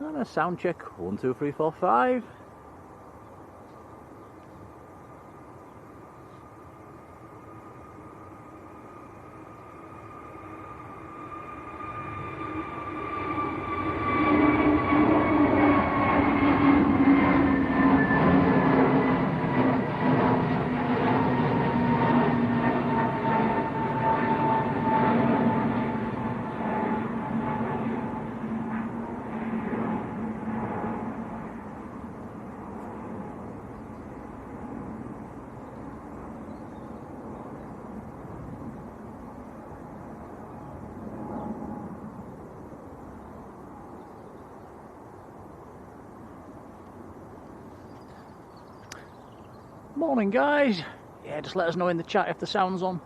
And a sound check, 1, 2, 3, 4, 5. Morning guys, yeah, just let us know in the chat if the sound's on.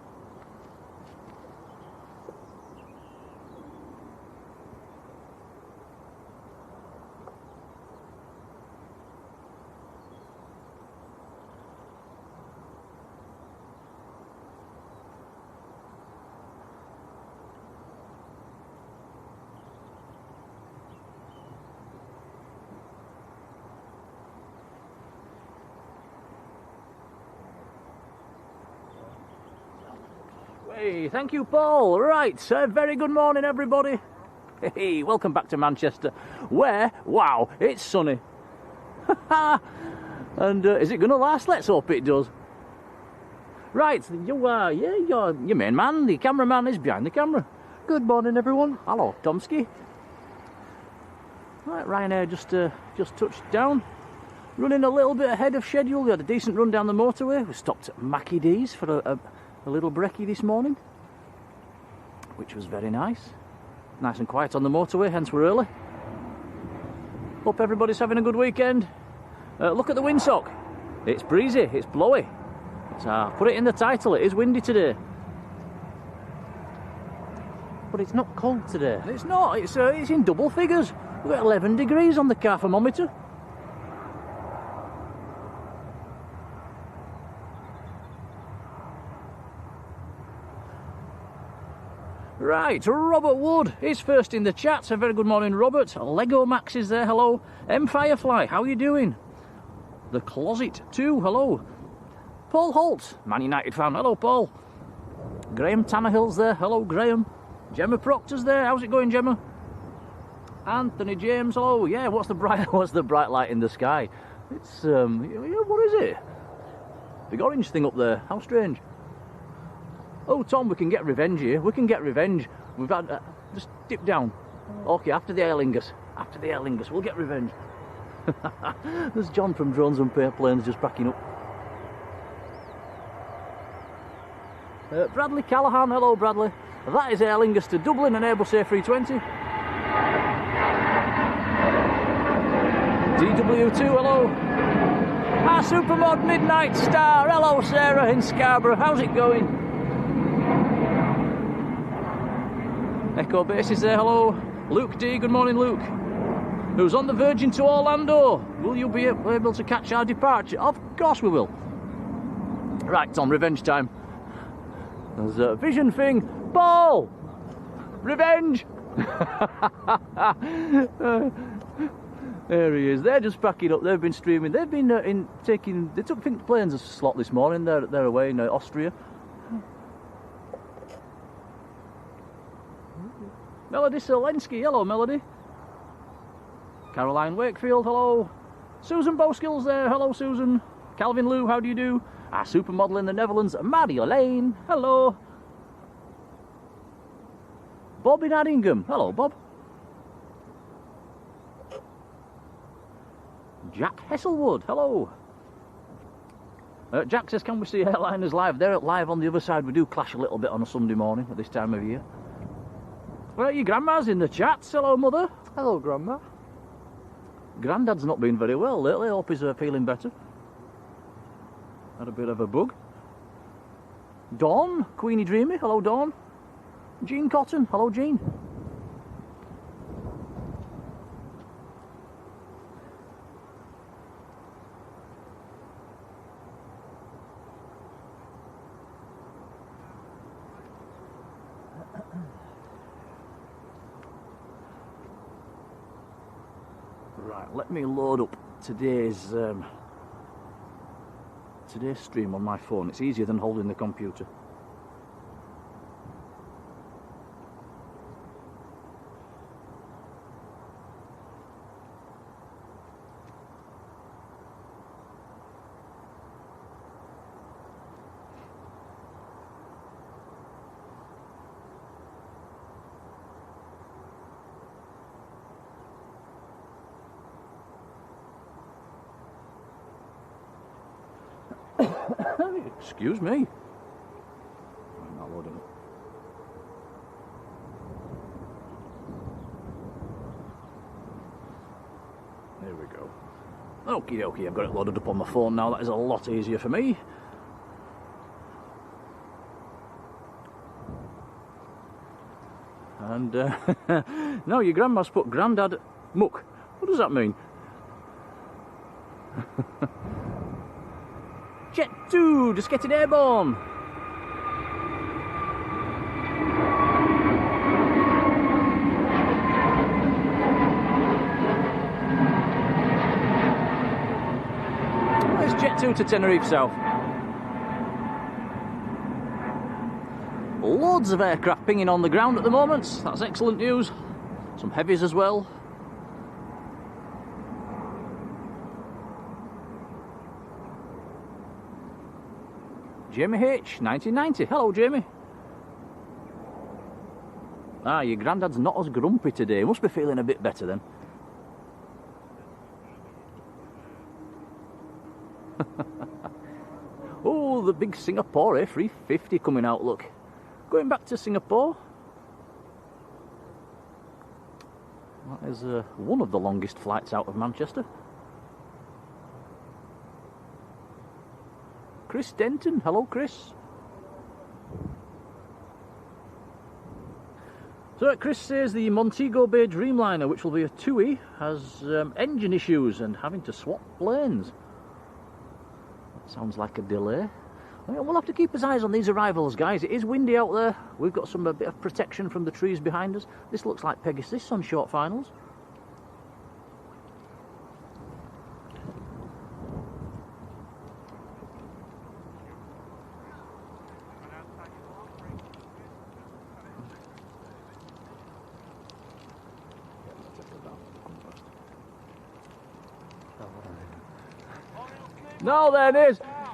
Hey, thank you, Paul. Right, very good morning, everybody. Hey, welcome back to Manchester, where, wow, it's sunny. And is it going to last? Let's hope it does. Right, your main man, the cameraman, is behind the camera. Good morning, everyone. Hello, Tomsky. Right, Ryanair just touched down. Running a little bit ahead of schedule. We had a decent run down the motorway. We stopped at Mackie D's for a little brekkie this morning, which was very nice. Nice and quiet on the motorway, hence we're early. Hope everybody's having a good weekend. Look at the windsock. It's breezy, it's blowy. Put it in the title, it is windy today. But it's not cold today. It's not, it's in double figures. We've got 11 degrees on the car thermometer. Right, Robert Wood is first in the chat. A very good morning, Robert. Lego Max is there, hello. M Firefly, how are you doing? The Closet 2, hello. Paul Holt, Man United fan, hello Paul. Graham Tannehill's there, hello Graham. Gemma Proctor's there, how's it going, Gemma? Anthony James, hello. Yeah, what's the bright light in the sky? It's what is it? Big orange thing up there, how strange. Oh, Tom, we can get revenge here. We can get revenge. We've had... just dip down. Okay, after the Aer Lingus. After the Aer Lingus, we'll get revenge. There's John from Drones and Planes just backing up. Bradley Callahan, hello Bradley. That is Aer Lingus to Dublin and Airbus A320. DW2, hello. Our Supermod Midnight Star, hello Sarah in Scarborough, how's it going? Echo Base is there, hello. Luke D, good morning Luke. Who's on the Virgin to Orlando? Will you be able to catch our departure? Of course we will. Right, Tom, revenge time. There's a vision thing. Paul! Revenge! There he is. They're just packing up. They've been streaming. They've been they took planes a slot this morning. They're away in Austria. Melody Selensky, hello Melody. Caroline Wakefield, hello. Susan Bowskills there, hello Susan. Calvin Lou, how do you do? Our supermodel in the Netherlands, Marjolein, hello. Bob in Addingham, hello Bob. Jack Hesselwood, hello. Jack says, can we see airliners live? They're live on the other side. We do clash a little bit on a Sunday morning at this time of year. Well, your grandma's in the chat. Hello, Mother. Hello, Grandma. Grandad's not been very well lately. I hope he's feeling better. Had a bit of a bug. Dawn, Queenie Dreamy. Hello, Dawn. Jean Cotton. Hello, Jean. Right, let me load up today's stream on my phone. It's easier than holding the computer. Excuse me. I'm not loading up. There we go. Okie dokie, I've got it loaded up on my phone now. That is a lot easier for me. And no, your grandma's put Grandad Muck. What does that mean? Jet 2, just getting airborne. There's Jet 2 to Tenerife South. Loads of aircraft pinging on the ground at the moment. That's excellent news. Some heavies as well. Jamie H, 1990. Hello, Jamie. Ah, your granddad's not as grumpy today. He must be feeling a bit better then. Oh, the big Singapore A380 coming out, look. Going back to Singapore. That is one of the longest flights out of Manchester. Chris Denton, hello Chris. So Chris says the Montego Bay Dreamliner, which will be a TUI, has engine issues and having to swap planes. That sounds like a delay. We'll have to keep his eyes on these arrivals, guys. It is windy out there. We've got a bit of protection from the trees behind us. This looks like Pegasus on short finals. No, then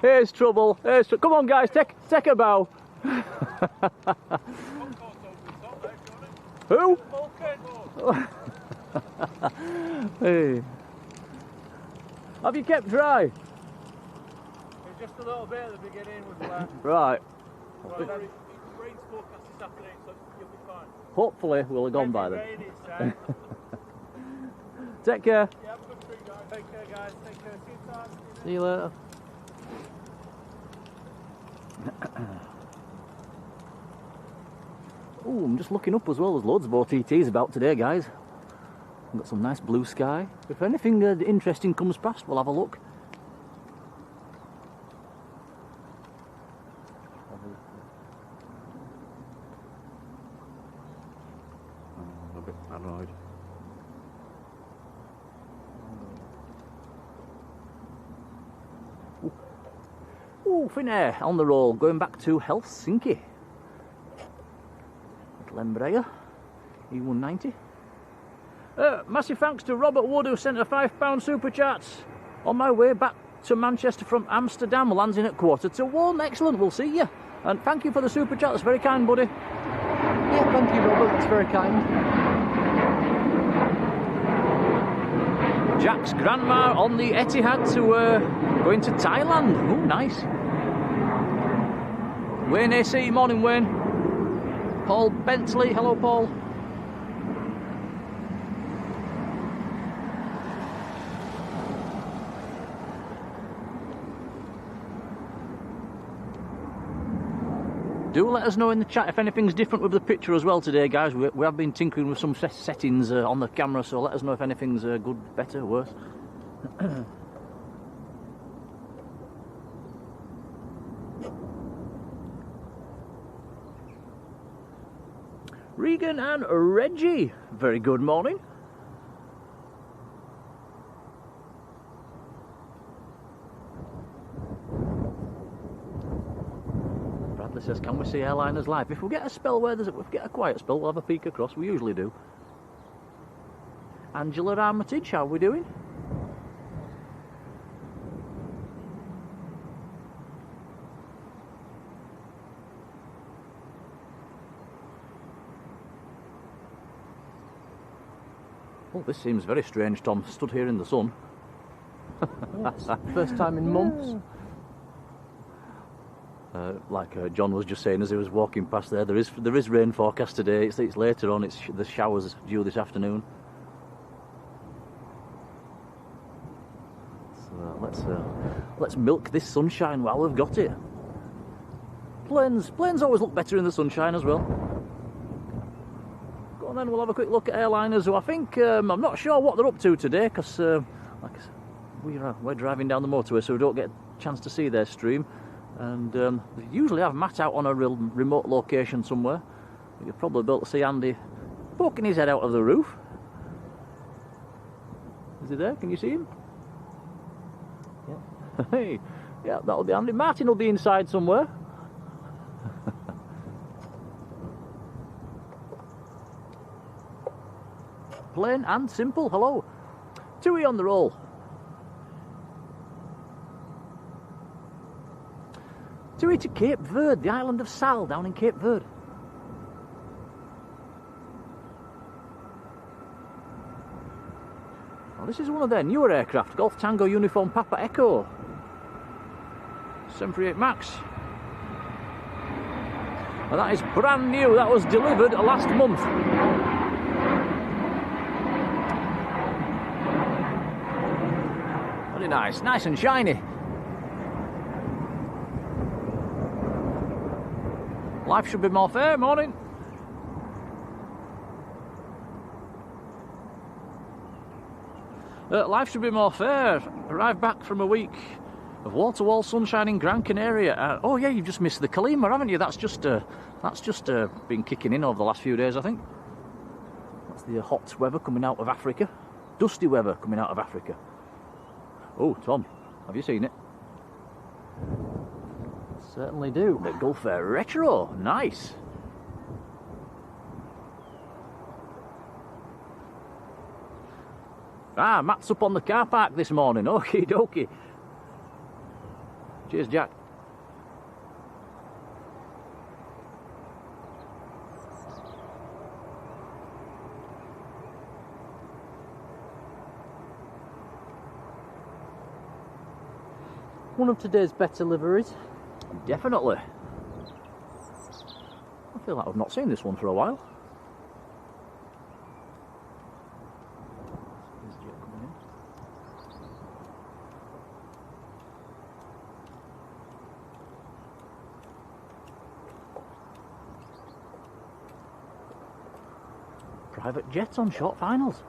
here's trouble. Come on, guys, take a bow. Who? Hey. Have you kept dry? Just a little bit at the beginning was wet. Right. Well, rain's forecast this afternoon, so you'll be fine. Hopefully we'll have gone by then. Rainy, Take care. yeah, have a good trip, guys. Take care, guys. Take care. See you time. See you later. Oh, I'm just looking up as well. There's loads of OTTs about today, guys. We've got some nice blue sky. If anything interesting comes past, we'll have a look. I'm a bit paranoid. Oh, Finnair on the roll, going back to Helsinki. Little Embraer, E190. Massive thanks to Robert Wood, who sent a £5 super chat. On my way back to Manchester from Amsterdam, landing at 1:45. Excellent, we'll see you. And thank you for the super chat, that's very kind, buddy. Yeah, thank you, Robert, that's very kind. Jack's grandma on the Etihad to going to Thailand. Oh, nice. Wayne AC, morning Wayne. Paul Bentley, hello Paul. Do let us know in the chat if anything's different with the picture as well today, guys. We have been tinkering with some settings on the camera, so let us know if anything's good, better, worse. Regan and Reggie, very good morning. Bradley says, can we see airliners live? If we get a spell where if we get a quiet spell, we'll have a peek across. We usually do. Angela Armitage, how are we doing? Oh, this seems very strange, Tom. Stood here in the sun. Yes, first time in months. Like John was just saying as he was walking past there, there is rain forecast today. It's later on. It's the showers due this afternoon. So let's milk this sunshine while we've got it. Planes always look better in the sunshine as well. Go on then, we'll have a quick look at airliners who I think I'm not sure what they're up to today because like I said, we're driving down the motorway, so we don't get a chance to see their stream. And they usually have Matt out on a real remote location somewhere. You'll probably be able to see Andy poking his head out of the roof. Is he there? Can you see him? Yeah. Hey, yeah, that'll be Andy. Martin will be inside somewhere. Plain and simple. Hello. Tui on the roll. Tui to Cape Verde, the island of Sal down in Cape Verde. Well, this is one of their newer aircraft, Golf Tango Uniform Papa Echo 738 Max. And that is brand new, that was delivered last month. Very nice and shiny. Life should be more fair, morning. Life should be more fair. Arrived back from a week of wall-to-wall sunshine in Gran Canaria. Oh yeah, you've just missed the Kalima, haven't you? That's just been kicking in over the last few days, I think. That's the hot weather coming out of Africa. Dusty weather coming out of Africa. Oh, Tom, have you seen it? Certainly do. The Gulf Air Retro, nice. Ah, Matt's up on the car park this morning. Okie dokie. Cheers, Jack. One of today's better liveries. Definitely. I feel like I've not seen this one for a while. There's Jack coming in. Private jet on short finals.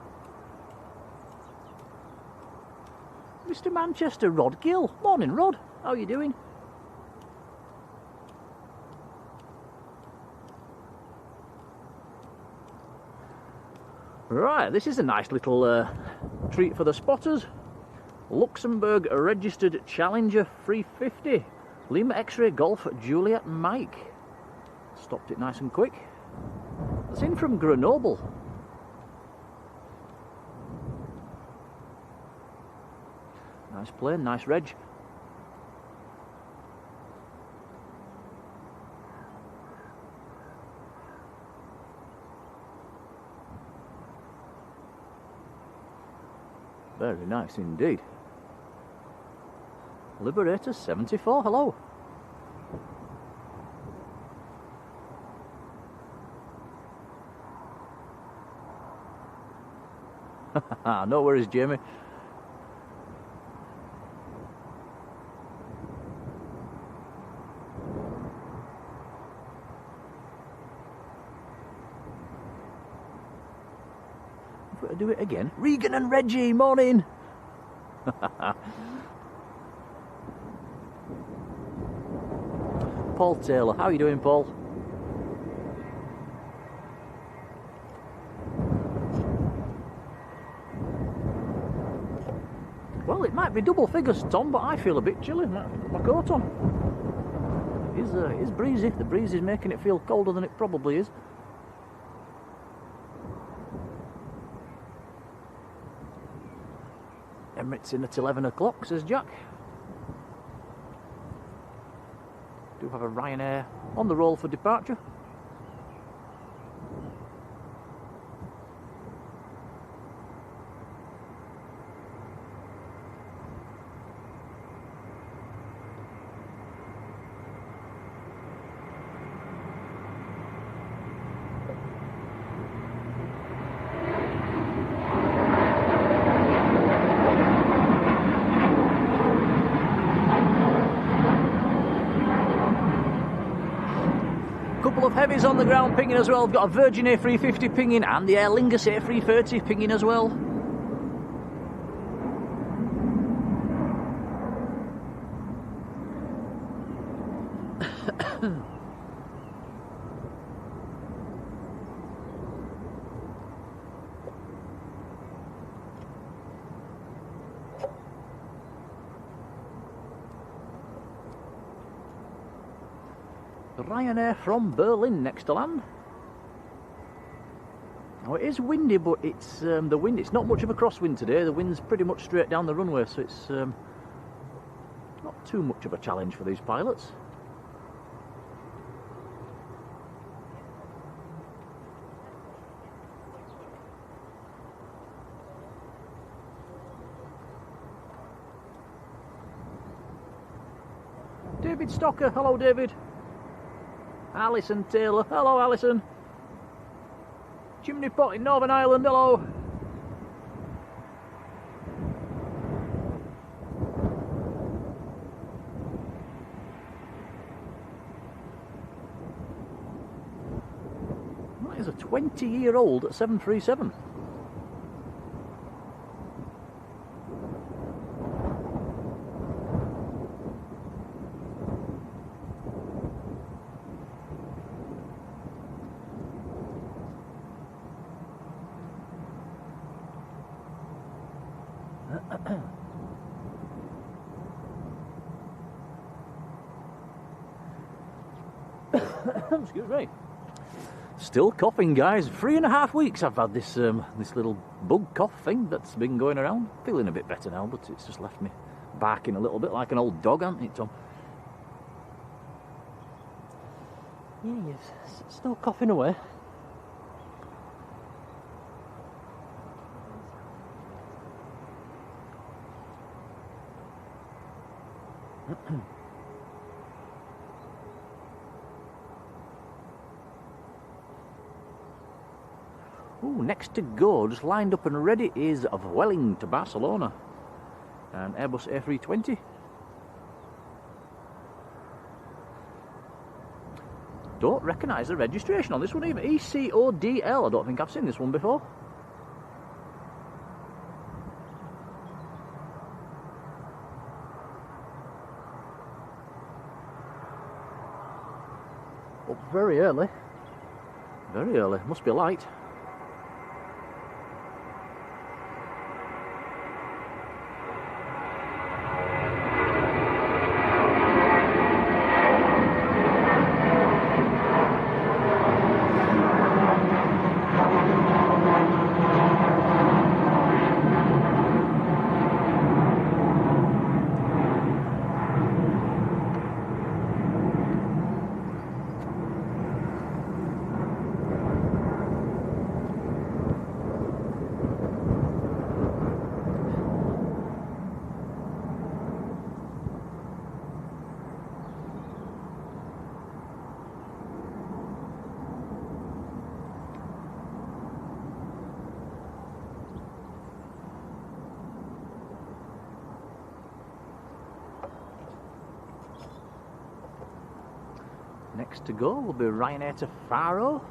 Mr. Manchester, Rod Gill. Morning, Rod. How are you doing? Right, this is a nice little treat for the spotters. Luxembourg registered Challenger 350. Lima X-ray Golf Juliet Mike. Stopped it nice and quick. It's in from Grenoble. Nice plane, nice reg. Very nice indeed. Liberator 74, hello. No worries, Jamie. I've got to do it again. Regan and Reggie, morning. Paul Taylor, how are you doing, Paul? Well, it might be double figures, Tom, but I feel a bit chilly. Might have to put my coat on. It is breezy. The breeze is making it feel colder than it probably is. Emirates in at 11 o'clock, says Jack. Do have a Ryanair on the roll for departure. Couple of heavies on the ground pinging as well. We've got a Virgin A350 pinging and the Aer Lingus A330 pinging as well. Ryanair from Berlin next to land. Now it is windy, but it's the wind. It's not much of a crosswind today. The wind's pretty much straight down the runway, so it's not too much of a challenge for these pilots. David Stocker, hello David. Alison Taylor, hello Alison. Chimney Pot in Northern Ireland, hello. That is a 20-year-old 737. Excuse me. Still coughing, guys. 3.5 weeks I've had this this little bug cough thing that's been going around. Feeling a bit better now, but it's just left me barking a little bit like an old dog, hasn't it, Tom? Yeah, yes. Still coughing away. Ooh, next to go, just lined up and ready, is Welling to Barcelona. An Airbus A320. Don't recognise the registration on this one even. ECODL, I don't think I've seen this one before. Up very early. Very early, must be light. Next to go will be Ryanair to Faro.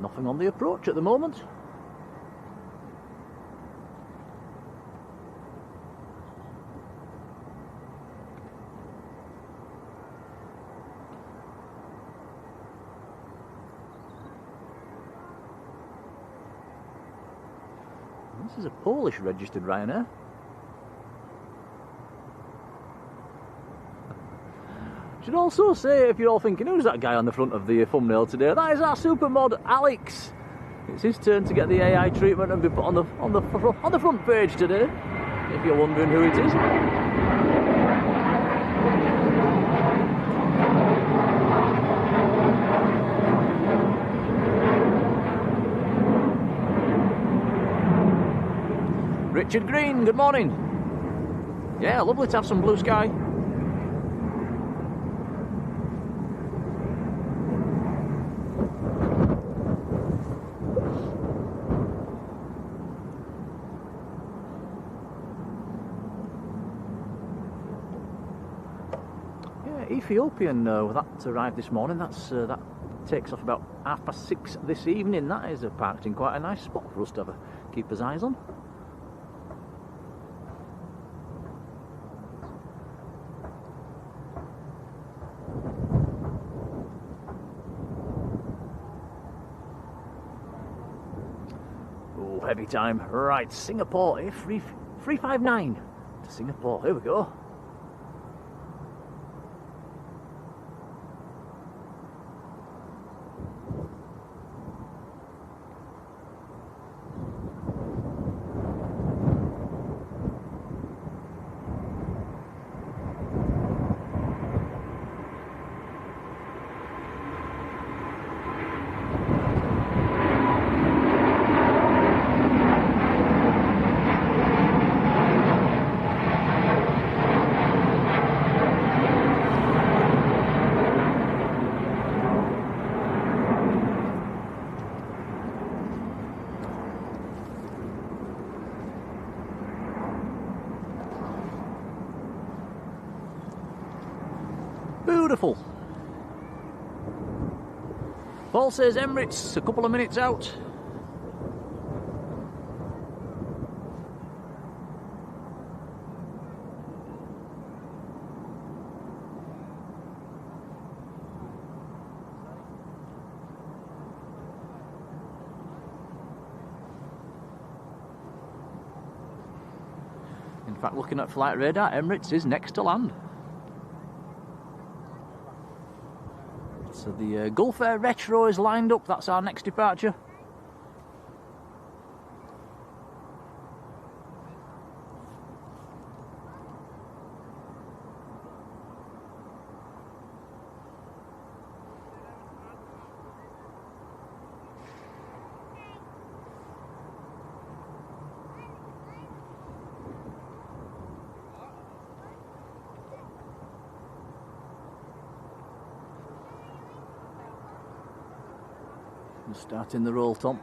Nothing on the approach at the moment. This is a Polish registered Ryanair. Should also say, if you're all thinking, who's that guy on the front of the thumbnail today? That is our supermod, Alex. It's his turn to get the AI treatment and be put on the front page today, if you're wondering who it is. Richard Green, good morning. Yeah, lovely to have some blue sky. Ethiopian that arrived this morning. That takes off about 6:30 this evening. That is parked in quite a nice spot for us to have keep his eyes on. Oh, heavy time. Right, Singapore A359 to Singapore. Here we go. Beautiful. Paul says Emirates, a couple of minutes out. In fact, looking at flight radar, Emirates is next to land. So the Gulf Air Retro is lined up, that's our next departure. Starting the roll, Tom.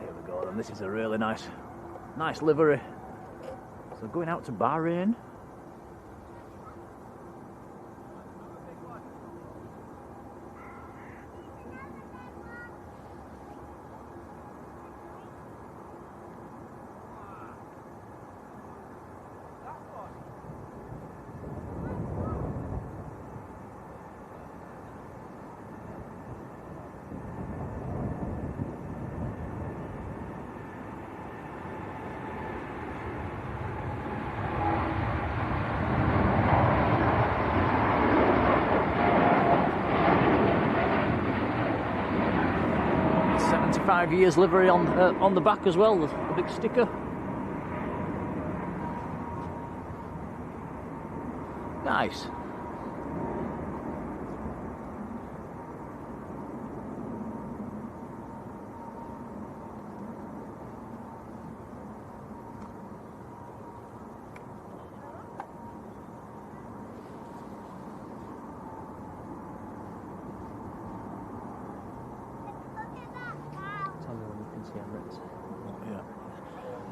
Here we go, and this is a really nice livery. So going out to Bahrain. "75 years livery on the back as well, the big sticker. Nice.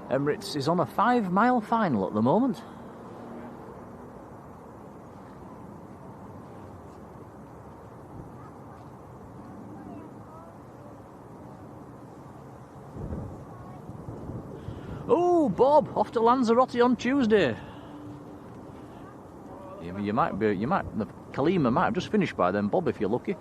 Emirates is on a 5-mile final at the moment. Oh, Bob, off to Lanzarote on Tuesday. You might, the Kalima might have just finished by then, Bob, if you're lucky.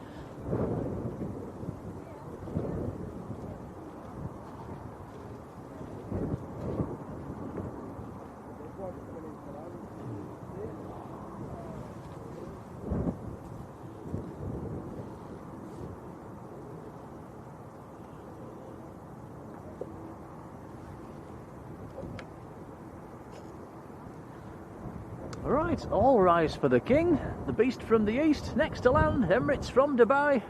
Right, all rise for the King, the beast from the east, next to land, Emirates from Dubai.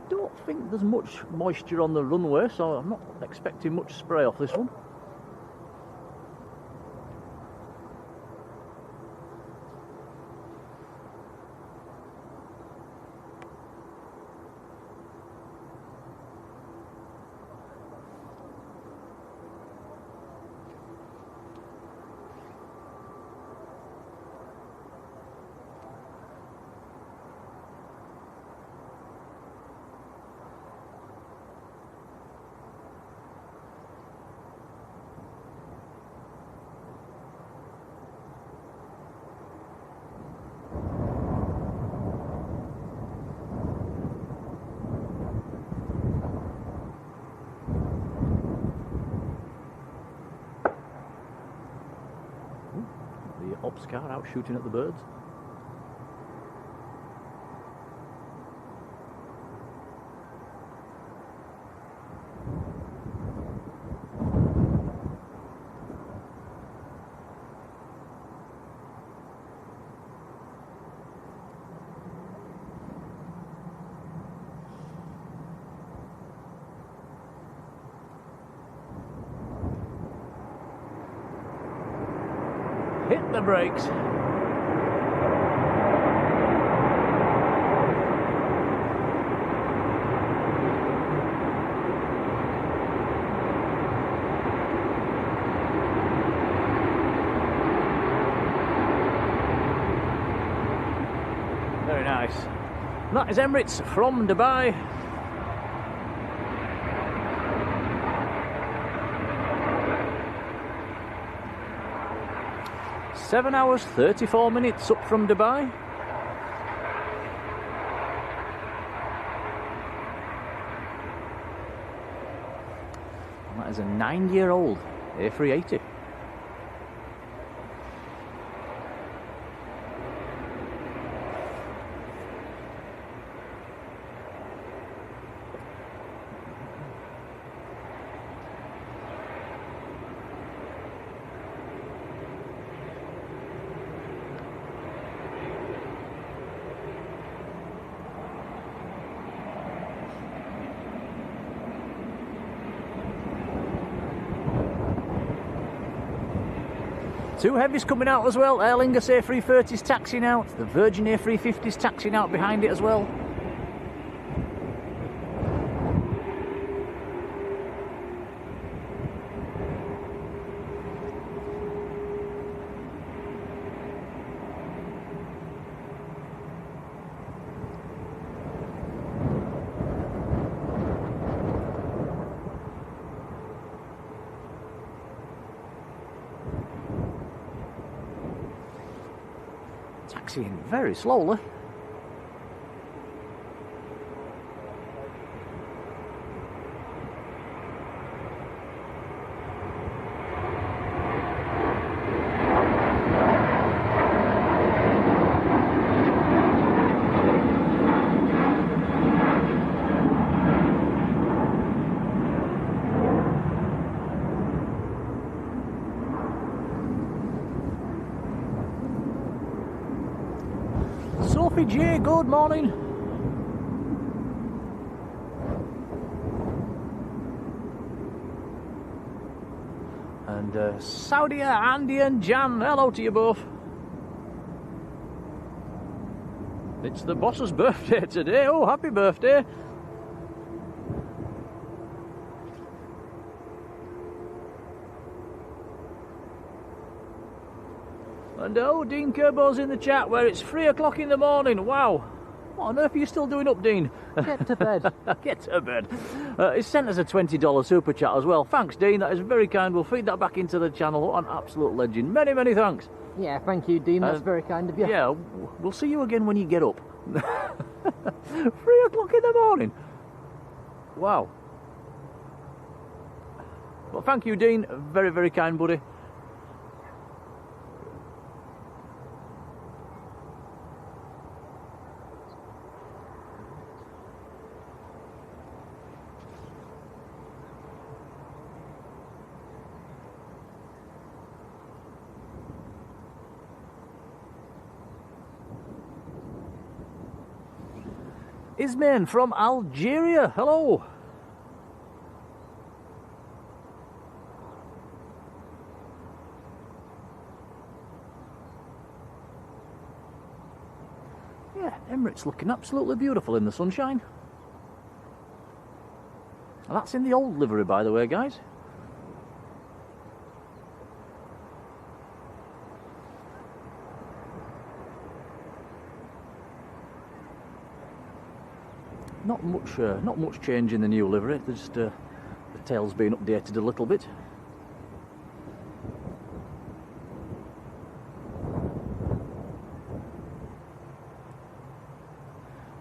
Don't think there's much moisture on the runway, so I'm not expecting much spray off this one. The ops car out shooting at the birds. Hit the brakes. Very nice. That is Emirates from Dubai. Seven hours, 34 minutes up from Dubai. And that is a 9-year-old A380. Two heavies coming out as well. Aer Lingus A330's taxiing out. The Virgin A350's taxiing out behind it as well. Taxiing very slowly. Sophie J, good morning. And Saudia, Andy and Jan, hello to you both. It's the boss's birthday today. Oh, happy birthday. And oh, Dean Kerbo's in the chat where it's 3 o'clock in the morning. Wow. What on earth are you still doing up, Dean? Get to bed. Get to bed. He's sent us a $20 super chat as well. Thanks, Dean. That is very kind. We'll feed that back into the channel. What an absolute legend. Many, many thanks. Yeah, thank you, Dean. That's very kind of you. Yeah, we'll see you again when you get up. 3 o'clock in the morning. Wow. Well, thank you, Dean. Very, very kind, buddy. Ismail from Algeria, hello. Yeah, Emirates looking absolutely beautiful in the sunshine. And that's in the old livery, by the way, guys. Not much change in the new livery. Just the tail's been updated a little bit.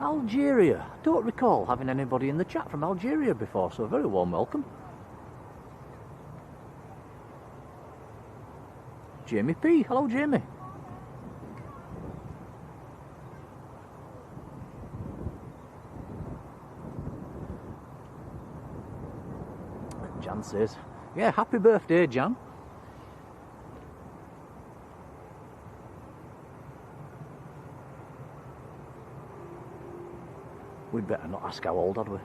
Algeria. I don't recall having anybody in the chat from Algeria before, so a very warm welcome. Jamie P. Hello, Jamie. Jan says, yeah, happy birthday, Jan. We'd better not ask how old, had we?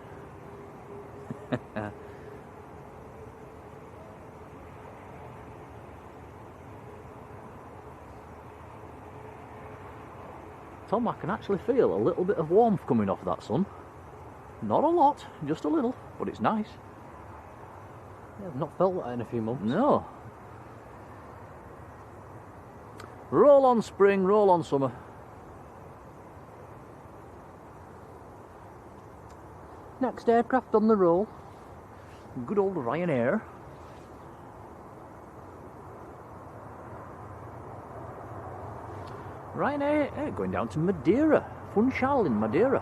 Tom, I can actually feel a little bit of warmth coming off that sun. Not a lot, just a little, but it's nice. Yeah, I've not felt that in a few months. No. Roll on spring, roll on summer. Next aircraft on the roll. Good old Ryanair. Ryanair going down to Madeira. Funchal in Madeira.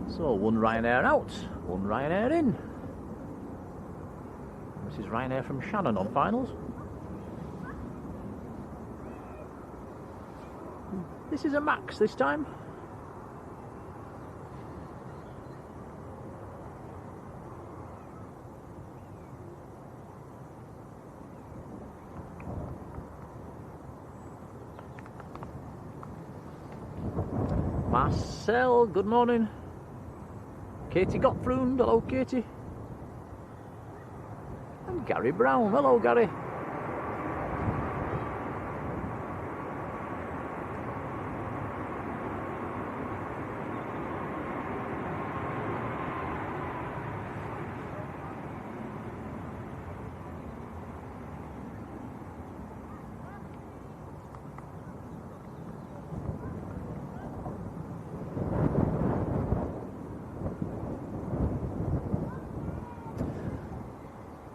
So, one Ryanair out, one Ryanair in. This is Ryanair from Shannon on finals. This is a Max this time. Marcel, good morning. Katie Gottfried, hello Katie. And Gary Brown, hello Gary.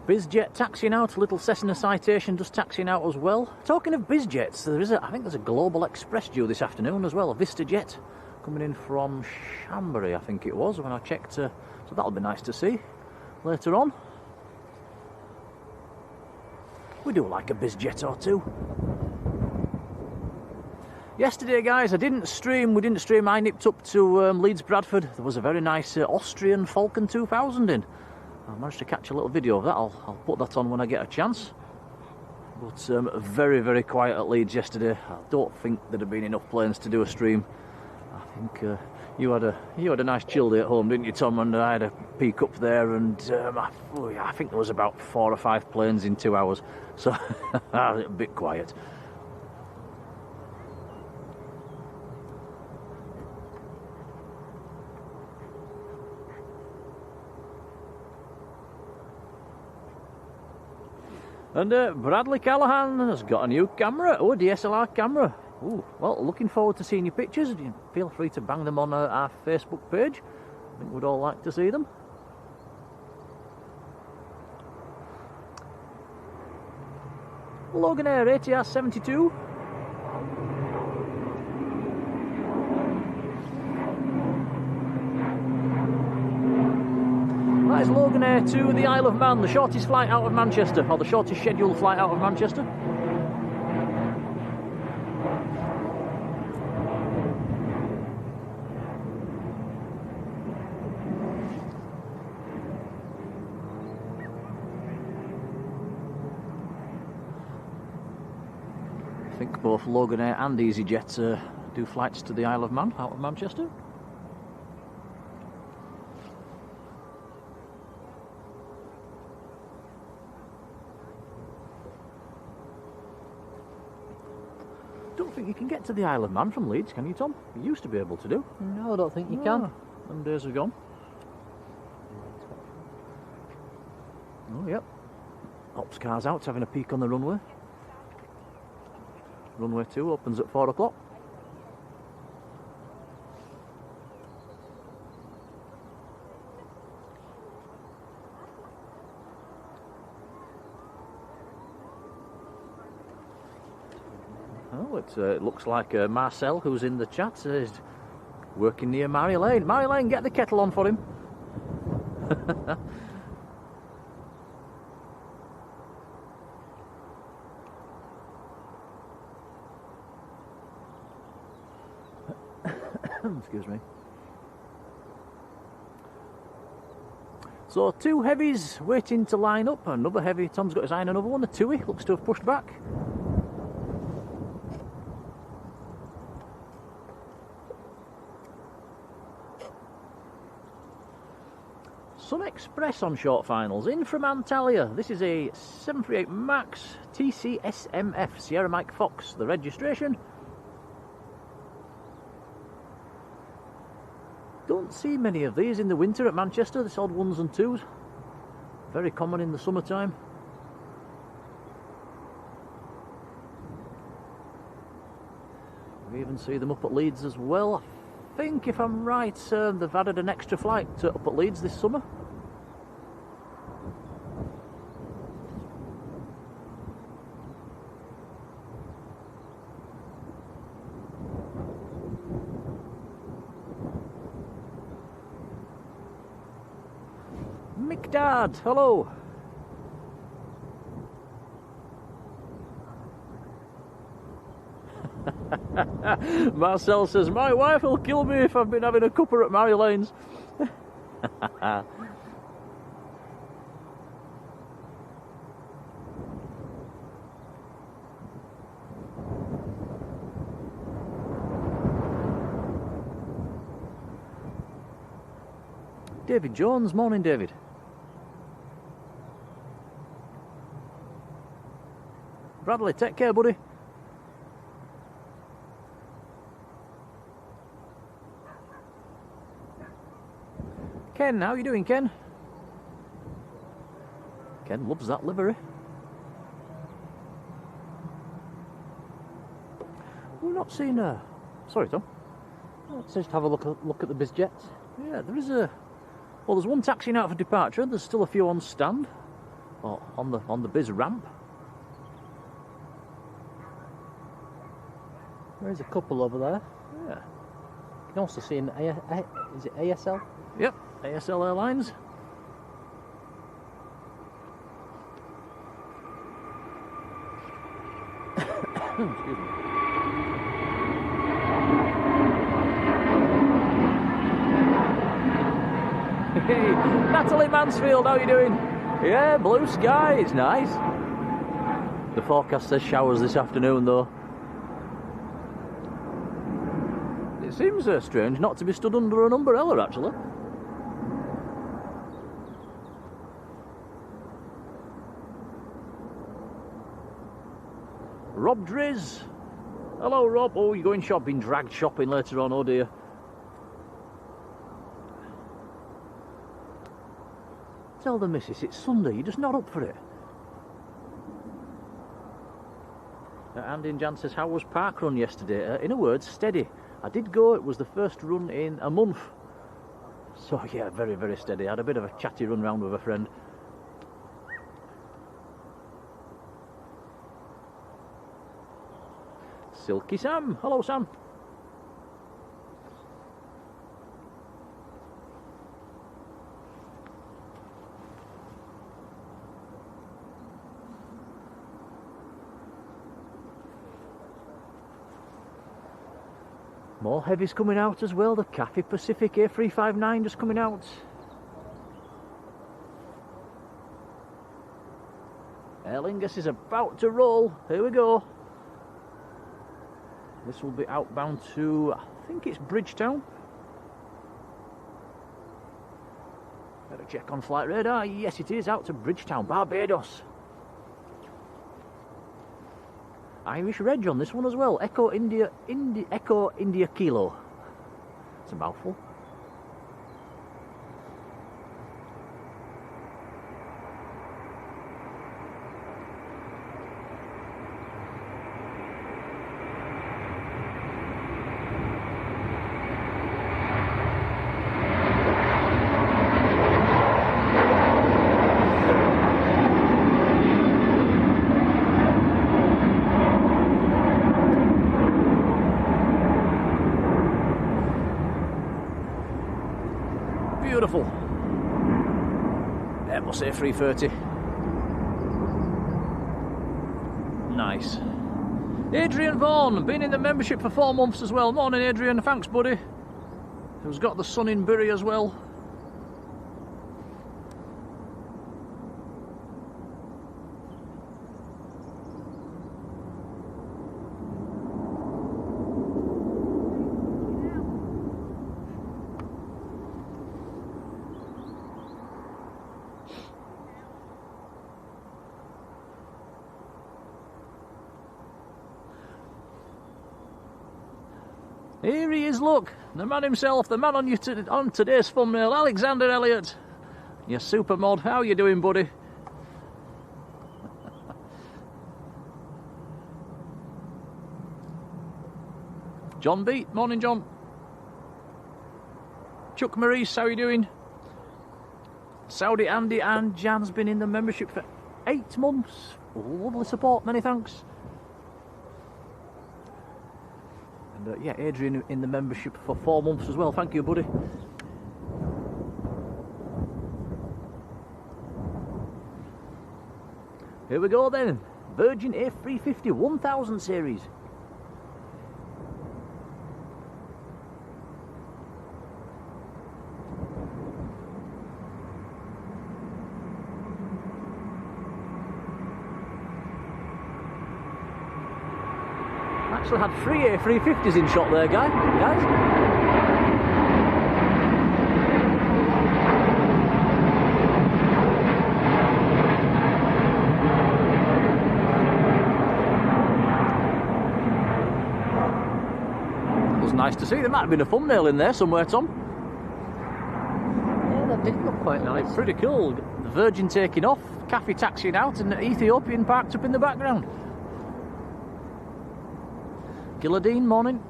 BizJet taxiing out, little Cessna Citation just taxiing out as well. Talking of BizJets, I think there's a Global Express due this afternoon as well, a VistaJet coming in from Chambéry, I think it was, when I checked, so that'll be nice to see later on. We do like a BizJet or two. Yesterday, guys, we didn't stream, I nipped up to Leeds Bradford. There was a very nice Austrian Falcon 2000 in. I managed to catch a little video of that. I'll put that on when I get a chance. But very, very quiet at Leeds yesterday. I don't think there'd have been enough planes to do a stream. I think you had a nice chill day at home, didn't you, Tom? And I had a peek up there, and I think there was about 4 or 5 planes in 2 hours, so a bit quiet. And Bradley Callahan has got a new camera. Oh, a DSLR camera. Ooh, well, looking forward to seeing your pictures. Feel free to bang them on our Facebook page. I think we'd all like to see them. Loganair ATR 72. That is Loganair to the Isle of Man, the shortest flight out of Manchester, or the shortest scheduled flight out of Manchester. I think both Loganair and EasyJet do flights to the Isle of Man out of Manchester. Don't think you can get to the Isle of Man from Leeds, can you, Tom? You used to be able to do. No, I don't think you can. Them days are gone. Oh, yep. Ops car's out, having a peek on the runway. Runway 2 opens at 4 o'clock. Oh, it looks like Marcel, who's in the chat, is working near Marjolein. Marjolein, get the kettle on for him. Excuse me. So 2 heavies waiting to line up. Another heavy. Tom's got his eye on another one. The Tui looks to have pushed back. Sun Express on short finals. In from Antalya. This is a 738 MAX TCSMF Sierra Mike Fox. The registration. Don't see many of these in the winter at Manchester, this odd 1s and 2s. Very common in the summertime. We even see them up at Leeds as well. I think, if I'm right, they've added an extra flight up at Leeds this summer. Dad, hello. Marcel says, my wife will kill me if I've been having a cuppa at Marjolein's. David Jones, morning David. Bradley, take care, buddy. Ken, how you doing, Ken? Ken loves that livery. We've not seen sorry, Tom. Let's just have a look at the biz jets. Yeah, there is a. Well, there's one taxiing out for departure. There's still a few on stand, or on the biz ramp. There is a couple over there. Yeah. You can also see is it ASL? Yep, ASL Airlines. Excuse me. Hey, Natalie Mansfield, how you doing? Yeah, blue sky, it's nice. The forecast says showers this afternoon, though. It seems strange not to be stood under an umbrella, actually. Rob Driz. Hello, Rob. Oh, you're going shopping, dragged shopping later on, oh dear. Tell the missus it's Sunday, you're just not up for it. Andy and Jan says, how was park run yesterday? In a word, steady. I did go, it was the first run in a month. So yeah, very, very steady. I had a bit of a chatty run round with a friend. Silky Sam. Hello, Sam. More heavies coming out as well. The Cathay Pacific A359 just coming out. Aer Lingus is about to roll. Here we go. This will be outbound to, I think it's Bridgetown. Better check on flight radar. Yes, it is out to Bridgetown, Barbados. Irish reg on this one as well. Echo India Kilo. It's a mouthful. Beautiful. Airbus A330. Nice. Adrian Vaughan, been in the membership for 4 months as well. Morning, Adrian. Thanks, buddy. Who's got the sun in Bury as well. Here he is, look, the man himself, the man on today's thumbnail, Alexander Elliott. You super mod, how you doing, buddy? John B, morning, John. Chuck Maurice, how you doing? Saudi Andy and Jan's been in the membership for 8 months. Lovely support, many thanks. And yeah, Adrian in the membership for 4 months as well. Thank you, buddy. Here we go then. Virgin A350 1000 series. Actually had 3 A350s in shot there, guys. It was nice to see. There might have been a thumbnail in there somewhere, Tom. Yeah, that did look quite nice. It's pretty cool. The Virgin taking off, Cathay taxiing out, and the Ethiopian parked up in the background. Gilladine, morning.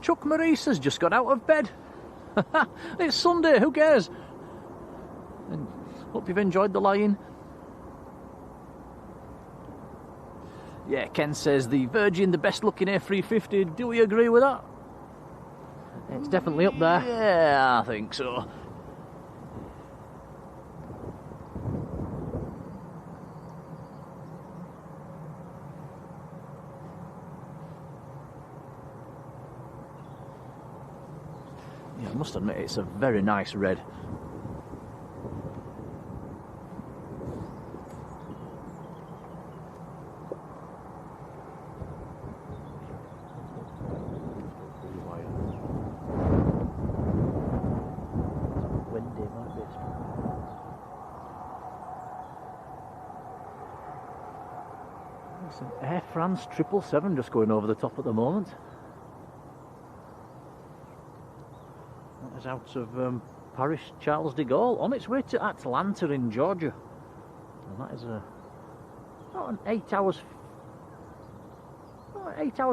Chuck Maurice has just got out of bed. It's Sunday, who cares? And hope you've enjoyed the lie-in. Yeah, Ken says the Virgin, the best looking A350. Do we agree with that? It's definitely up there. Yeah, I think so. Yeah, I must admit, it's a very nice red. Air France 777 just going over the top at the moment. That is out of Paris Charles de Gaulle on its way to Atlanta in Georgia. And that is about an 8 hours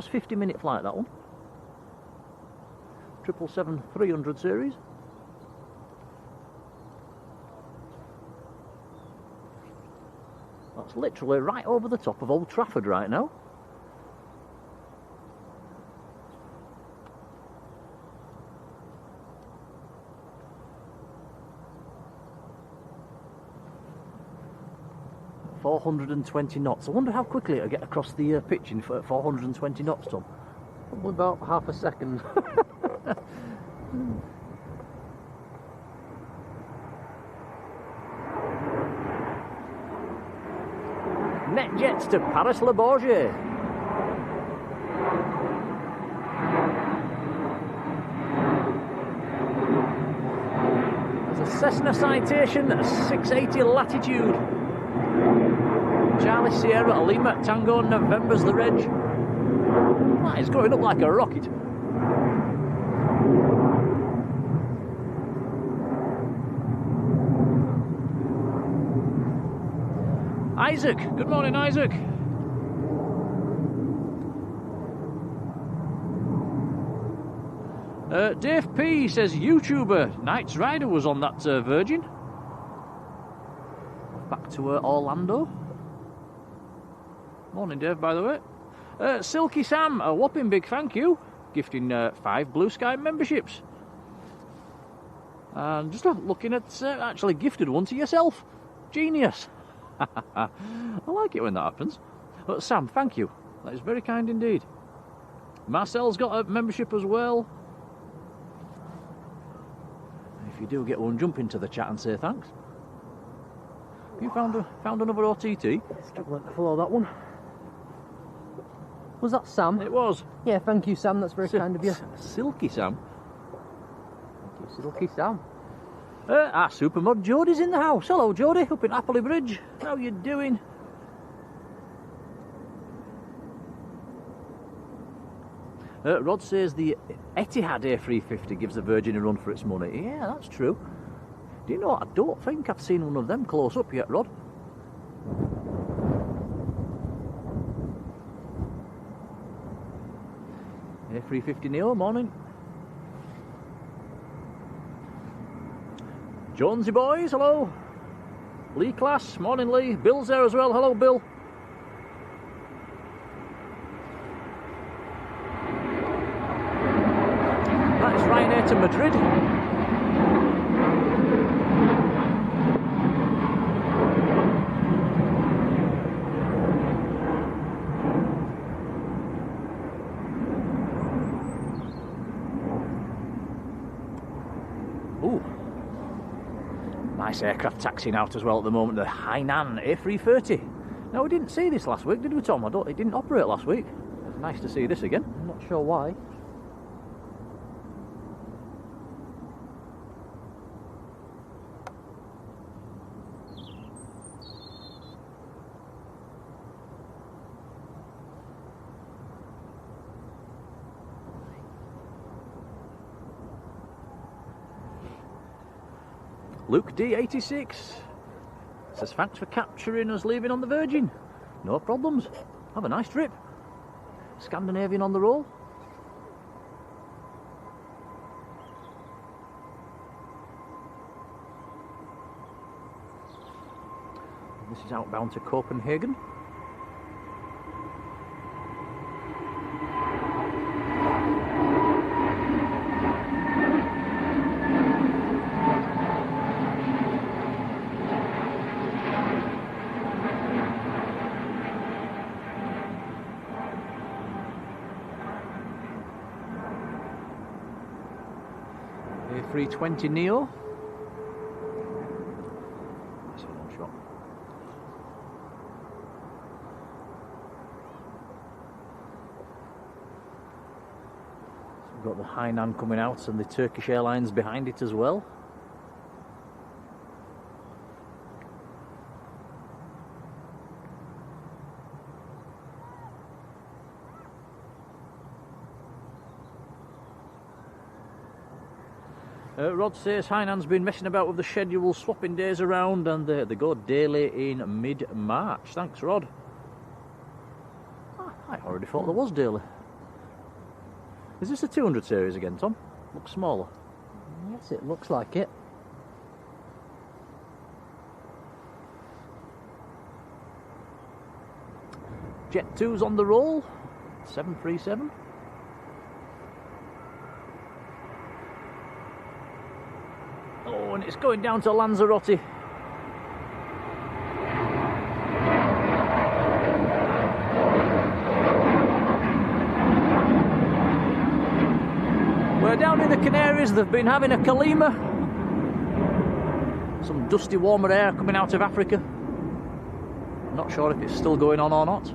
50-minute flight, that one. 777-300 series. literally right over the top of Old Trafford right now. At 420 knots. I wonder how quickly it'll get across the pitch in 420 knots, Tom. Probably about half a second. NetJets to Paris-Le Bourget. There's a Cessna Citation, a 680 latitude. Charlie Sierra, Lima Tango, November's the reg. That is going up like a rocket. Isaac, good morning, Isaac. Dave P says YouTuber Knights Rider was on that Virgin. Back to Orlando. Morning, Dave, by the way. Silky Sam, a whopping big thank you, gifting 5 Blue Sky memberships. And just looking at actually gifted one to yourself. Genius. I like it when that happens. But Sam, thank you. That is very kind indeed. Marcel's got a membership as well. If you do get one, jump into the chat and say thanks. You found another OTT? Struggling to follow that one. Was that Sam? It was. Yeah, thank you, Sam. That's very kind of you. Silky Sam. Thank you, Silky Sam. Our supermod Jodie's in the house. Hello, Jodie, up in Appley Bridge. How you doing? Rod says the Etihad A350 gives the Virgin a run for its money. Yeah, that's true. Do you know what? I don't think I've seen one of them close up yet, Rod. A350 Neo, morning. Jonesy boys, hello. Lee class, morning Lee. Bill's there as well, hello Bill. That is Ryanair to Madrid. Ooh. Nice aircraft taxiing out as well at the moment, the Hainan A330. Now, we didn't see this last week, did we, Tom? It didn't operate last week. It's nice to see this again. I'm not sure why. Luke D86 says thanks for capturing us leaving on the Virgin. No problems. Have a nice trip. Scandinavian on the roll. This is outbound to Copenhagen. A320 Neo. That's a long shot. So we've got the Hainan coming out and the Turkish Airlines behind it as well. Rod says Hainan's been messing about with the schedule, swapping days around, and they go daily in mid-March. Thanks, Rod. I already thought there was daily. Is this a 200 series again, Tom? Looks smaller. Yes, it looks like it. Jet 2's on the roll. 737. Oh, and it's going down to Lanzarote. We're down in the Canaries. They've been having a Kalima. Some dusty warmer air coming out of Africa. Not sure if it's still going on or not.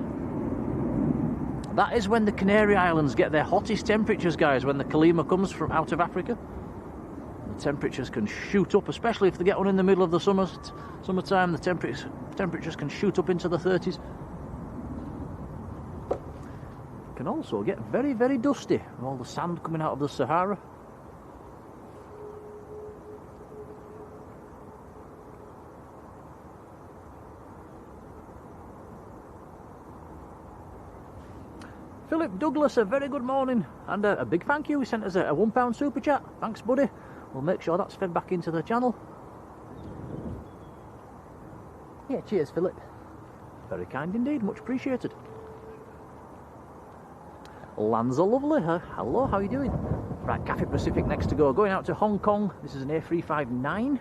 That is when the Canary Islands get their hottest temperatures, guys, when the Kalima comes from out of Africa. The temperatures can shoot up, especially if they get on in the middle of the summertime. The temperatures can shoot up into the 30s. Can also get very, very dusty with all the sand coming out of the Sahara. Philip Douglas, a very good morning, and a big thank you. He sent us a £1 super chat. Thanks, buddy. We'll make sure that's fed back into the channel. Yeah, cheers, Philip. Very kind indeed, much appreciated. Lanza Lovely, hello, how are you doing? Right, Cathay Pacific next to go. Going out to Hong Kong. This is an A359.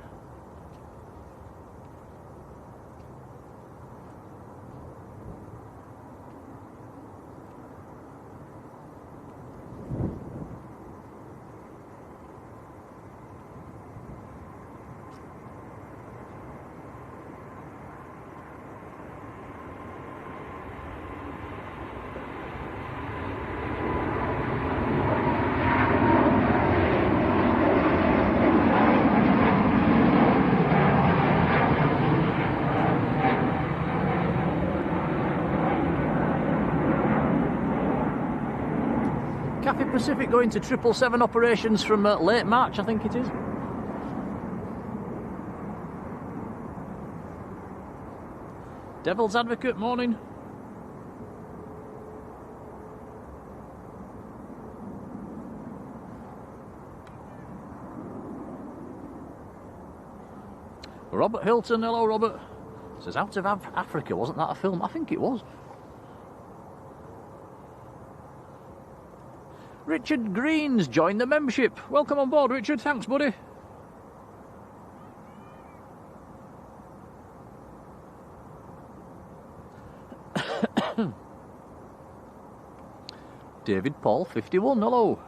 Cathay Pacific going to 777 operations from late March, I think it is. Devil's Advocate, morning. Robert Hilton, hello Robert. Says Out of Africa, wasn't that a film? I think it was. Richard Green's joined the membership. Welcome on board, Richard. Thanks, buddy. David Paul, 51. Hello.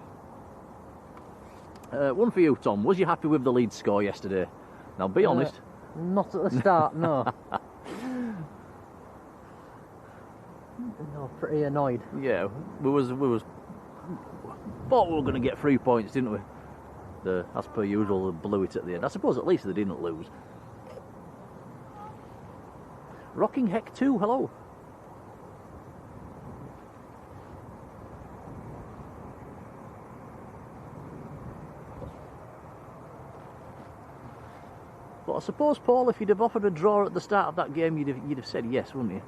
One for you, Tom. Was you happy with the lead score yesterday? Now, be honest. Not at the start, no. No, pretty annoyed. Yeah, we was thought we were going to get 3 points, didn't we? As per usual, they blew it at the end. I suppose at least they didn't lose. Rocking Heck 2, hello. But I suppose, Paul, if you'd have offered a draw at the start of that game, you'd have said yes, wouldn't you?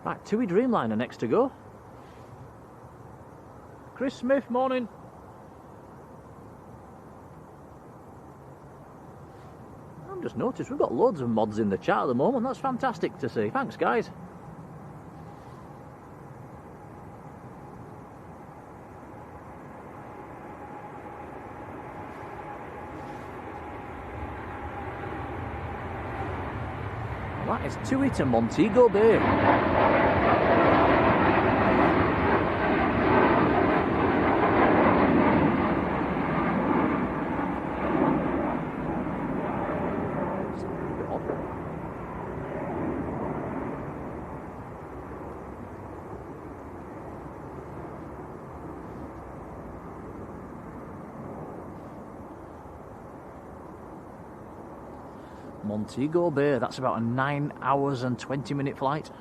Right, TUI Dreamliner next to go. Chris Smith, morning. I've just noticed we've got loads of mods in the chat at the moment. That's fantastic to see. Thanks, guys. That is TUI to Montego Bay. Montego Bay, that's about a 9 hours and 20-minute flight.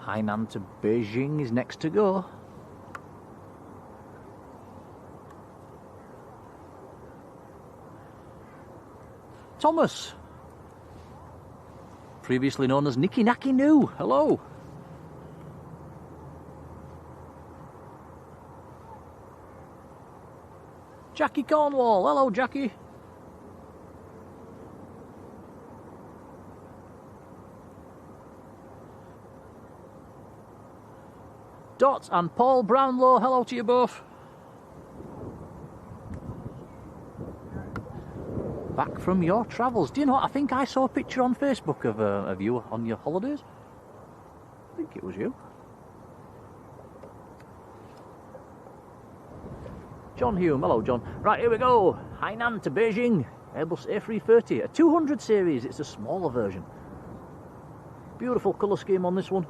Hainan to Beijing is next to go. Thomas, previously known as Nicky Nacky Noo. Hello. Jackie Cornwall. Hello, Jackie. Dot and Paul Brownlow. Hello to you both. Back from your travels. Do you know what? I think I saw a picture on Facebook of you on your holidays. I think it was you. John Hume. Hello, John. Right, here we go. Hainan to Beijing. Airbus A380. A 200 series. It's a smaller version. Beautiful colour scheme on this one.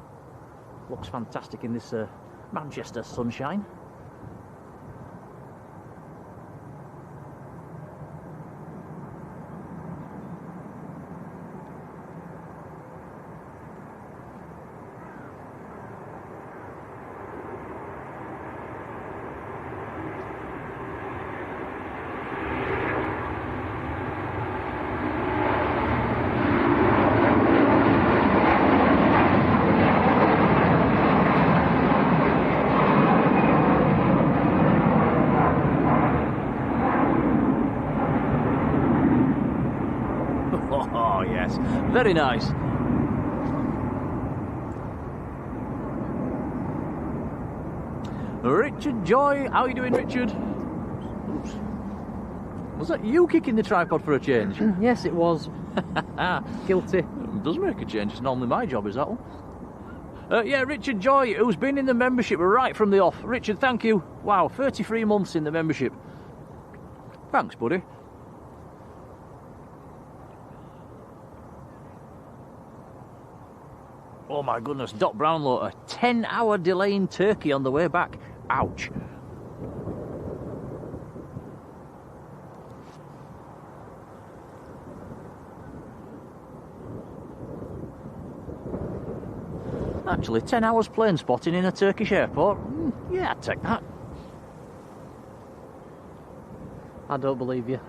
Looks fantastic in this Manchester sunshine. Oh, yes. Very nice. Richard Joy. How are you doing, Richard? Oops. Was that you kicking the tripod for a change? Yes, it was. Guilty. It does make a change. It's normally my job, is that one? Yeah, Richard Joy, who's been in the membership right from the off. Richard, thank you. Wow, 33 months in the membership. Thanks, buddy. Oh my goodness, Dot Brownlow, a 10-hour delay in Turkey on the way back. Ouch. Actually, 10 hours plane spotting in a Turkish airport? Yeah, I'd take that. I don't believe you.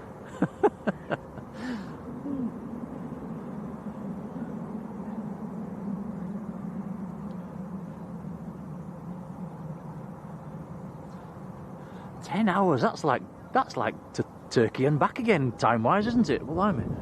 Ten hours, that's like to Turkey and back again, time-wise, isn't it? Well, I mean.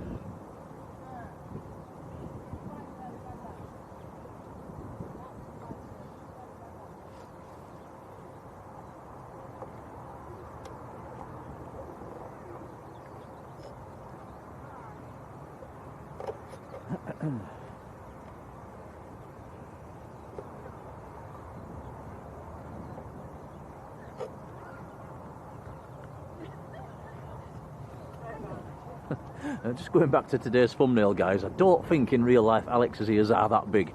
Just going back to today's thumbnail, guys, I don't think in real life Alex's ears are that big.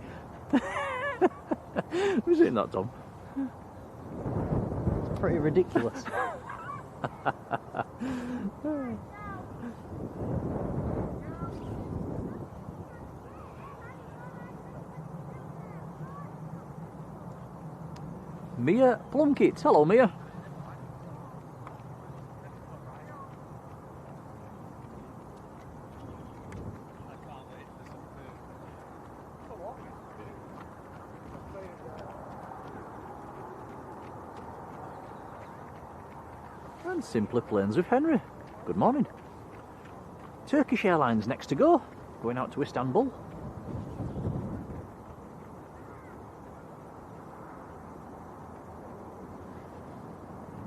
Have you seen that, Tom? It's pretty ridiculous. Mia Plunkett. Hello, Mia. And Simply Planes with Henry. Good morning. Turkish Airlines next to go. Going out to Istanbul.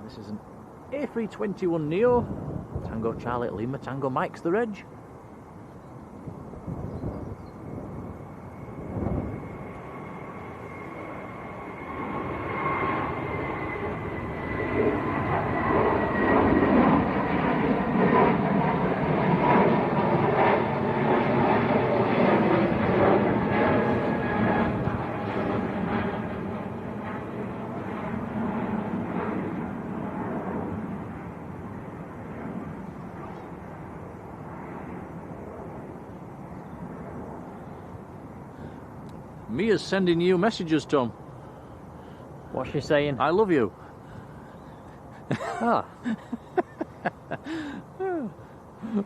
This is an A321 Neo. Tango Charlie Lima Tango Mike's the reg. Mia's sending you messages, Tom. What's she saying? I love you. Ah.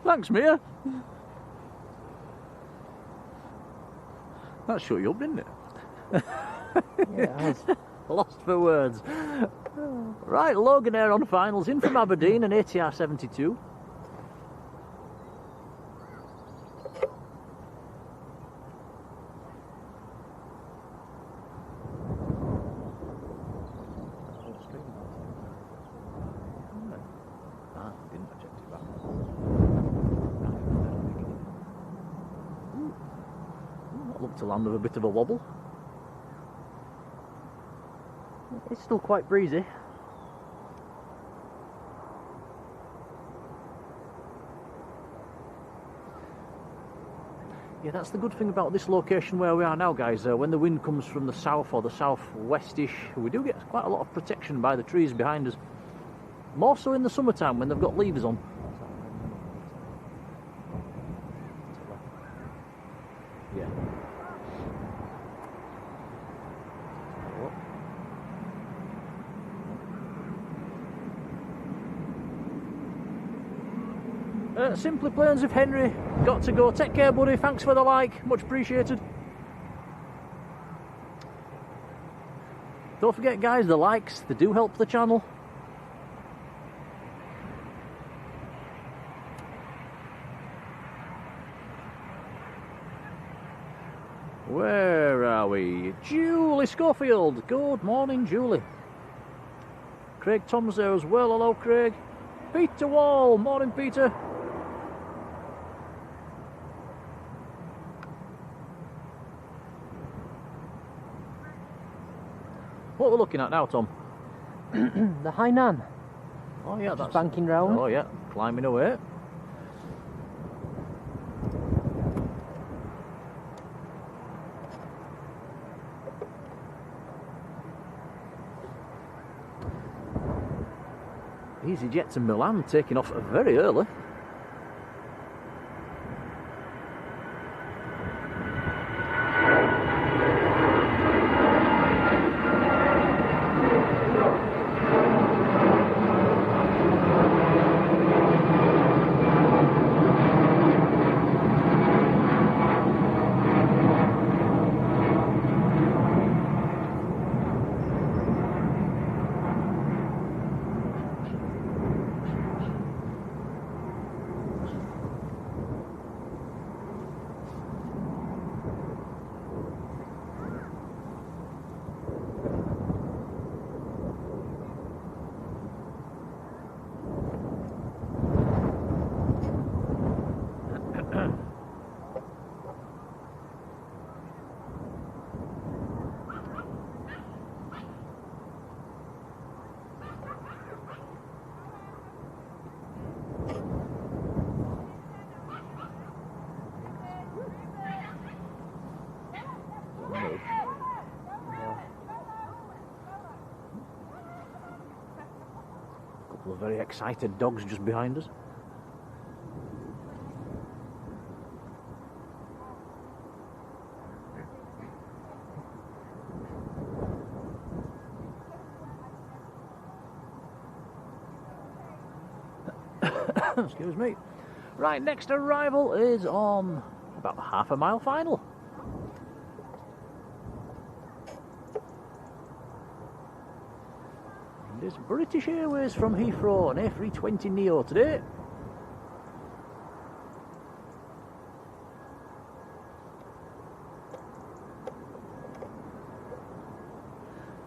Thanks, Mia. That shut you up, didn't it? Yeah, it has. Lost for words. Right, Logan Air on finals, in from Aberdeen, an ATR 72. To land with a bit of a wobble. It's still quite breezy. Yeah, that's the good thing about this location where we are now, guys. When the wind comes from the south or the southwestish, we do get quite a lot of protection by the trees behind us. More so in the summertime when they've got levers on. Yeah. Simply Plains of Henry, got to go. Take care, buddy. Thanks for the like, much appreciated. Don't forget, guys, the likes, they do help the channel. Where are we? Julie Schofield. Good morning, Julie. Craig Tom's there as well. Hello, Craig. Peter Wall. Morning, Peter. What we're looking at now, Tom? The Hainan. Oh yeah, that's banking round. Oh yeah, climbing away. EasyJet to Milan taking off very early. Couple of very excited dogs just behind us. Excuse me. Right, next arrival is on about a half-a-mile final. It is British Airways from Heathrow, an A320 Neo today.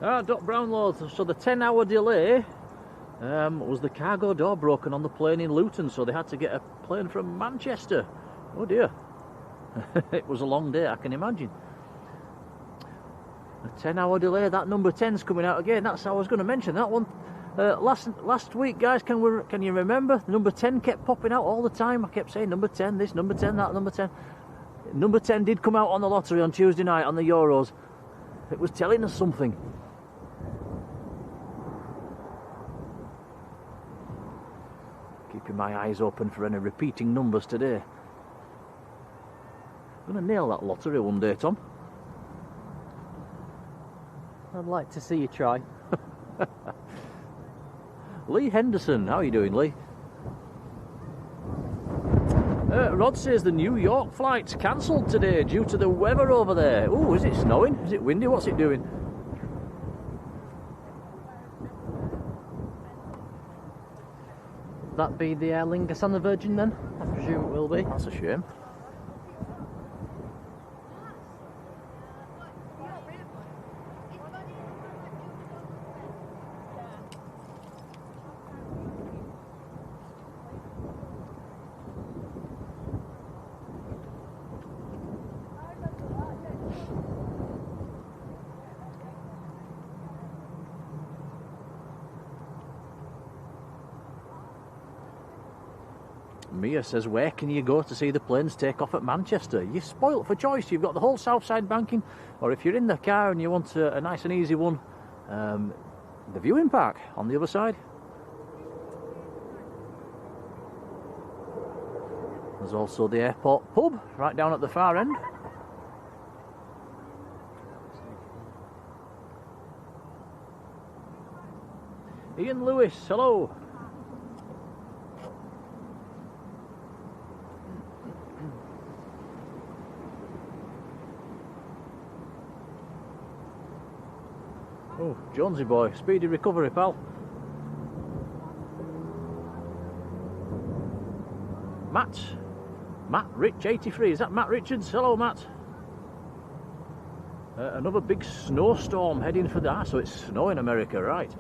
Doc Brownlow, so the 10-hour delay was the cargo door broken on the plane in Luton, so they had to get a plane from Manchester. Oh dear. It was a long day, I can imagine. A 10-hour delay, that number 10's coming out again. That's how I was going to mention that one. Last week, guys, can you remember? The number 10 kept popping out all the time. I kept saying number 10 this, number 10 that, number 10. Number 10 did come out on the lottery on Tuesday night on the Euros. It was telling us something. Keeping my eyes open for any repeating numbers today. I'm going to nail that lottery one day, Tom. I'd like to see you try. Lee Henderson, how are you doing, Lee? Rod says the New York flight's cancelled today due to the weather over there. Oh, is it snowing? Is it windy? What's it doing? That be the Aer Lingus and the Virgin then? I presume it will be. That's a shame. Mia says, where can you go to see the planes take off at Manchester? You're spoilt for choice. You've got the whole south side banking, or if you're in the car and you want a nice and easy one, the viewing park on the other side. There's also the airport pub right down at the far end. Ian Lewis, hello. Oh, Jonesy boy, speedy recovery, pal. Matt Rich 83, is that Matt Richards? Hello, Matt. Another big snowstorm heading for that, so it's snow in America, right?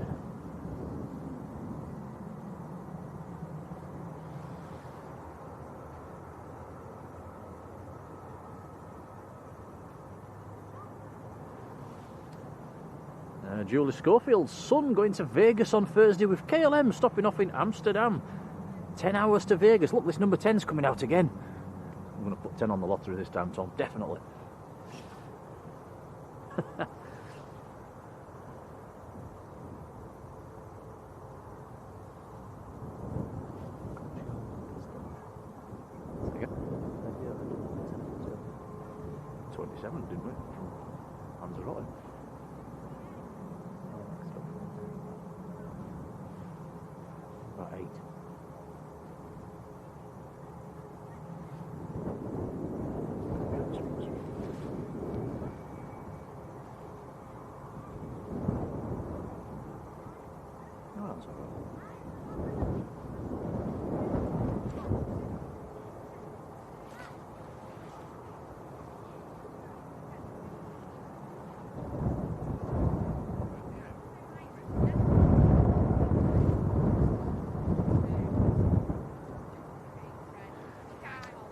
Julie Schofield's son going to Vegas on Thursday with KLM, stopping off in Amsterdam. 10 hours to Vegas. Look, this number 10's coming out again. I'm going to put 10 on the lottery this time, Tom, definitely. $27, didn't we? From Lanzarote. About 8. Oh, that's all right.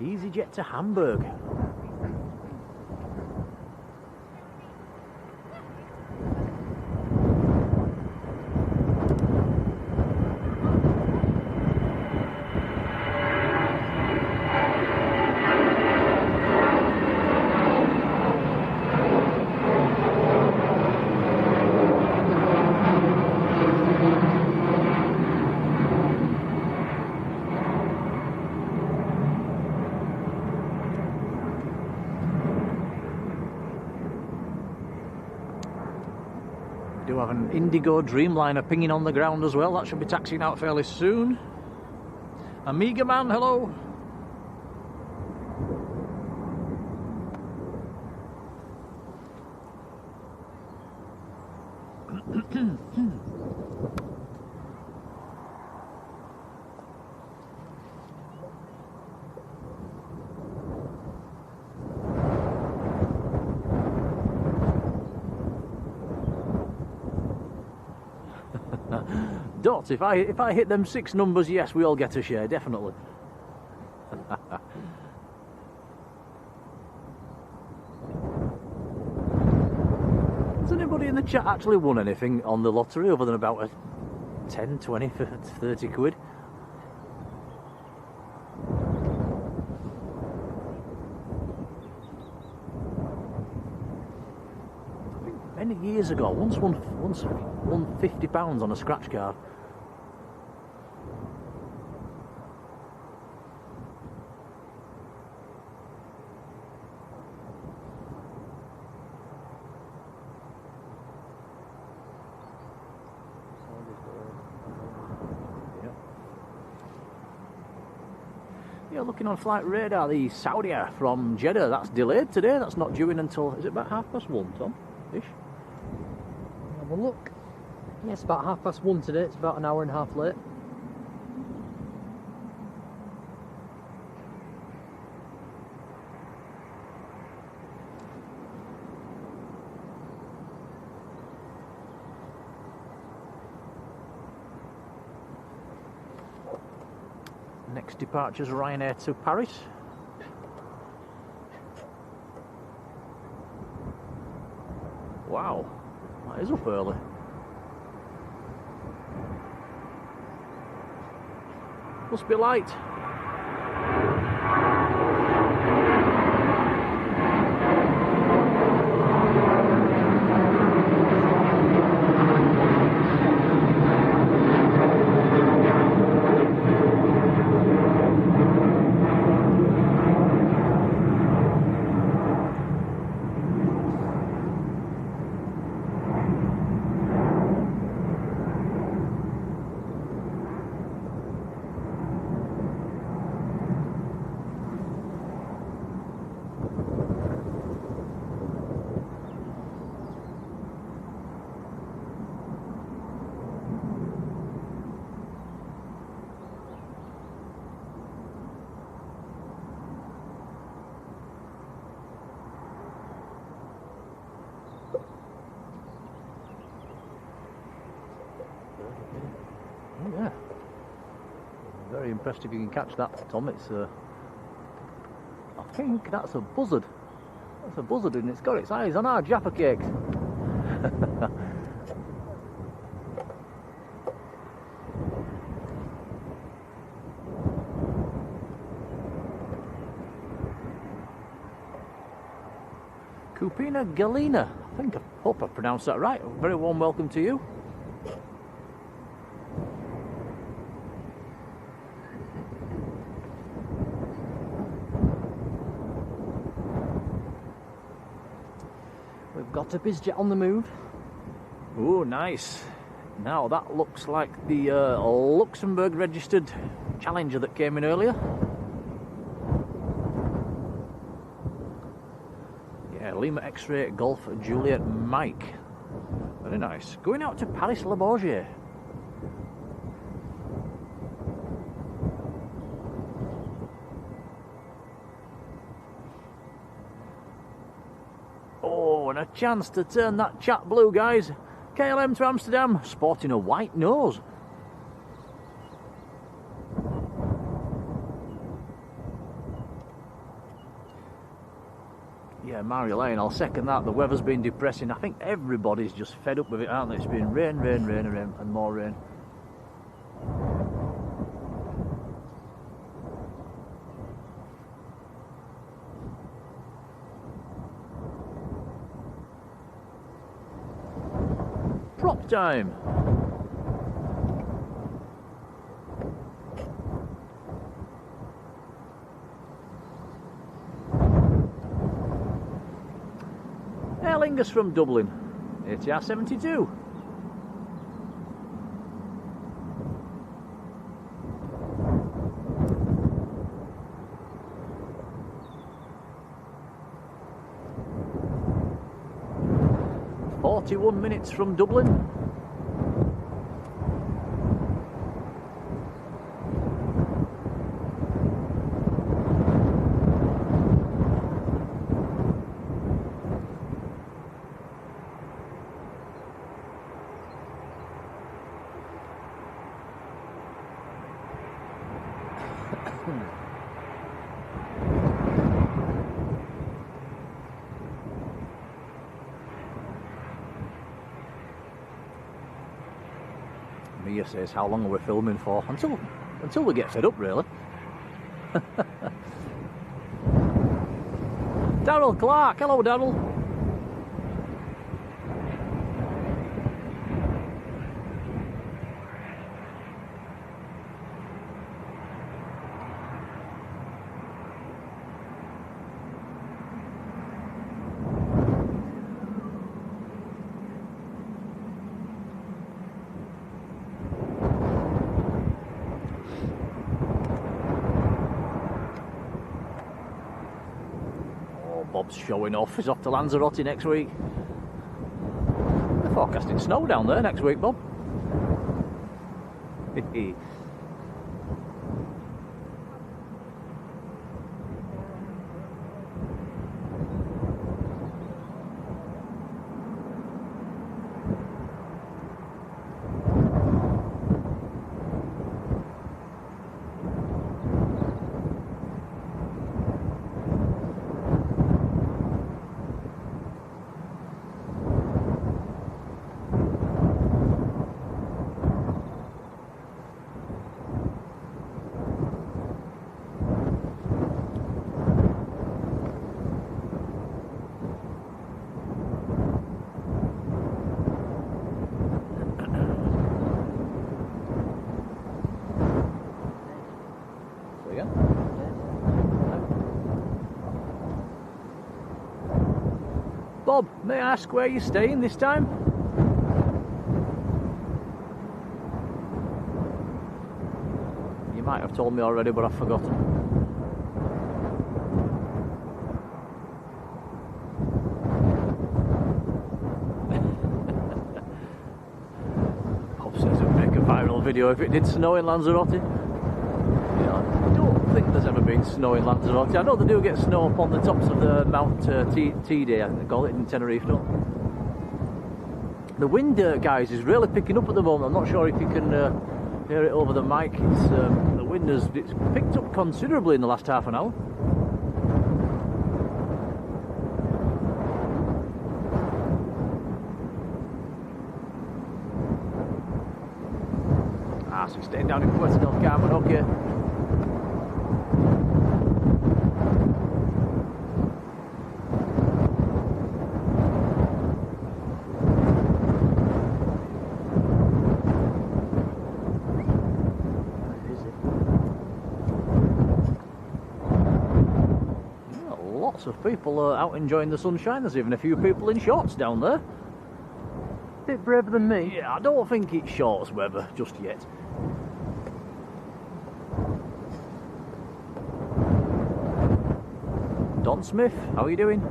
EasyJet to Hamburg. Do have an Indigo Dreamliner pinging on the ground as well. That should be taxiing out fairly soon. Amiga Man, hello. Dot, if I hit them 6 numbers, yes, we all get a share, definitely. Has anybody in the chat actually won anything on the lottery other than about a 10, 20, 30 quid? I think many years ago, once won £50 on a scratch card. Yeah, looking on flight radar, the Saudi Air from Jeddah, that's delayed today. That's not due in until, is it about 1:30, Tom? Ish? Have a look. Yeah, it's about 1:30 today. It's about an hour and a half late. Next departure's Ryanair to Paris. Wow, that is up early. Must be light. Oh, yeah. Very impressed if you can catch that, Tom. It's I think that's a buzzard. That's a buzzard, and it's got its eyes on our Jaffa cakes. Cupina Galina. I hope I pronounced that right. Very warm welcome to you. We've got a BizJet on the move. Oh, nice. Now that looks like the Luxembourg registered Challenger that came in earlier. Yeah, Lima X-ray Golf Juliet Mike. Very nice. Going out to Paris Le Bourget. Oh, and a chance to turn that chat blue, guys. KLM to Amsterdam, sporting a white nose. Yeah, Marjolein, I'll second that. The weather's been depressing. I think everybody's just fed up with it, aren't they? It's been rain, rain, rain, rain, and more rain. Prop time. Aer Lingus from Dublin, ATR 72. "41 minutes from Dublin." Mia says, how long are we filming for? Until we get fed up, really. Daryl Clark, hello Daryl. Bob's showing off. He's off to Lanzarote next week. They're forecasting snow down there next week, Bob. Bob, may I ask where you're staying this time? You might have told me already, but I've forgotten. Bob says it would make a viral video if it did snow in Lanzarote. I don't think there's ever been snow in Lanzarote. I know they do get snow up on the tops of the Mount T-Day, I think they call it, in Tenerife. No? The wind, guys, is really picking up at the moment. I'm not sure if you can hear it over the mic. It's, the wind it's picked up considerably in the last half an hour. So he's staying down in Puerto del Carmen, okay. Lots of people are out enjoying the sunshine. There's even a few people in shorts down there. Bit braver than me. Yeah, I don't think it's shorts weather just yet. Don Smith, how are you doing?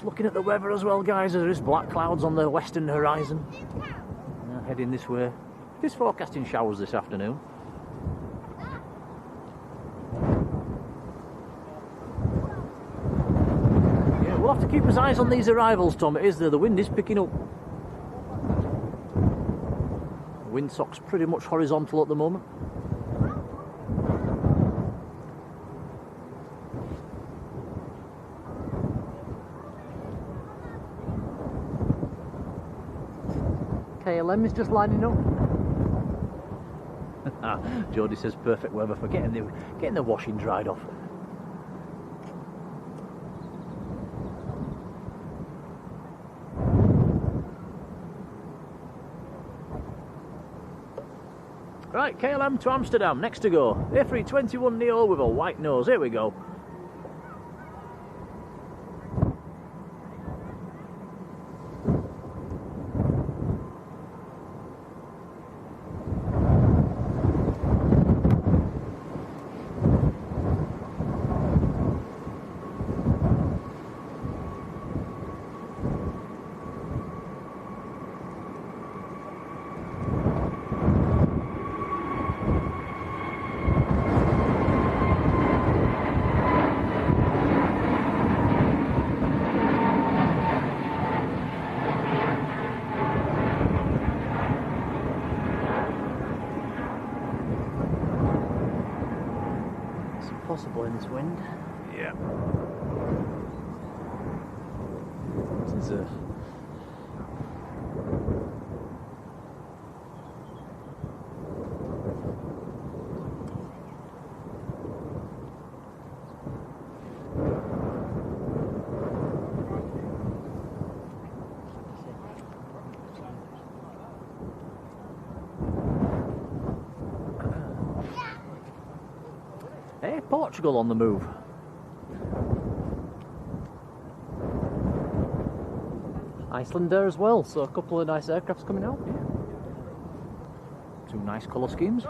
Looking at the weather as well, guys. There is black clouds on the western horizon. Heading this way. It is forecasting showers this afternoon. Yeah, we'll have to keep our eyes on these arrivals, Tom. It is there. The wind is picking up. The windsock's pretty much horizontal at the moment. KLM is just lining up. Jodie says perfect weather for getting the washing dried off. Right, KLM to Amsterdam, next to go. A321 Neo with a white nose, here we go. Possible in this wind. Yeah. This is a Portugal on the move. Iceland there as well, so a couple of nice aircrafts coming out. Two nice colour schemes.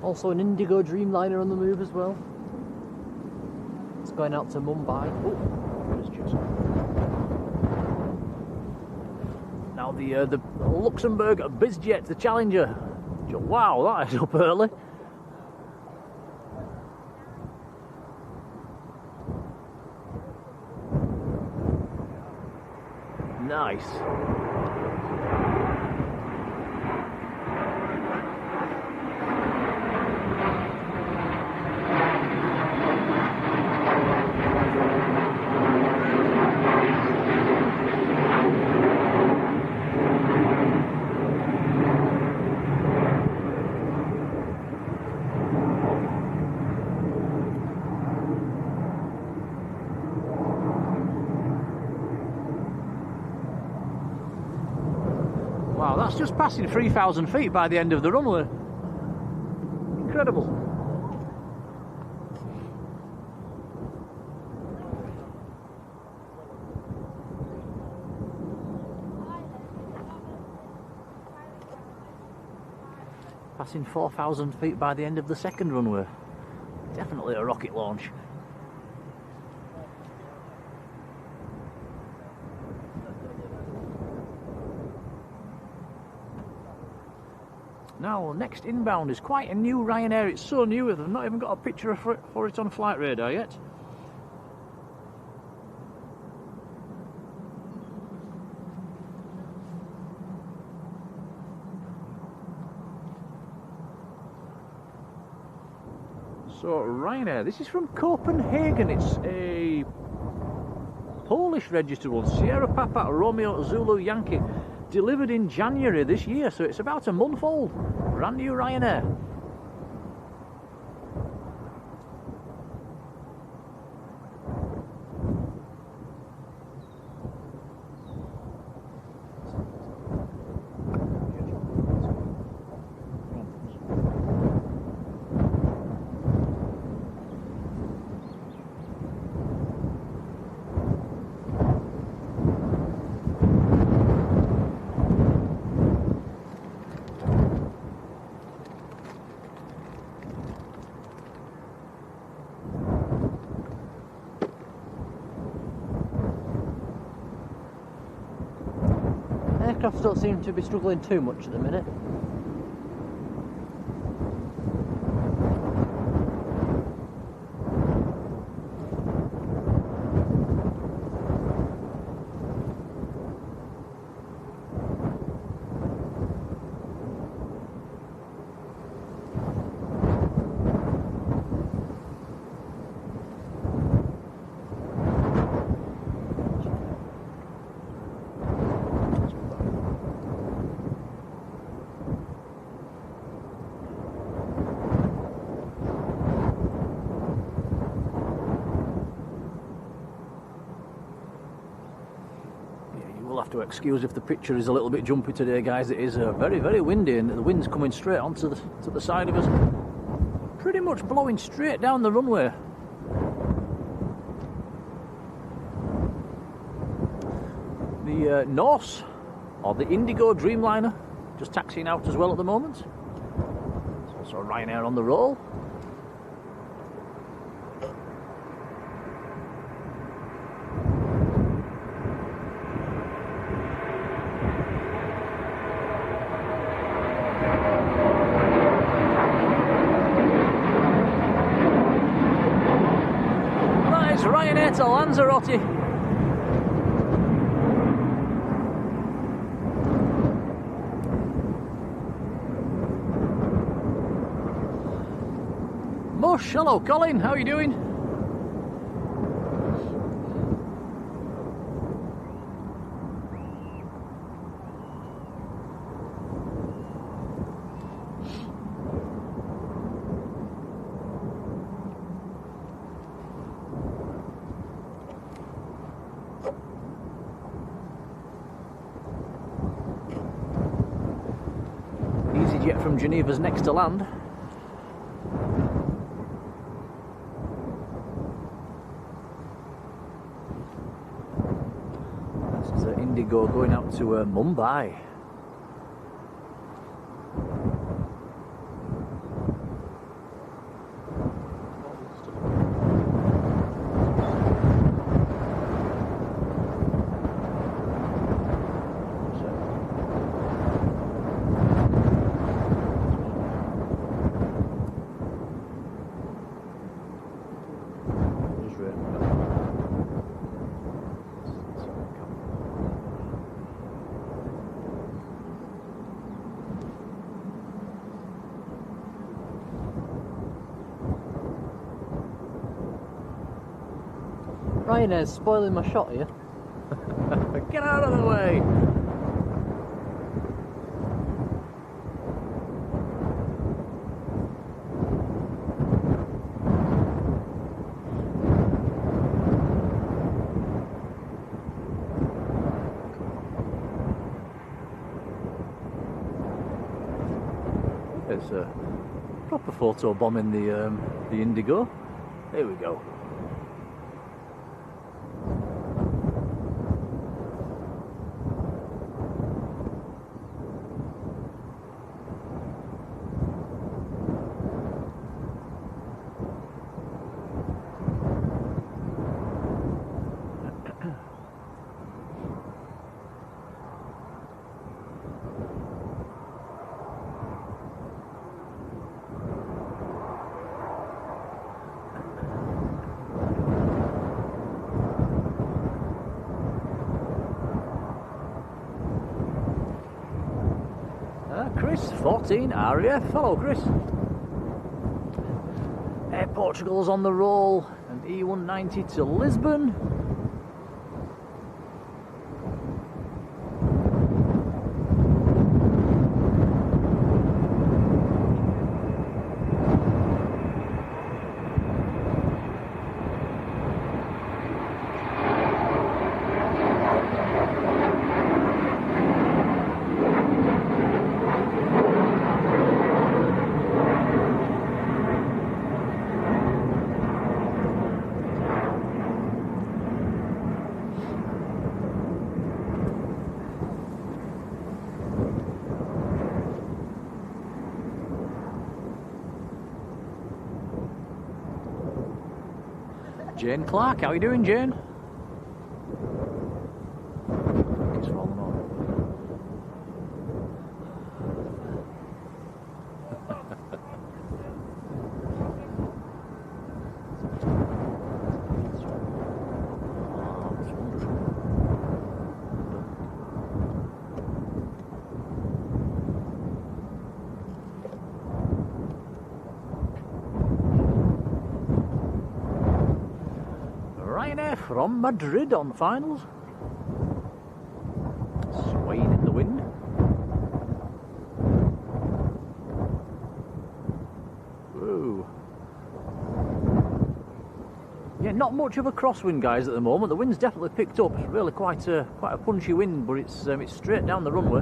Also an Indigo Dreamliner on the move as well. It's going out to Mumbai. Now the Luxembourg Bizjet, the Challenger. Wow, that is up early. Nice. Wow, that's just passing 3,000 feet by the end of the runway. Incredible. Passing 4,000 feet by the end of the second runway. Definitely a rocket launch. Now, next inbound is quite a new Ryanair. It's so new, they've not even got a picture for it on flight radar yet. So, Ryanair, this is from Copenhagen. It's a Polish registered one. Sierra Papa Romeo Zulu Yankee. Delivered in January this year, so it's about a month old. Brand new Ryanair. Aircrafts don't seem to be struggling too much at the minute. To excuse if the picture is a little bit jumpy today, guys. It is very, very windy, and the wind's coming straight onto the side of us, pretty much blowing straight down the runway. The Norse, or the Indigo Dreamliner, just taxiing out as well at the moment. There's also Ryanair on the roll. Ryanair to Lanzarote. Mush, hello Colin, how are you doing? EasyJet from Geneva's next to land. This is Indigo going out to Mumbai. Ryanair's spoiling my shot here. Get out of the way! There's a proper photo bombing the Indigo. There we go. Chris, 14 RAF. Hello, Chris. Air Portugal's on the roll, and E190 to Lisbon. Jane Clark, how are you doing, Jane? It's rolling on. That's wonderful. Ryanair from Madrid on the finals. Swaying in the wind. Whoa. Yeah, not much of a crosswind, guys, at the moment. The wind's definitely picked up. It's really quite a punchy wind, but it's straight down the runway.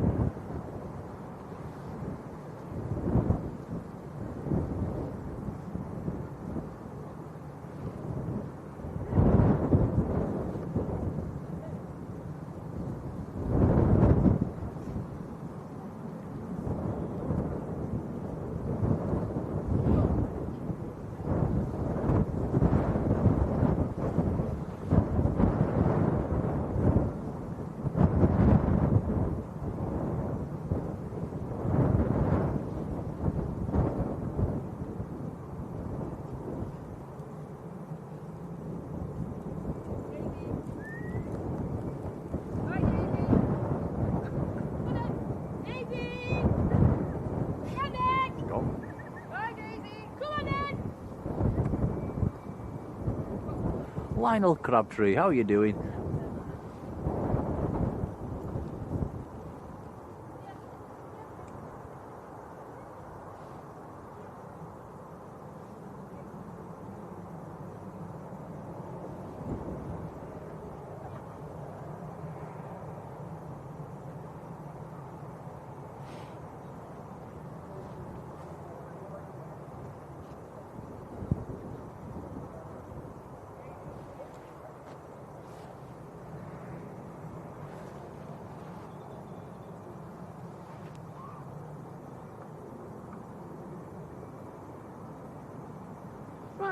Lionel Crabtree, how are you doing?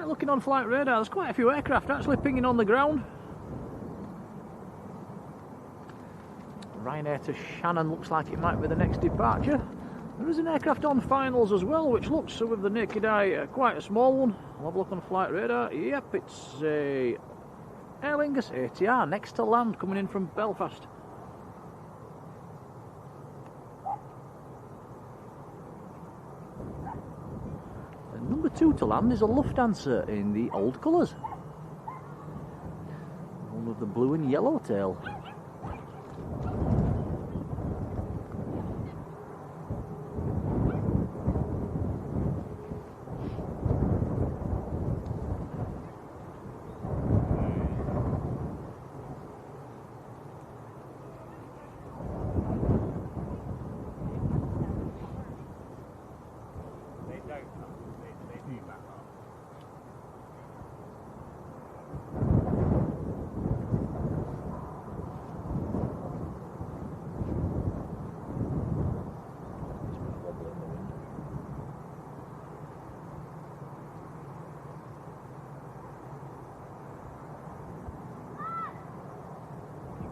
looking on flight radar, there's quite a few aircraft actually pinging on the ground. Ryanair to Shannon looks like it might be the next departure. There is an aircraft on finals as well, which looks, with the naked eye, quite a small one. I'll have a look on flight radar. Yep, it's a Aer Lingus ATR, next to land, coming in from Belfast. And number 2 to land is a Lufthansa in the old colours. One with the blue and yellow tail.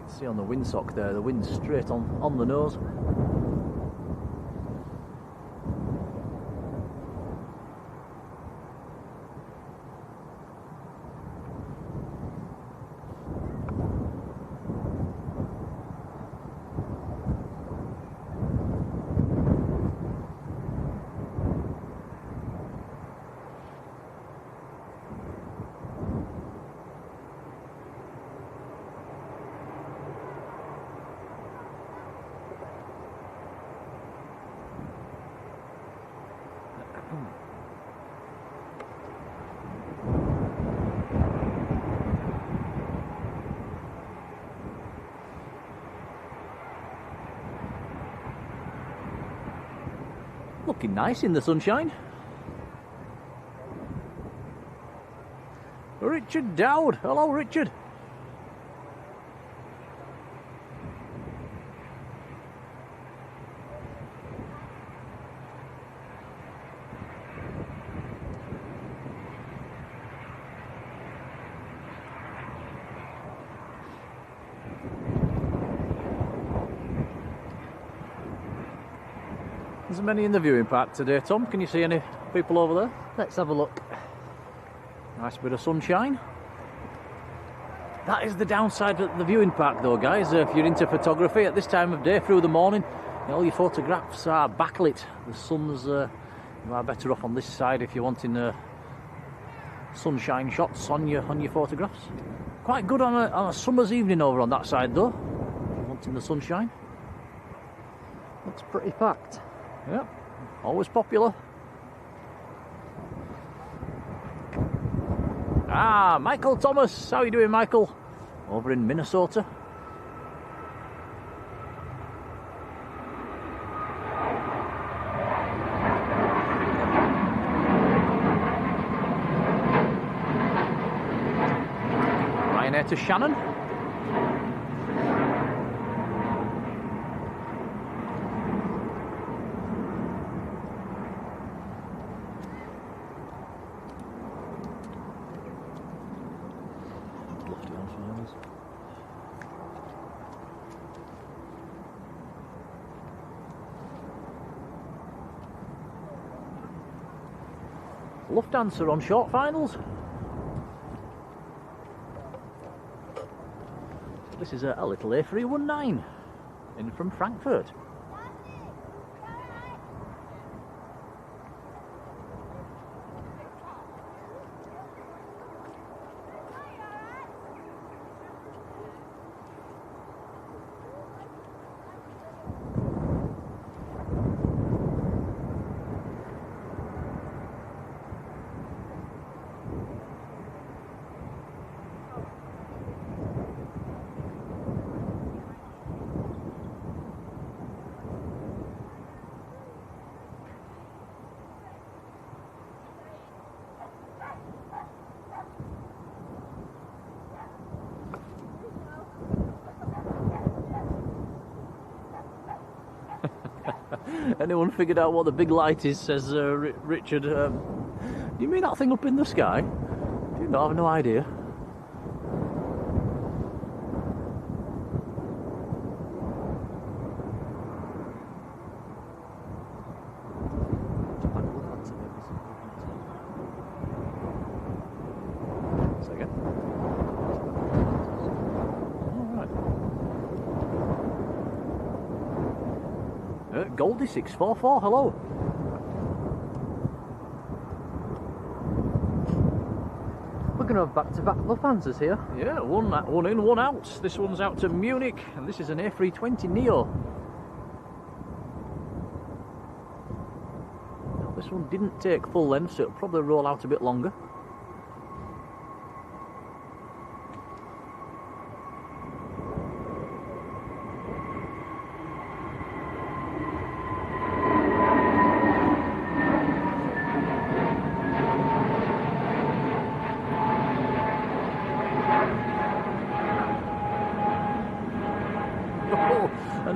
See on the windsock there, the wind's straight on the nose. Looking nice in the sunshine. Richard Dowd. Hello, Richard. There's many in the viewing park today, Tom. Can you see any people over there? Let's have a look. Nice bit of sunshine. That is the downside of the viewing park though, guys. If you're into photography at this time of day through the morning, all your photographs are backlit. The sun's you are better off on this side if you're wanting sunshine shots on your photographs. Quite good on a summer's evening over on that side though, if you're wanting the sunshine. Looks pretty packed. Yeah, always popular. Ah, Michael Thomas. How are you doing, Michael? Over in Minnesota. Ryanair to Shannon. Lufthansa on short finals. This is a little A319 in from Frankfurt. Anyone figured out what the big light is, says Richard. Do you mean that thing up in the sky? No, I have no idea. Second. All right. Goldie 644, hello. We're going to have back-to-back Lufthansas here. Yeah, one in, one out. This one's out to Munich, and this is an A320 Neo. Now, this one didn't take full length, so it'll probably roll out a bit longer.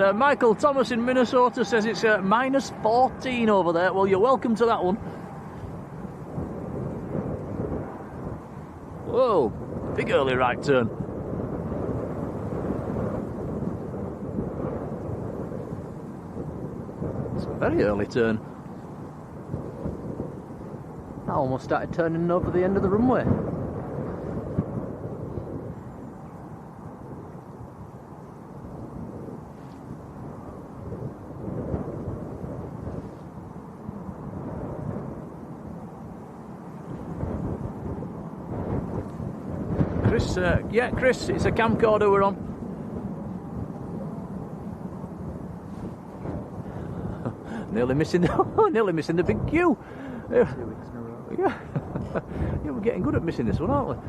And Michael Thomas in Minnesota says it's minus 14 over there. Well, you're welcome to that one. Whoa, big early right turn. It's a very early turn. I almost started turning over the end of the runway. Chris, yeah, Chris, it's a camcorder we're on. nearly missing the big queue. 2 weeks in a row. Yeah. Yeah, we're getting good at missing this one, aren't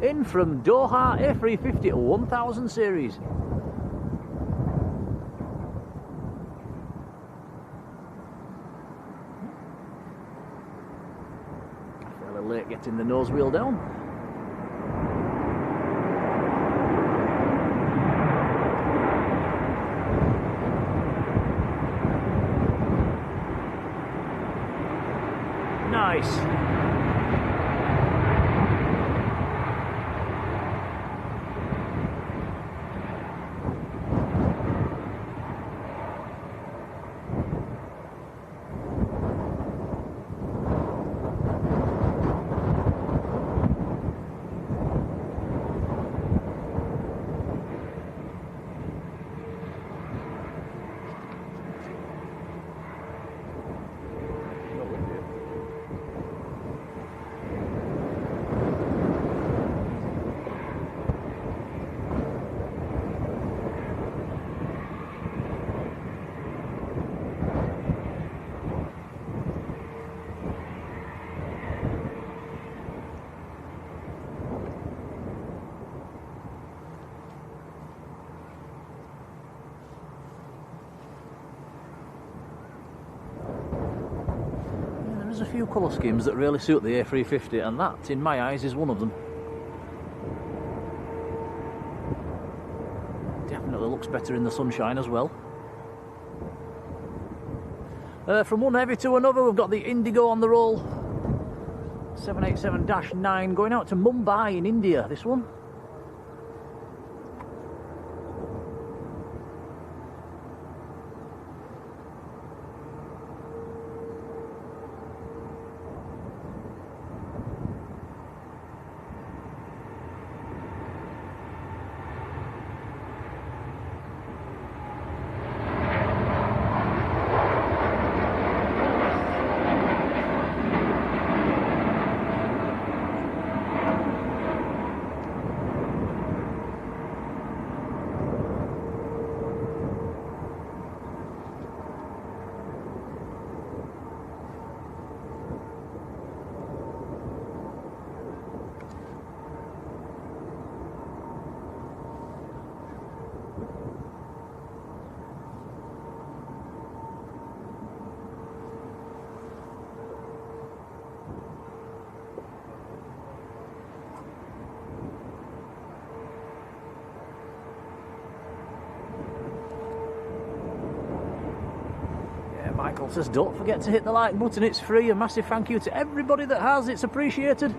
we? In from Doha, A350 1000 series. Fairly late getting the nose wheel down. Nice. There's a few colour schemes that really suit the A350, and that, in my eyes, is one of them. Definitely looks better in the sunshine as well. From one heavy to another, we've got the Indigo on the roll. 787-9 going out to Mumbai in India, this one. Michael says, don't forget to hit the like button, it's free. A massive thank you to everybody that has, it's appreciated.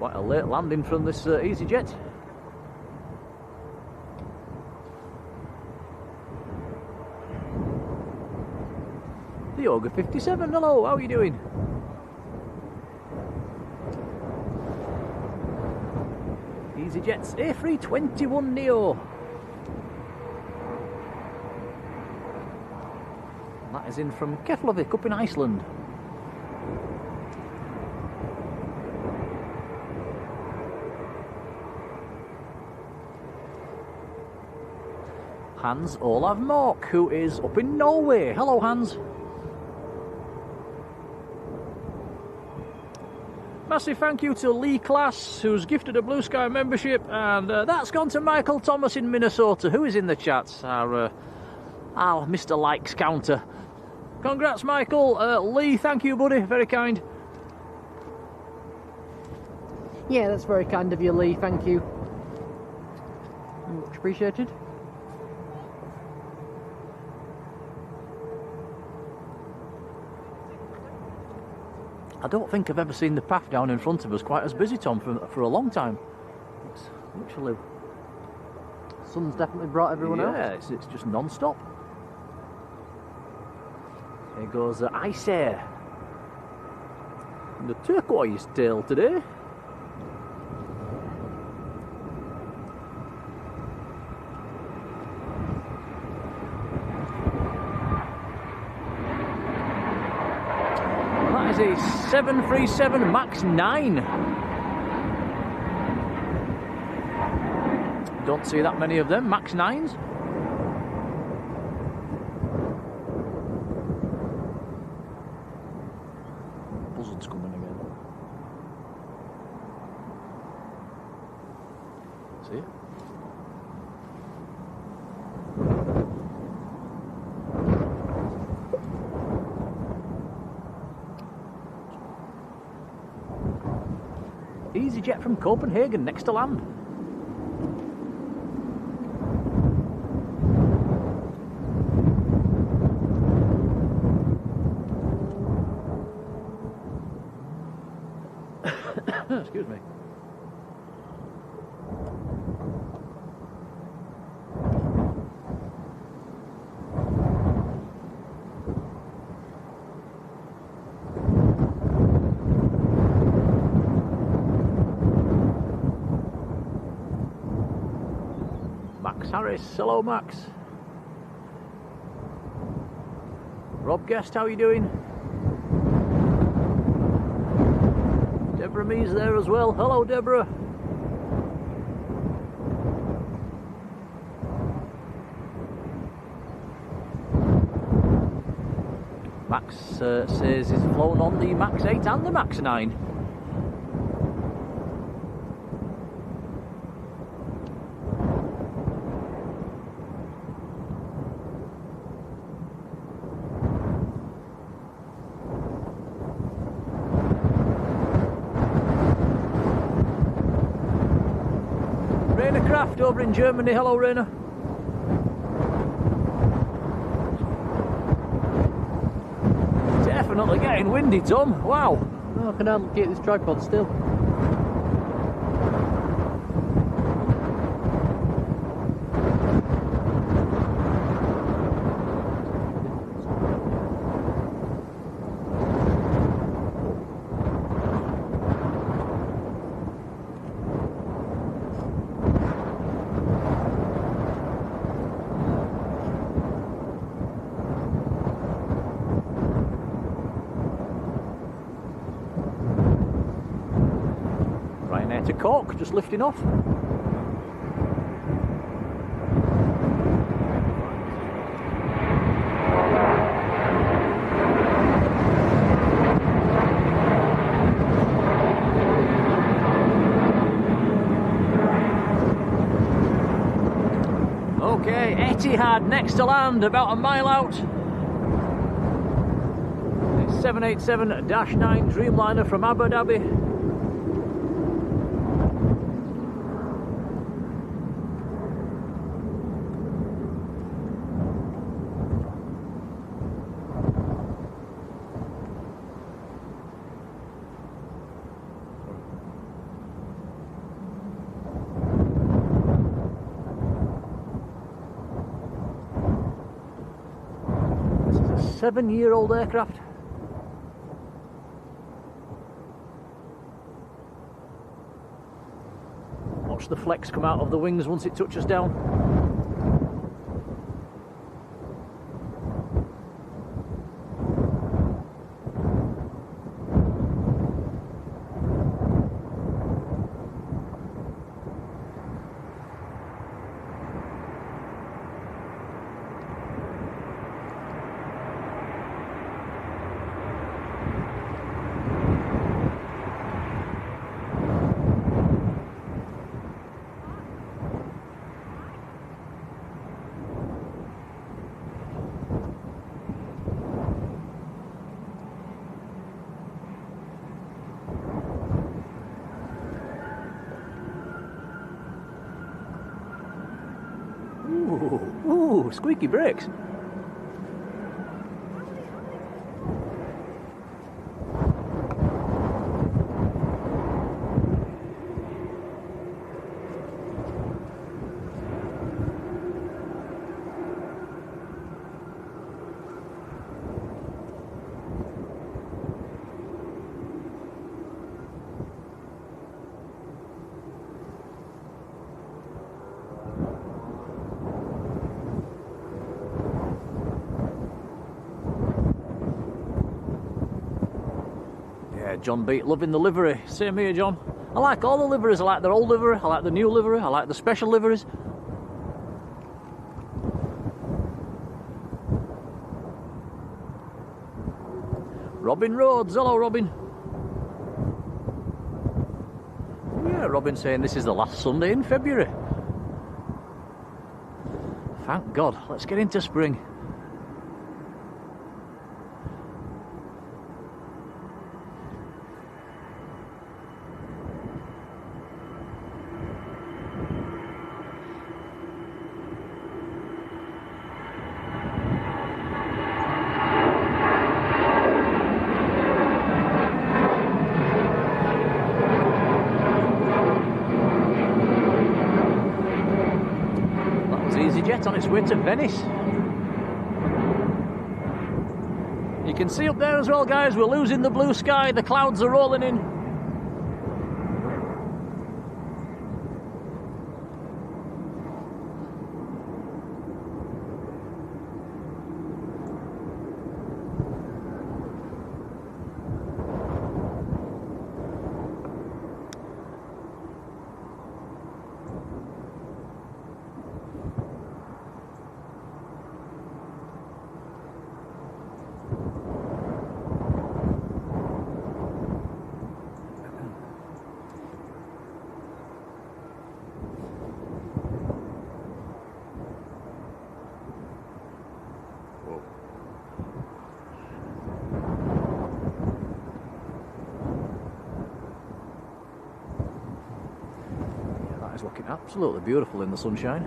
Quite a late landing from this EasyJet. The Ogre 57, hello, how are you doing? EasyJet's A321 Neo. That is in from Keflavik up in Iceland. Hans Olav Mork, who is up in Norway. Hello, Hans. Massive thank you to Lee Class, who's gifted a Blue Sky membership, and that's gone to Michael Thomas in Minnesota, who is in the chat, our Mr. Likes counter. Congrats, Michael. Lee, thank you, buddy, very kind. Yeah, that's very kind of you, Lee, thank you. Much appreciated. I don't think I've ever seen the path down in front of us quite as busy, Tom, for a long time. It's literally... Sun's definitely brought everyone out. Yeah, it's just non-stop. Here goes Ice Air. The turquoise tail today. That is a 737 MAX 9. Don't see that many of them, MAX 9s. Buzzard's coming again. See it? EasyJet from Copenhagen, next to land. Excuse me. Max Harris, hello Max. Rob Guest, how are you doing? Deborah Mees there as well. Hello, Deborah. Max says he's flown on the Max 8 and the Max 9. Over in Germany, hello Rainer. Definitely getting windy, Tom. Wow. Oh, I can hardly keep this tripod still. To Cork, just lifting off. Okay, Etihad next to land, about a mile out. 787-9 Dreamliner from Abu Dhabi. 7-year-old aircraft. Watch the flex come out of the wings once it touches down. Ooh, squeaky brakes. John Beat loving the livery. Same here, John. I like all the liveries. I like the old livery, I like the new livery, I like the special liveries. Robin Rhodes, hello Robin. Yeah, Robin saying this is the last Sunday in February. Thank God, let's get into spring. Jet on its way to Venice. You can see up there as well, guys, we're losing the blue sky, the clouds are rolling in. It's looking absolutely beautiful in the sunshine.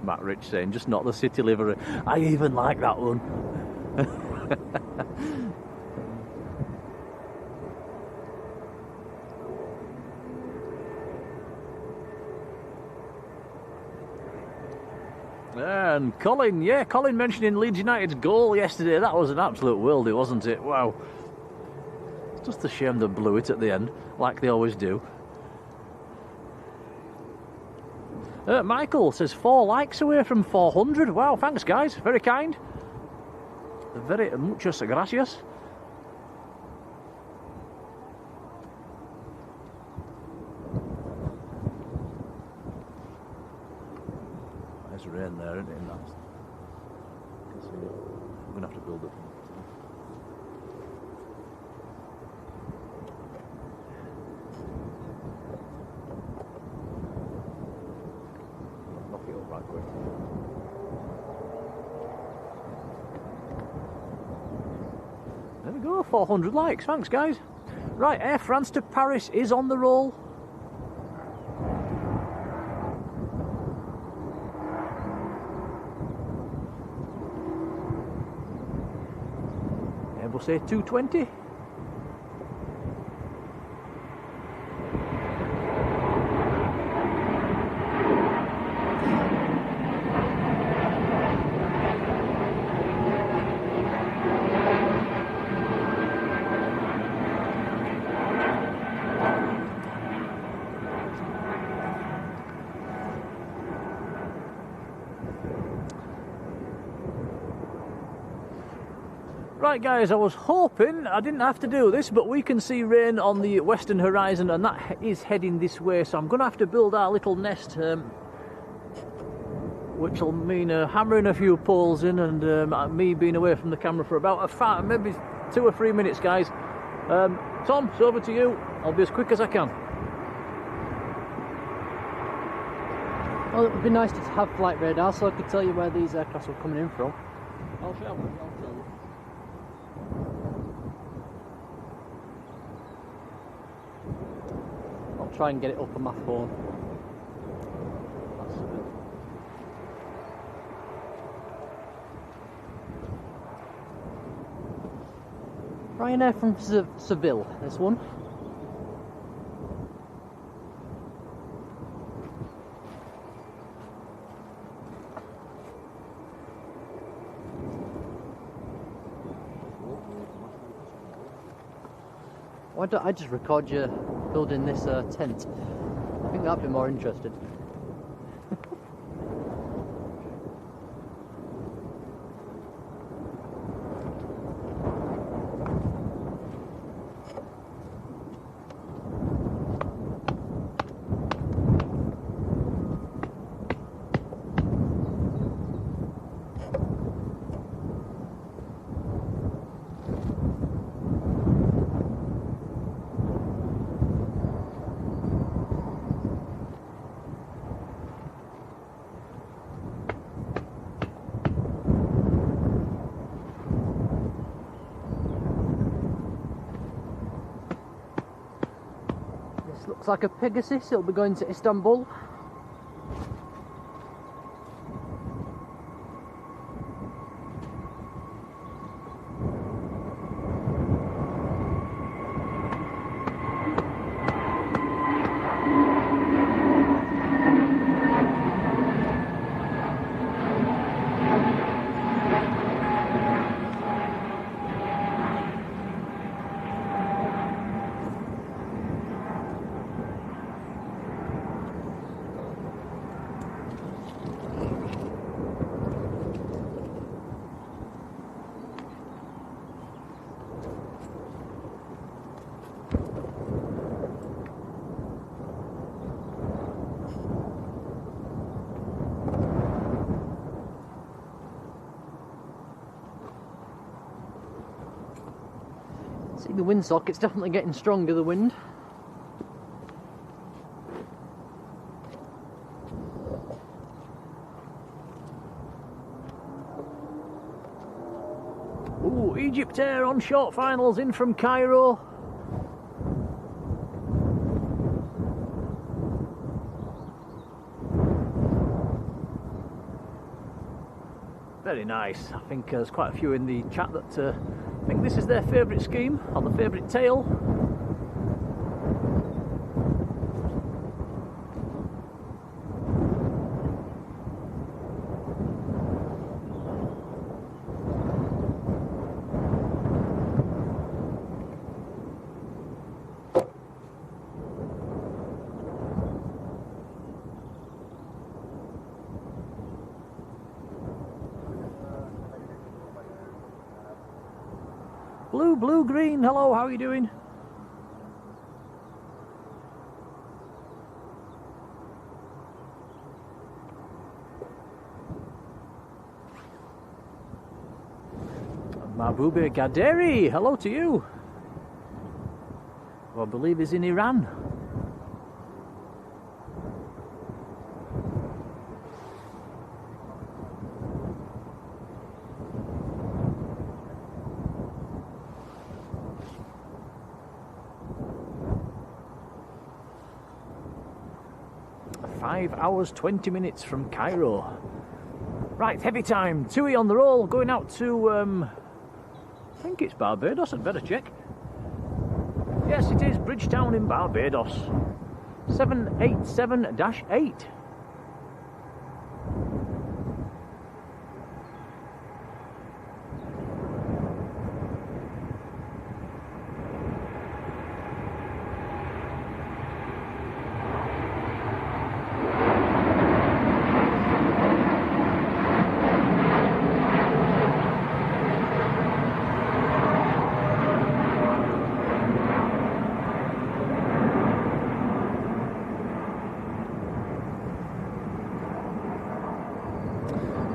Matt Rich saying, just not the city livery. I even like that one. And Colin, yeah, Colin mentioning Leeds United's goal yesterday. That was an absolute worldie, wasn't it? Wow. It's just a shame they blew it at the end, like they always do. Michael says 4 likes away from 400. Wow, thanks guys, very kind. Very muchas gracias. There's rain there, isn't it? In that. You can see it. I'm gonna have to build it. 400 likes. Thanks, guys. Right, Air France to Paris is on the roll. Airbus A220. Right guys, I was hoping I didn't have to do this, but we can see rain on the western horizon and that is heading this way, so I'm going to have to build our little nest, which will mean hammering a few poles in and me being away from the camera for about maybe 2 or 3 minutes, guys. Tom, it's over to you. I'll be as quick as I can. Well, it would be nice to have flight radar so I could tell you where these aircraft were coming in from. I'll tell you. I'll try and get it up on my phone. That's it. Ryanair from Seville, this one. Why don't I just record you building this tent? I think that'd be more interesting. Looks like a Pegasus, it'll be going to Istanbul. See the windsock, it's definitely getting stronger, the wind. Ooh, Egypt Air on short finals in from Cairo. Very nice. I think there's quite a few in the chat that I think this is their favourite scheme, or the favourite tail. Blue, green, hello, how are you doing? Mahbube Gaderi, hello to you. Who I believe is in Iran. 5 hours 20 minutes from Cairo. Right, heavy time. TUI on the roll, going out to, I think it's Barbados, I'd better check. Yes, it is Bridgetown in Barbados. 787-8.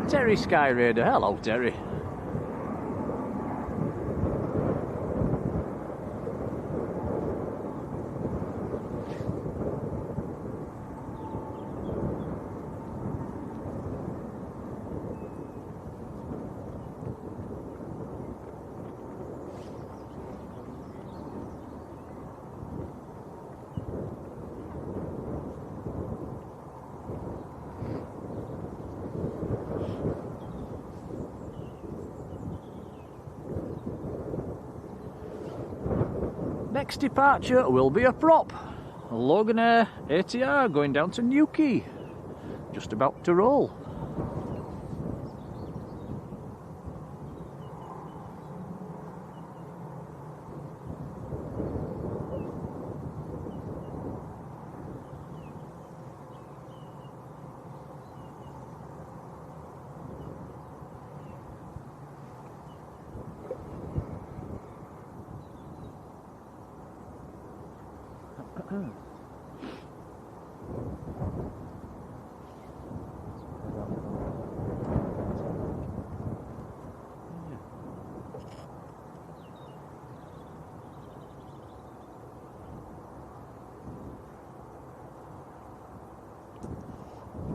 Terry Sky Raider, hello Terry. Next departure will be a prop. Loganair ATR going down to Newquay. Just about to roll. You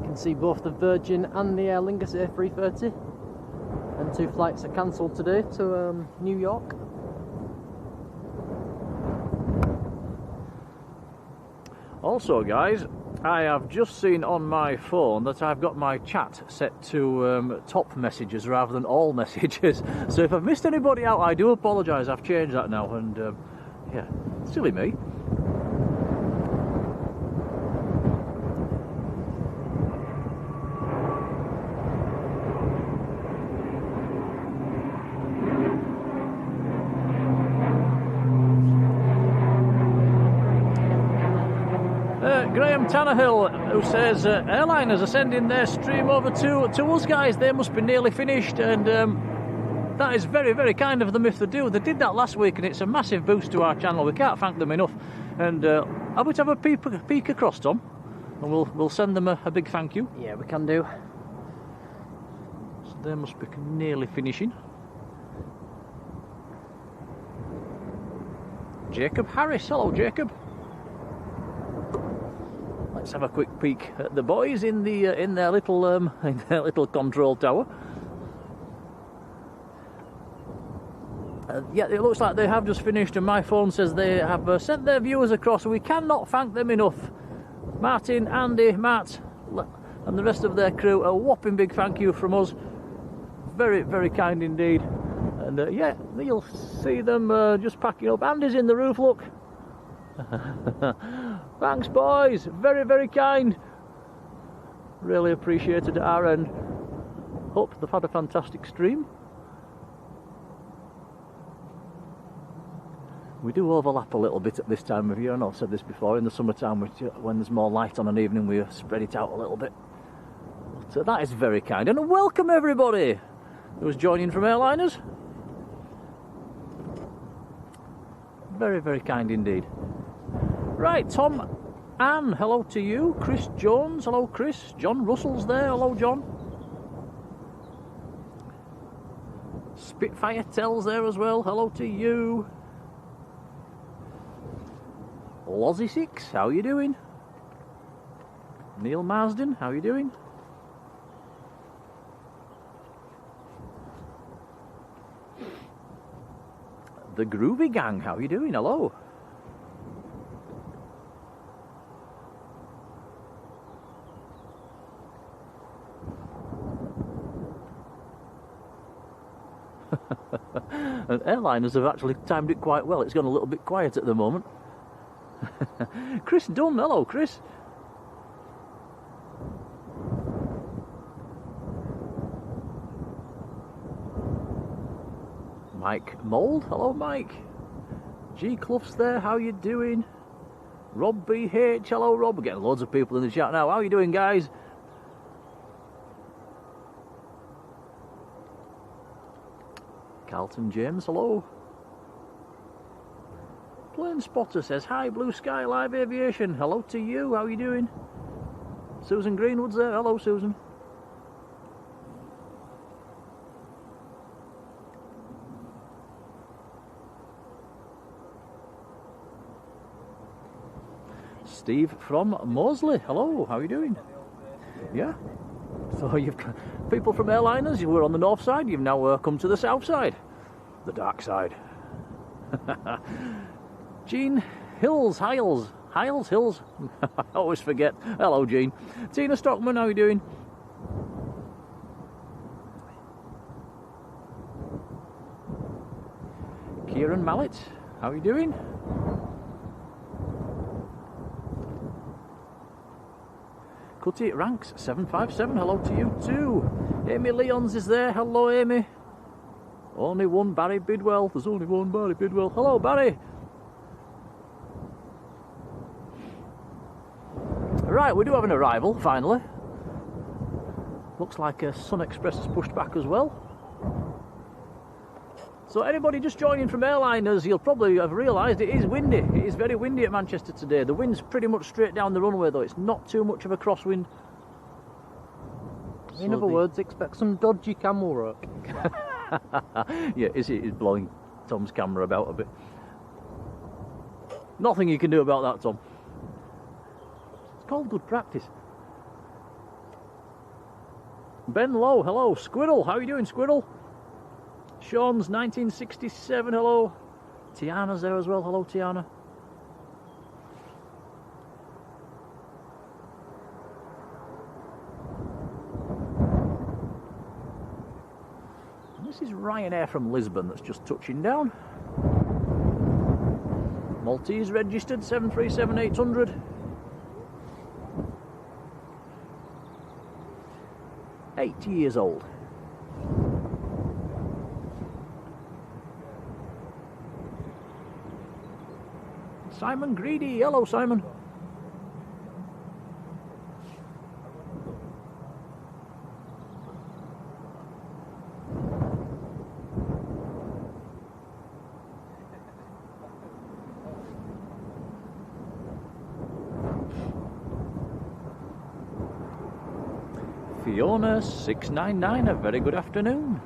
can see both the Virgin and the Aer Lingus A380, and 2 flights are cancelled today to New York. Also guys, I have just seen on my phone that I've got my chat set to top messages rather than all messages. So if I've missed anybody out, I do apologise. I've changed that now, and yeah, silly me. Graham Tannehill, who says airliners are sending their stream over to us guys. They must be nearly finished, and that is very, very kind of them if they do. They did that last week, and it's a massive boost to our channel. We can't thank them enough. And I would have a peek across, Tom, and we'll send them a big thank you. Yeah, we can do. So they must be nearly finishing. Jacob Harris, hello Jacob. Let's have a quick peek at the boys in their little control tower. Yeah, it looks like they have just finished, and my phone says they have sent their viewers across. We cannot thank them enough. Martin, Andy, Matt, and the rest of their crew, a whopping big thank you from us. Very, very kind indeed. And yeah, you'll see them just packing up. Andy's in the roof, look. Thanks boys, very, very kind. Really appreciated at our end. Hope they've had a fantastic stream. We do overlap a little bit at this time of year, and I've said this before, in the summertime when there's more light on an evening we spread it out a little bit. So that is very kind, and welcome everybody who's joining from airliners. Very, very kind indeed. Right, Tom Ann, hello to you. Chris Jones, hello Chris. John Russell's there, hello John. Spitfire Tells there as well, hello to you. Lozzy6, how you doing? Neil Marsden, how you doing? The Groovy Gang, how you doing? Hello. And airliners have actually timed it quite well. It's gone a little bit quiet at the moment. Chris Dunn, hello Chris. Mike Mould, hello Mike. G Clough's there, how you doing? Rob BH, hello Rob. We're getting loads of people in the chat now. How you doing, guys? Carlton James, hello. Plane Spotter says, hi Blue Sky Live Aviation. Hello to you, how you doing? Susan Greenwood's there, hello Susan. Steve from Moseley, hello, how are you doing? Yeah, so you've got people from airliners, you were on the north side, you've now come to the south side, the dark side. Jean Hills, Hills, I always forget. Hello Jean. Tina Stockman, how are you doing? Kieran Mallet, how are you doing? Cutty Ranks 757, hello to you too. Amy Leons is there, hello Amy. Only one Barry Bidwell, there's only one Barry Bidwell. Hello Barry. Right, we do have an arrival, finally. Looks like Sun Express has pushed back as well. So anybody just joining from airliners, you'll probably have realised it is windy. It is very windy at Manchester today. The wind's pretty much straight down the runway though. It's not too much of a crosswind. In other words, expect some dodgy camel work. Yeah, it is blowing Tom's camera about a bit. Nothing you can do about that, Tom. It's called good practice. Ben Lowe, hello. Squirrel, how are you doing, Squirrel? Sean's 1967, hello. Tiana's there as well, hello Tiana. And this is Ryanair from Lisbon that's just touching down. Maltese registered 737-800. 8 years old. Simon Greedy, hello Simon. Fiona 699, a very good afternoon.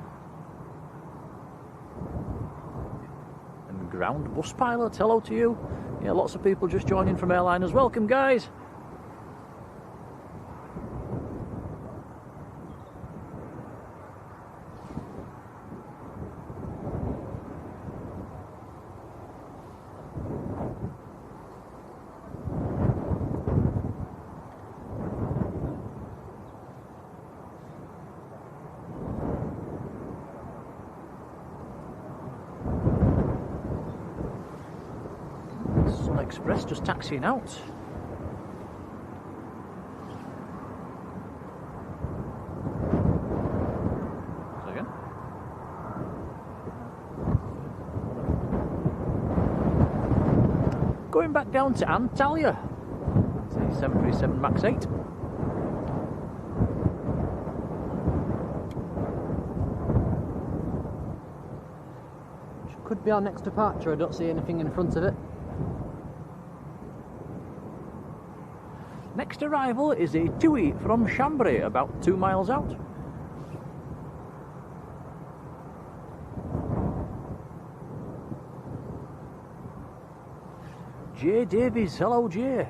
And Ground Bus Pilot, hello to you. Yeah, lots of people just joining from airliners. Welcome, guys. Express just taxiing out. Again. Going back down to Antalya. It's a 737 MAX 8. Could be our next departure, I don't see anything in front of it. Next arrival is a TUI from Chambray, about 2 miles out. Jay Davies, hello Jay.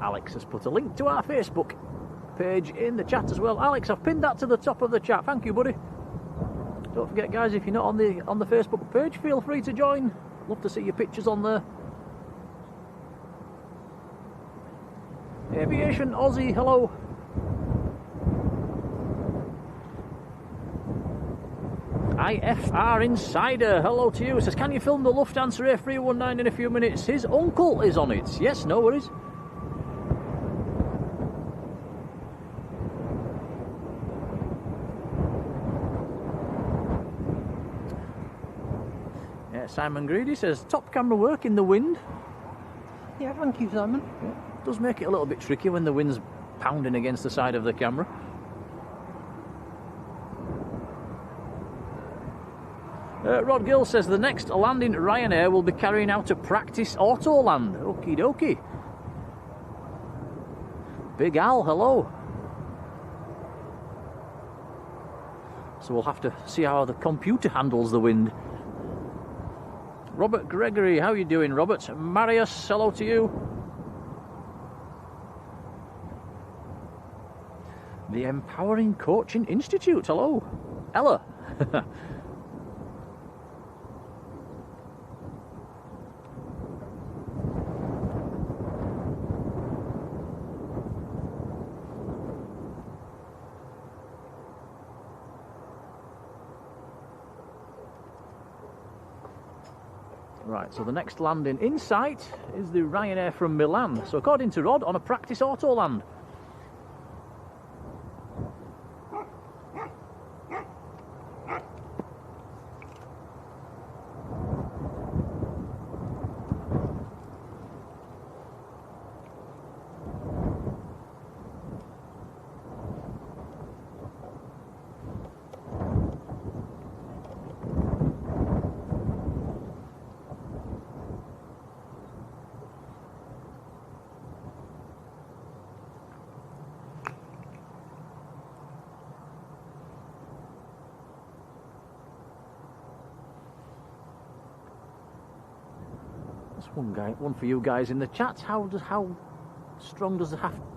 Alex has put a link to our Facebook page in the chat as well. Alex, I've pinned that to the top of the chat. Thank you, buddy. Don't forget, guys, if you're not on the Facebook page, feel free to join. Love to see your pictures on there. Aviation Aussie, hello. IFR Insider, hello to you. It says, can you film the Lufthansa A319 in a few minutes? His uncle is on it. Yes, no worries. Yeah, Simon Greedy says, top camera work in the wind. Yeah, thank you, Simon. Yeah. Does make it a little bit tricky when the wind's pounding against the side of the camera. Rod Gill says the next landing Ryanair will be carrying out a practice auto land. Okie dokie. Big Al, hello. So we'll have to see how the computer handles the wind. Robert Gregory, how are you doing, Robert? Marius, hello to you. The Empowering Coaching Institute, hello. Ella. Right, so the next landing in sight is the Ryanair from Milan. So according to Rod, on a practice auto land. One for you guys in the chat. How strong does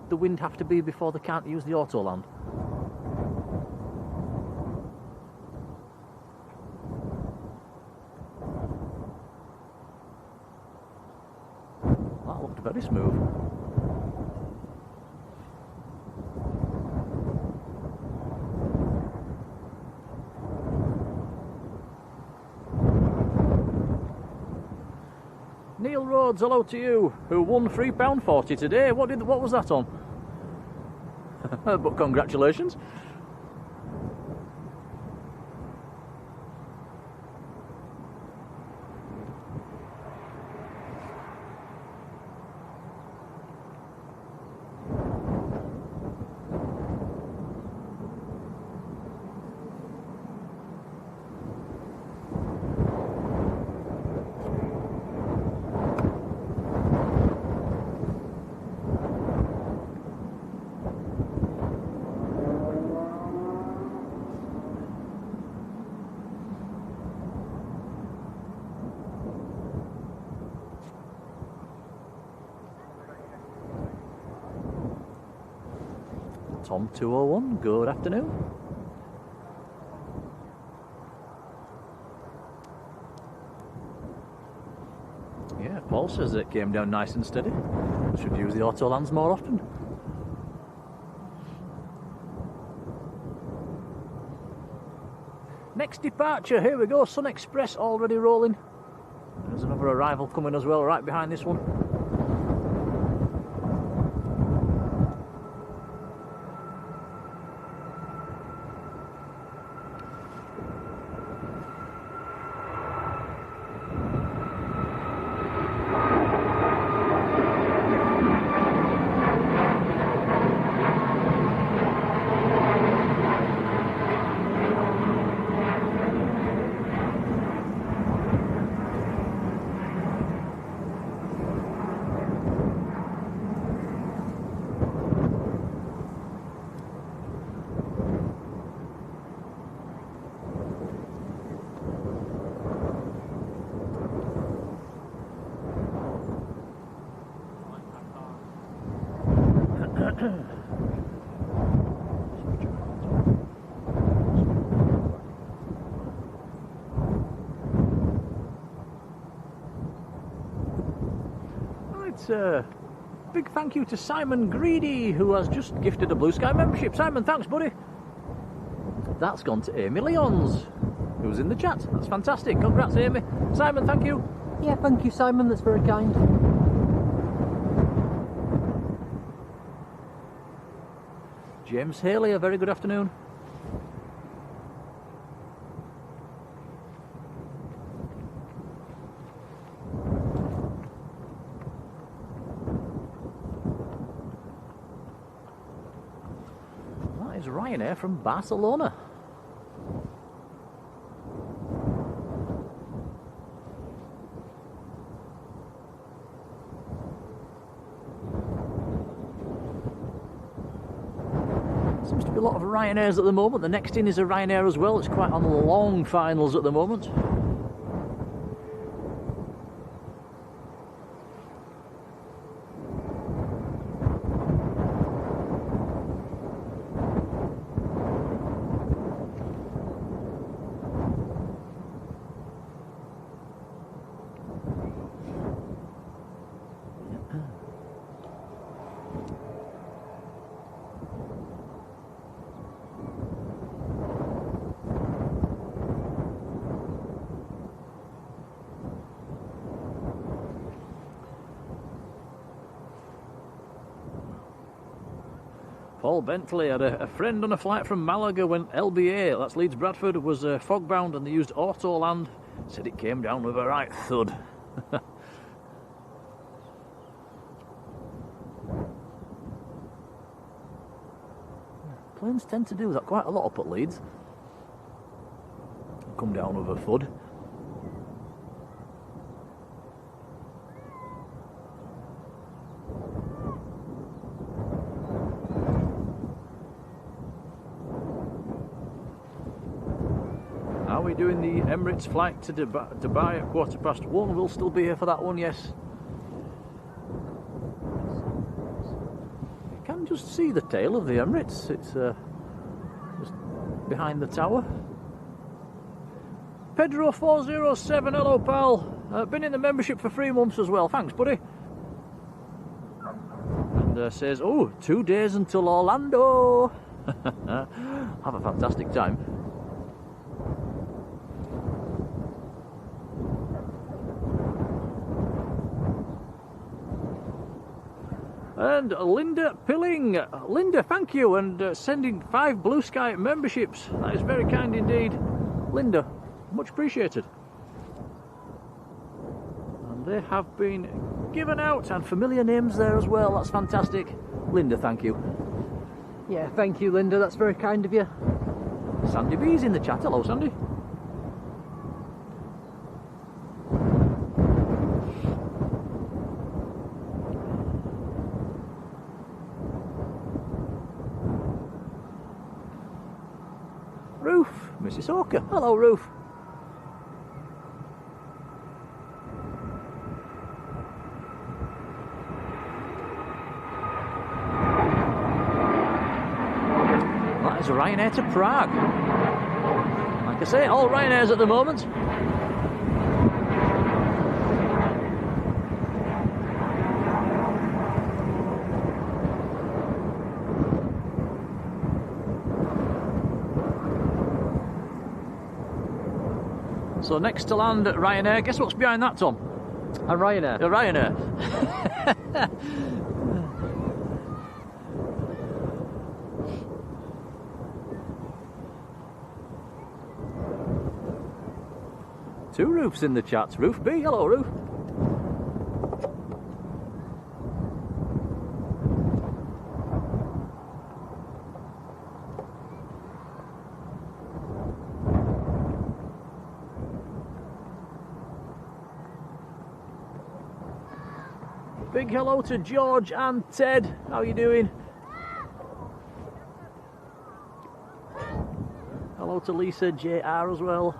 the wind have to be before they can't use the auto land? That looked very smooth. Neil Rhodes, hello to you, who won £3.40 today. What was that on? But congratulations. Tom 201, good afternoon. Yeah, Paul says it came down nice and steady. Should use the auto lands more often. Next departure, here we go, Sun Express already rolling. There's another arrival coming as well, right behind this one. Right, big thank you to Simon Greedy, who has just gifted a Blue Sky membership. Simon, thanks, buddy. That's gone to Amy Leons, who's in the chat. That's fantastic. Congrats, Amy. Simon, thank you. Yeah, thank you, Simon. That's very kind. James Haley, a very good afternoon. That is Ryanair from Barcelona. Seems to be a lot of Ryanairs at the moment. The next in is a Ryanair as well. It's quite on the long finals at the moment. Paul Bentley had a friend on a flight from Malaga when LBA, that's Leeds Bradford, was fog-bound and they used Autoland. Said it came down with a right thud. Planes tend to do that quite a lot up at Leeds. Come down with a thud. Are we doing the Emirates flight to Dubai at 1:15? We'll still be here for that one, yes. You can just see the tail of the Emirates. It's just behind the tower. Pedro407, hello pal. Been in the membership for 3 months as well. Thanks, buddy. And says, oh, 2 days until Orlando. Have a fantastic time. And Linda Pilling. Linda, thank you, and sending 5 Blue Sky memberships. That is very kind indeed. Linda, much appreciated. And they have been given out, and familiar names there as well. That's fantastic. Linda, thank you. Yeah, thank you, Linda. That's very kind of you. Sandy B's in the chat. Hello, Sandy. Ruth, Mrs. Hawker. Hello, Ruth. That is a Ryanair to Prague. Like I say, all Ryanairs at the moment. So next to land at Ryanair, guess what's behind that, Tom? A Ryanair. A Ryanair. Two Roofs in the chat. Roof B, hello Roof. Big hello to George and Ted. How are you doing? Hello to Lisa JR as well.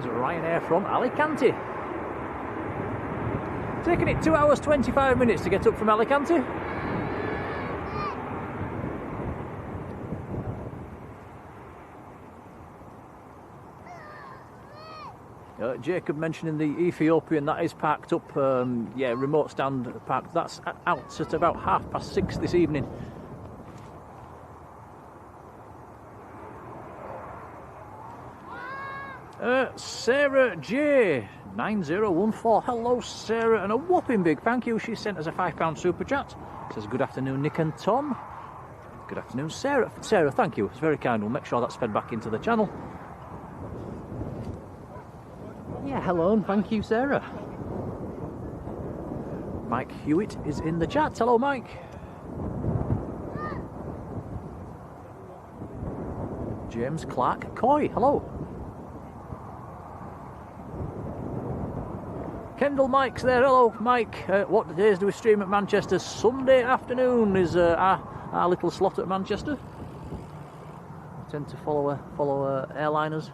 is Ryanair from Alicante. Taking it 2 hours 25 minutes to get up from Alicante. Jacob mentioning the Ethiopian, that is parked up, yeah, remote stand parked. That's out at about 6:30 this evening. Sarah J 9014. Hello Sarah, and a whopping big thank you. She sent us a £5 super chat. Says good afternoon Nick and Tom. Good afternoon Sarah. Sarah, thank you, it's very kind. We'll make sure that's fed back into the channel. Yeah, hello and thank you, Sarah. Mike Hewitt is in the chat. Hello, Mike. James Clark Coy. Hello. Kendall Mike's there. Hello, Mike. What days do we stream at Manchester? Sunday afternoon is our little slot at Manchester. I tend to follow airliners.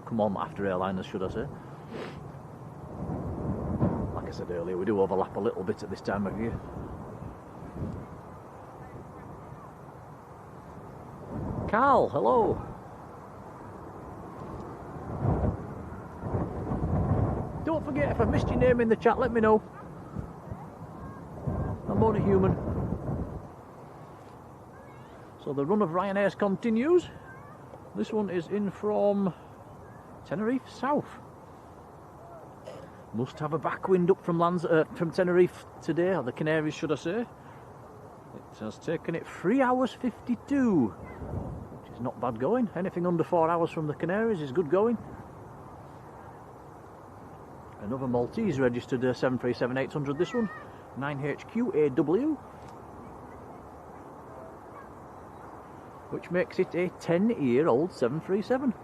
Come on after airliners, should I say. Like I said earlier, we do overlap a little bit at this time of year. Carl, hello. Don't forget, if I missed your name in the chat, let me know. I'm only human. So the run of Ryanair's continues. This one is in from Tenerife South. Must have a backwind up from Tenerife today, or the Canaries should I say. It has taken it 3 hours 52, which is not bad going. Anything under 4 hours from the Canaries is good going. Another Maltese registered 737-800 this one, 9HQAW, which makes it a 10-year-old 737.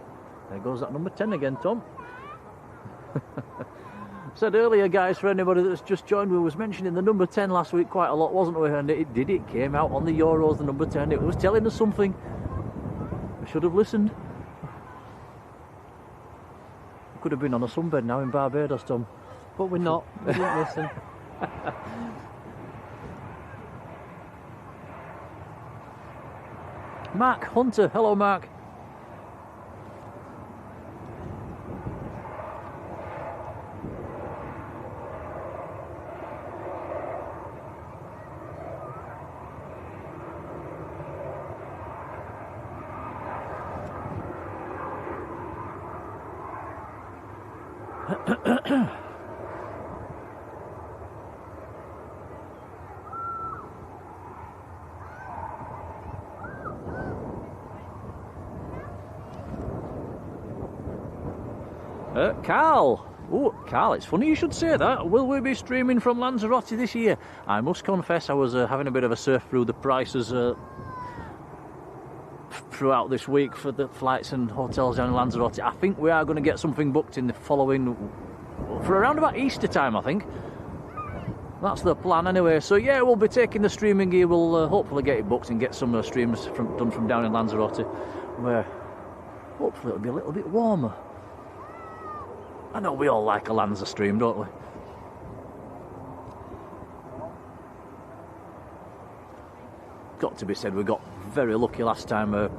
There goes that number 10 again, Tom. Said earlier, guys, for anybody that's just joined, we was mentioning the number 10 last week quite a lot, wasn't we? And it came out on the Euros, the number 10. It was telling us something. We should have listened. We could have been on a sunbed now in Barbados, Tom. But we're not. We didn't listen. Mark Hunter. Hello, Mark. Carl. Oh, Carl, it's funny you should say that. Will we be streaming from Lanzarote this year? I must confess I was having a bit of a surf through the prices throughout this week for the flights and hotels down in Lanzarote. I think we are going to get something booked in the following, for around about Easter time, I think. That's the plan anyway. So yeah, we'll be taking the streaming gear. We'll hopefully get it booked and get some streams done from down in Lanzarote, where hopefully it'll be a little bit warmer. I know we all like a Lanza stream, don't we? Got to be said, we got very lucky last time. You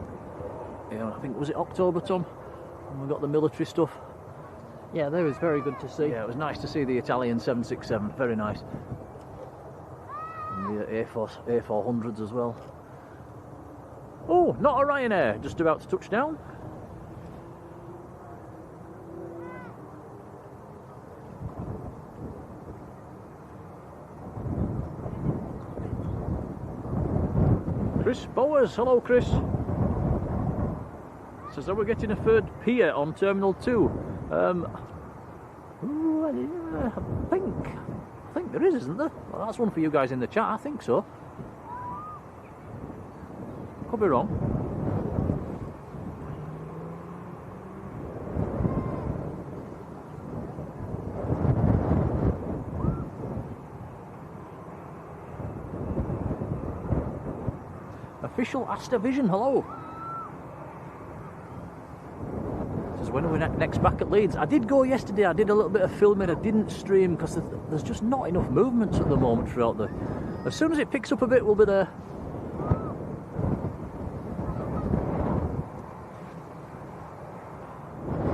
know, I think, was it October, Tom? And we got the military stuff. Yeah, that was very good to see. Yeah, it was nice to see the Italian 767. Very nice. And the A400s as well. Oh, not a Ryanair. Just about to touch down. Chris Bowers, hello Chris. Says that we're getting a third pier on Terminal 2. I think there is, isn't there? Well, that's one for you guys in the chat, I think so. Could be wrong. official Asta Vision, hello. Says, when are we next back at Leeds? I did go yesterday, I did a little bit of filming, I didn't stream because there's just not enough movements at the moment throughout the... As soon as it picks up a bit, we'll be there.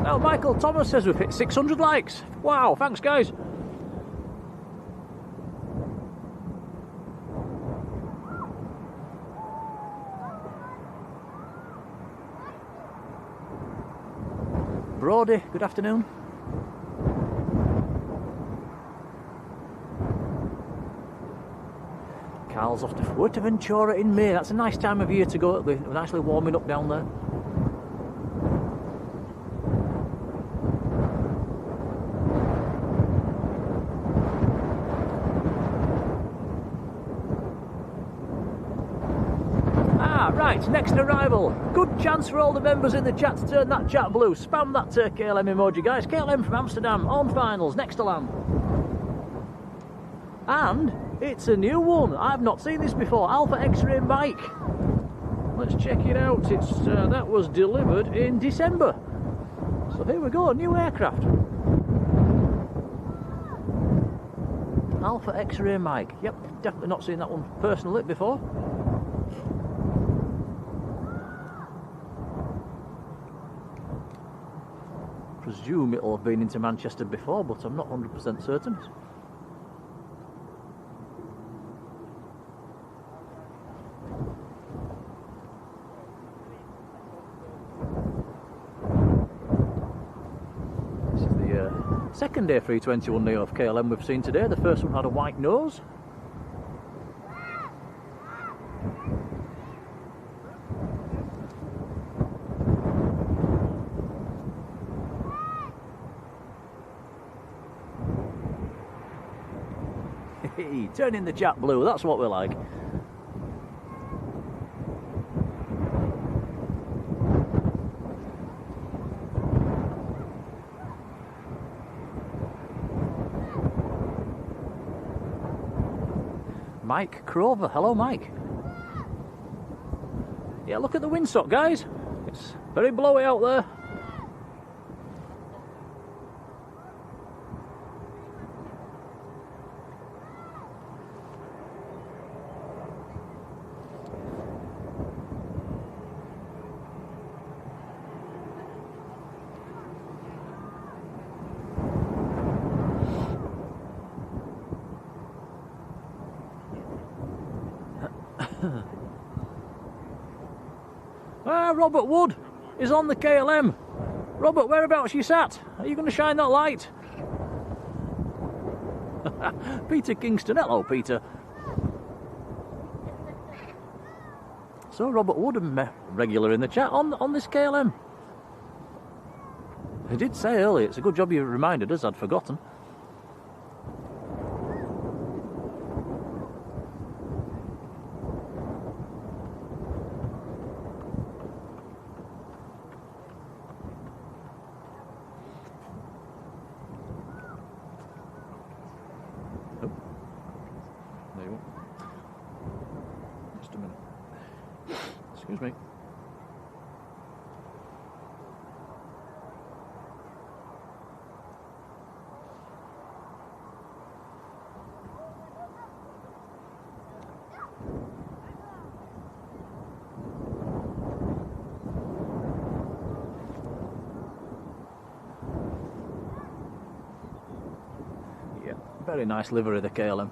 Now, Michael Thomas says we've hit 600 likes. Wow, thanks guys. Brody, good afternoon. Carl's off to Fuerteventura in May. That's a nice time of year to go. It'll be nicely warming up down there. Right, next arrival. Good chance for all the members in the chat to turn that chat blue. Spam that KLM emoji, guys. KLM from Amsterdam, on finals, next to land. And it's a new one. I've not seen this before. Alpha X-ray Mike. Let's check it out. It's that was delivered in December. So here we go, new aircraft. Alpha X-ray Mike. Yep, definitely not seen that one personally before. Presume it'll have been into Manchester before, but I'm not 100% certain. This is the second A321neo of KLM we've seen today. The first one had a white nose. Turn in the chat blue, that's what we like. Mike Crover, hello Mike. Yeah, look at the windsock guys. It's very blowy out there. Robert Wood is on the KLM. Robert, whereabouts you sat? Are you going to shine that light? Peter Kingston, hello Peter. So Robert Wood, regular in the chat on this KLM. I did say earlier, it's a good job you reminded us, I'd forgotten. Excuse me. Yeah, very nice livery, the KLM.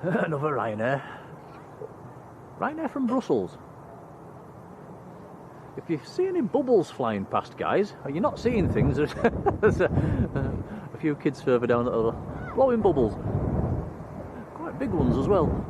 Another Ryanair. Ryanair from Brussels. If you see any bubbles flying past, guys, are you not seeing things? There's a few kids further down that are blowing bubbles. Quite big ones as well.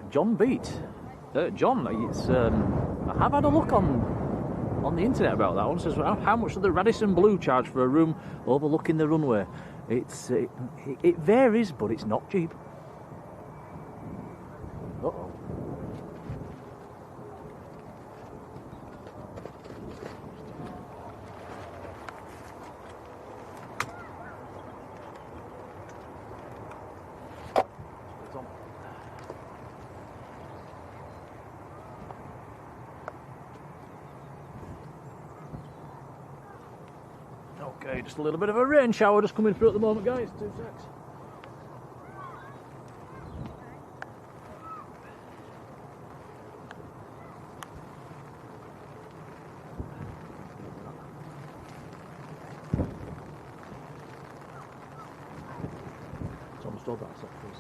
John Beat. John, it's, I have had a look on the internet about that one. It says, how much does the Radisson Blu charge for a room overlooking the runway? It varies, but it's not cheap. Uh-oh. Okay, just a little bit of a rain shower just coming through at the moment, guys. 2 secs. Tom, stop that a sec, please.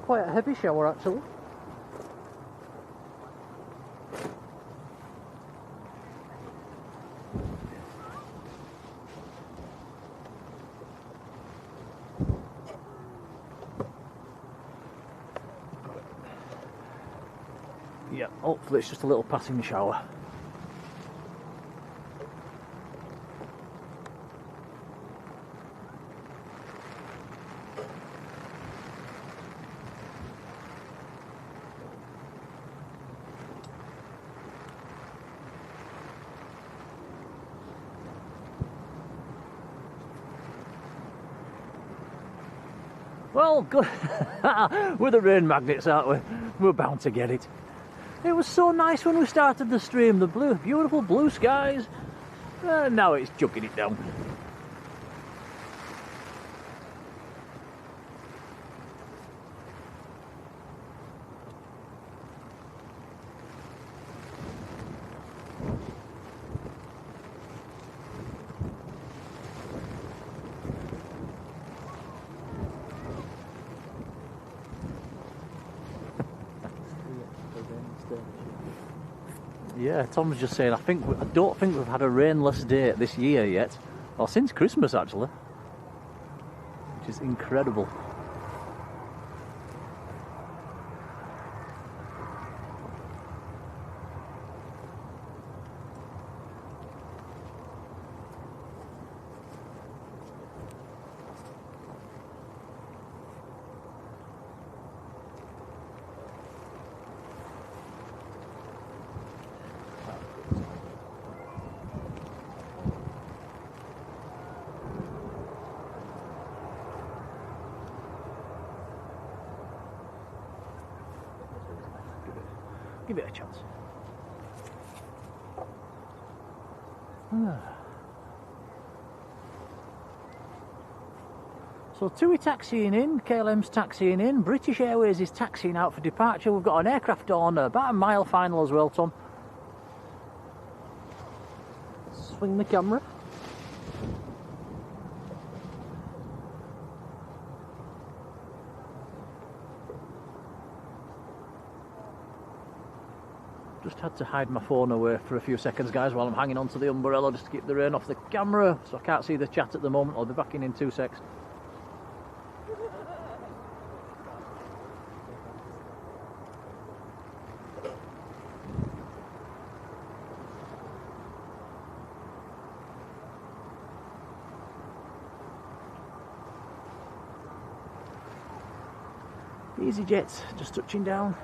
Quite a heavy shower actually. Yeah, hopefully it's just a little passing shower. Well, good. We're the rain magnets, aren't we? We're bound to get it. It was so nice when we started the stream, the beautiful blue skies. Now it's chucking it down. Yeah, Tom's just saying, I don't think we've had a rainless day this year yet, or since Christmas actually, which is incredible. Give it a chance. So TUI taxiing in, KLM's taxiing in, British Airways is taxiing out for departure. We've got an aircraft on about a mile final as well, Tom. Swing the camera. Just had to hide my phone away for a few seconds, guys, while I'm hanging onto the umbrella just to keep the rain off the camera, so I can't see the chat at the moment. I'll be back in 2 secs. EasyJet just touching down.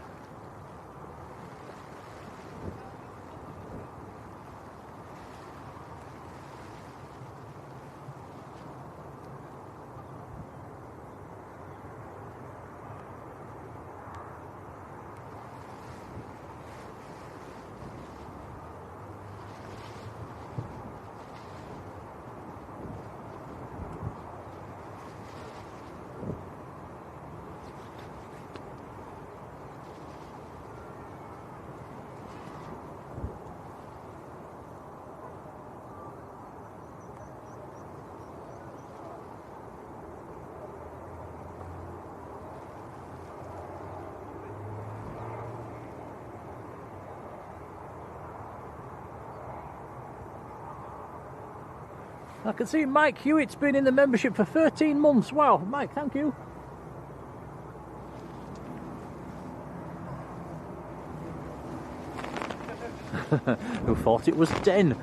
I can see Mike Hewitt's been in the membership for 13 months. Wow, Mike, thank you. Who thought it was 10?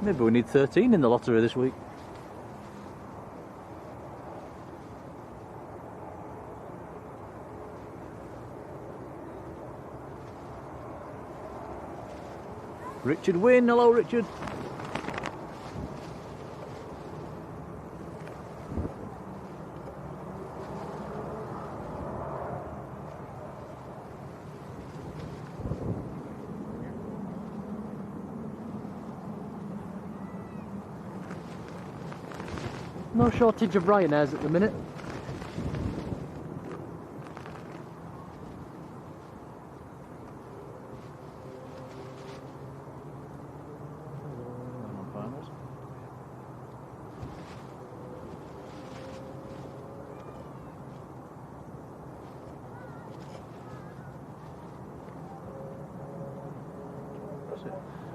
Maybe we need 13 in the lottery this week. Richard Wynne, hello Richard. No shortage of Ryanairs at the minute.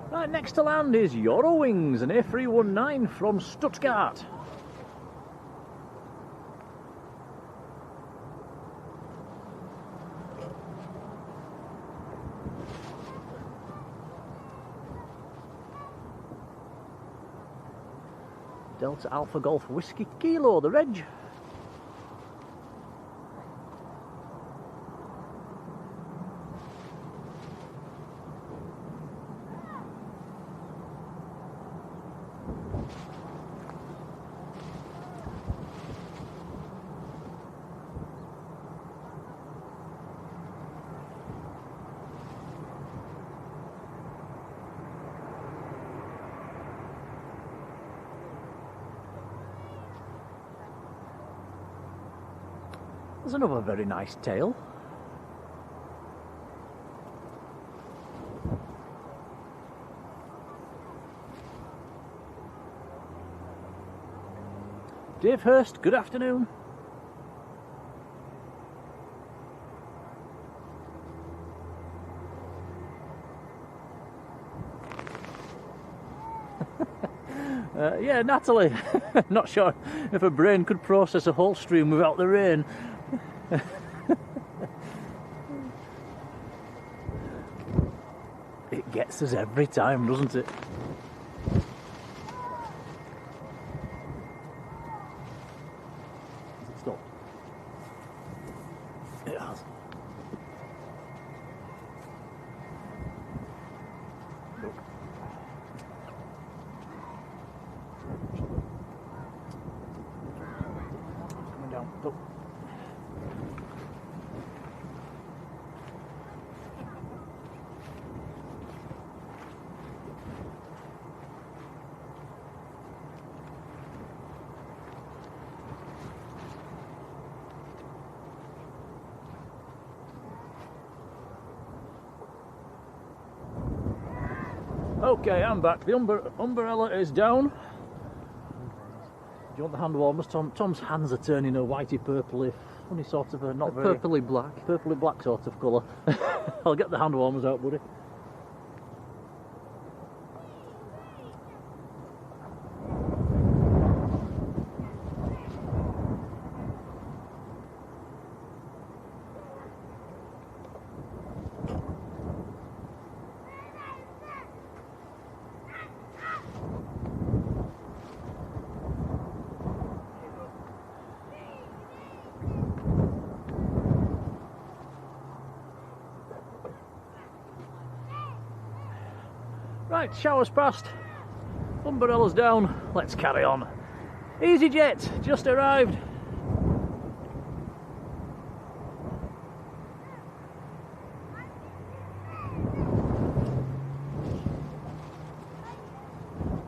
Right, next to land is Eurowings, an A319 from Stuttgart. Delta Alpha Golf Whiskey Kilo, the reg. There's another very nice tail. Dave Hurst, good afternoon. Yeah, Natalie. Not sure if a brain could process a whole stream without the rain. It gets us every time, doesn't it? Has it stopped? It has. Look. Coming down. Look. Okay, I'm back. The umbrella is down. Do you want the hand warmers, Tom? Tom's hands are turning a whitey purpley, funny sort of a not very Purpley black. purpley black sort of colour. I'll get the hand warmers out, buddy. Right, shower's past, umbrella's down, let's carry on. EasyJet, just arrived.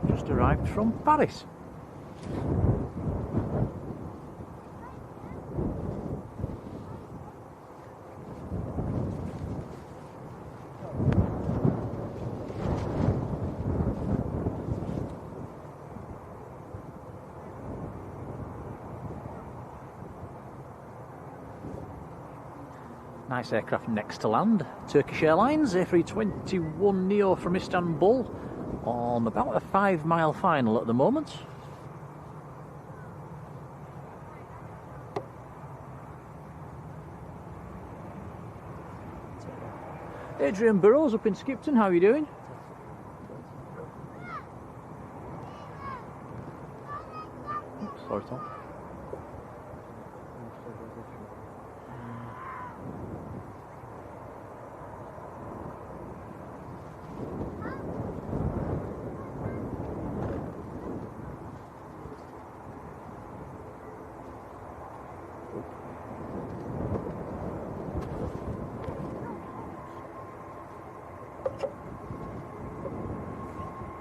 Just arrived from Paris. Nice aircraft next to land. Turkish Airlines, A321neo from Istanbul. on about a 5-mile final at the moment. Adrian Burrows up in Skipton, how are you doing? Oops, sorry, Tom.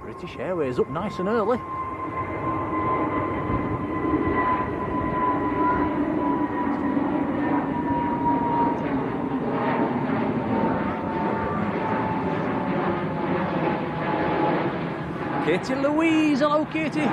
British Airways up nice and early. Katie Louise, hello Katie.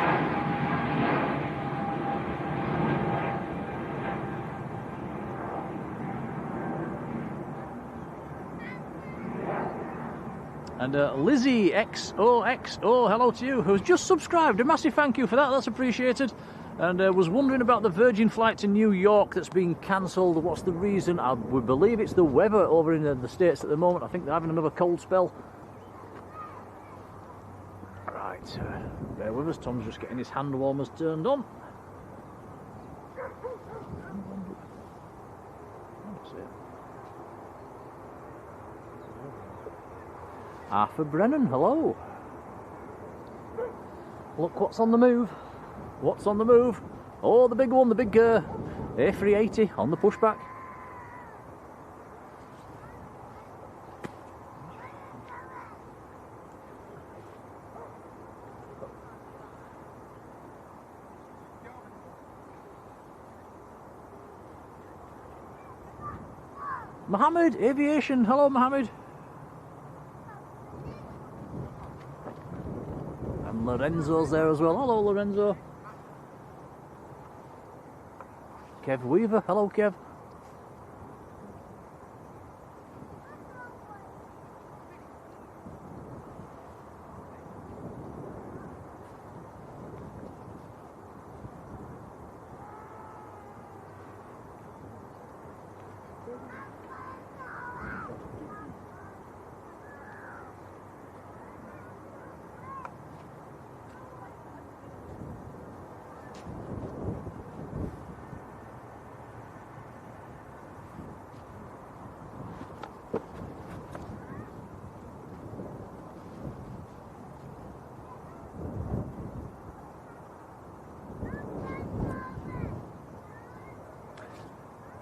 And Lizzie XOXO, hello to you, who's just subscribed. A massive thank you for that, that's appreciated. And was wondering about the Virgin flight to New York that's been cancelled. What's the reason? I would believe it's the weather over in the States at the moment. I think they're having another cold spell. Right, bear with us, Tom's just getting his hand warmers turned on. Arthur Brennan, hello. Look what's on the move. What's on the move? Oh, the big one, the big A380 on the pushback. Mohammed, Aviation, hello Mohammed. And Lorenzo's there as well, hello Lorenzo. Kev Weaver, hello Kev.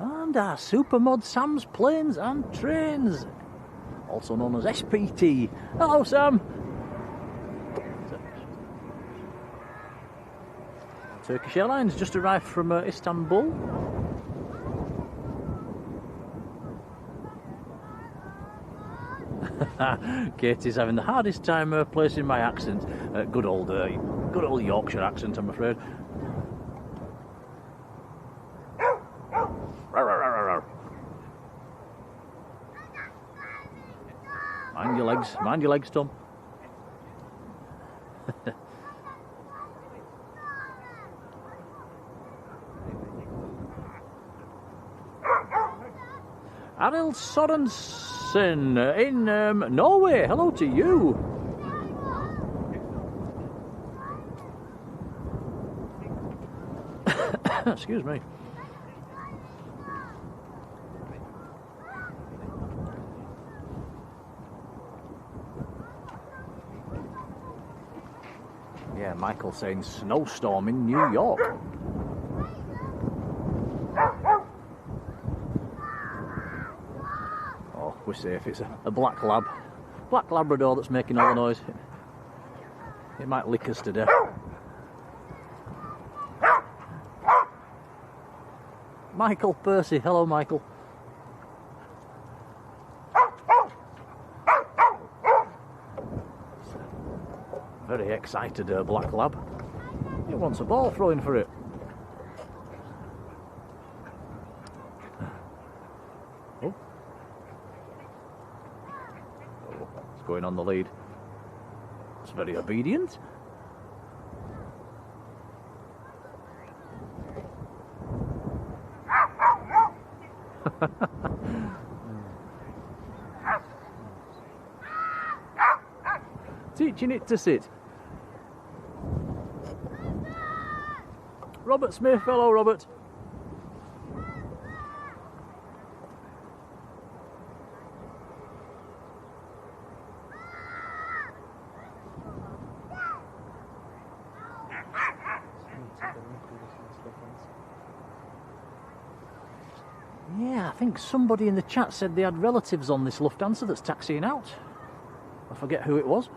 And our Supermod Sam's Planes and Trains, also known as SPT. Hello Sam. Turkish Airlines just arrived from Istanbul. Katie's having the hardest time placing my accent. Good old Yorkshire accent, I'm afraid. Mind your legs, Tom. Arild Sorensen in Norway, hello to you. Excuse me. Yeah, Michael saying snowstorm in New York. Oh, we're safe. It's a black Labrador that's making all the noise. It might lick us to death. Michael Percy, hello Michael. Very excited black lab. He wants a ball throwing for it. Oh, it's going on the lead. It's very obedient. Teaching it to sit. Robert Smith, hello Robert. Yeah, I think somebody in the chat said they had relatives on this Lufthansa that's taxiing out. I forget who it was.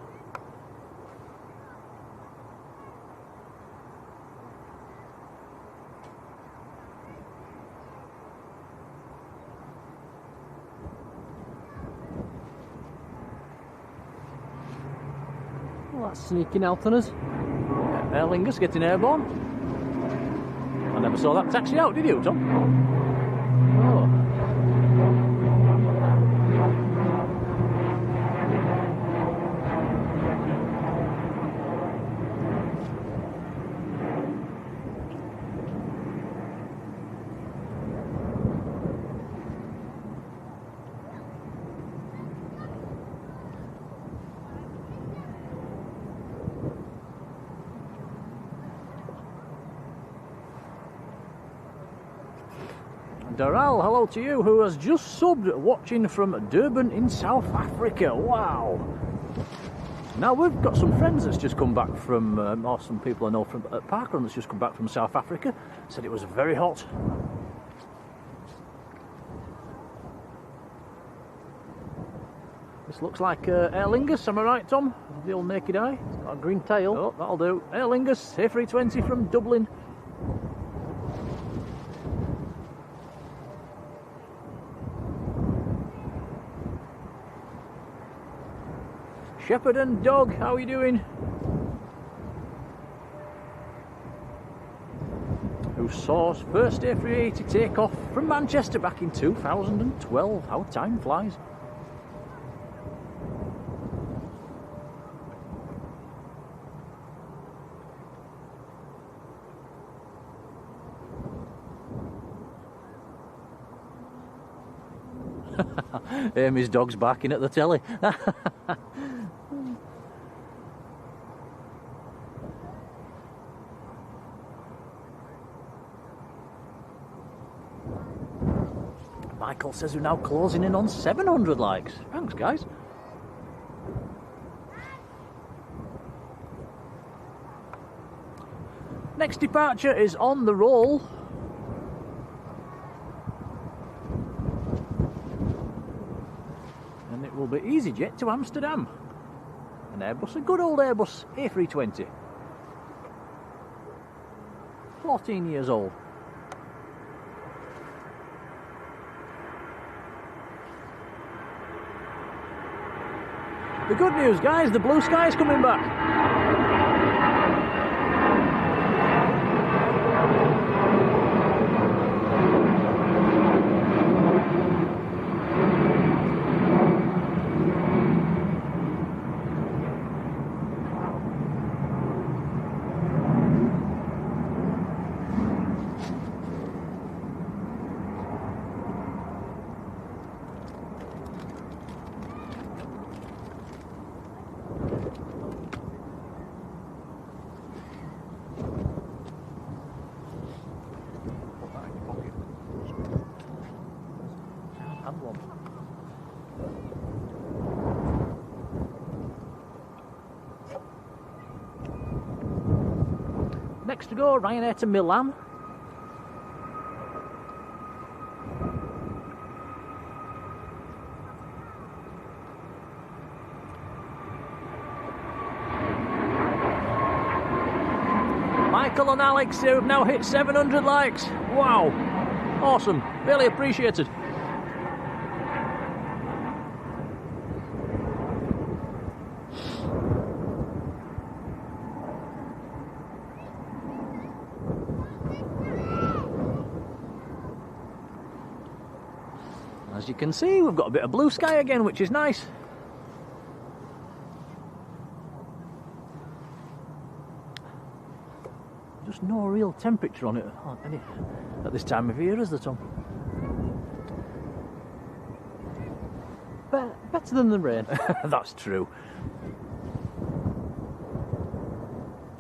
Well, that's sneaking out on us. Aer Lingus getting airborne. I never saw that taxi out, did you, Tom? Oh. Daral, hello to you, who has just subbed, watching from Durban in South Africa. Wow! Now we've got some friends that's just come back from, or some people I know from at Parkrun that's just come back from South Africa. Said it was very hot. This looks like Aer Lingus, am I right, Tom? The old naked eye. It's got a green tail. Oh, that'll do. Aer Lingus, A380 from Dublin. Shepherd and Dog, how are you doing? Who saw his first A380 take off from Manchester back in 2012. How time flies. Amy's dog's barking at the telly. Michael says we're now closing in on 700 likes. Thanks, guys. Next departure is on the roll. And it will be EasyJet to Amsterdam. An Airbus, a good old Airbus A320. 14 years old. The good news, guys, the blue sky is coming back. Next to go, Ryanair to Milan. Michael and Alex have now hit 700 likes. Wow, awesome, really appreciated. As you can see, we've got a bit of blue sky again, which is nice. just no real temperature on it at this time of year, is there, Tom? Better than the rain. That's true.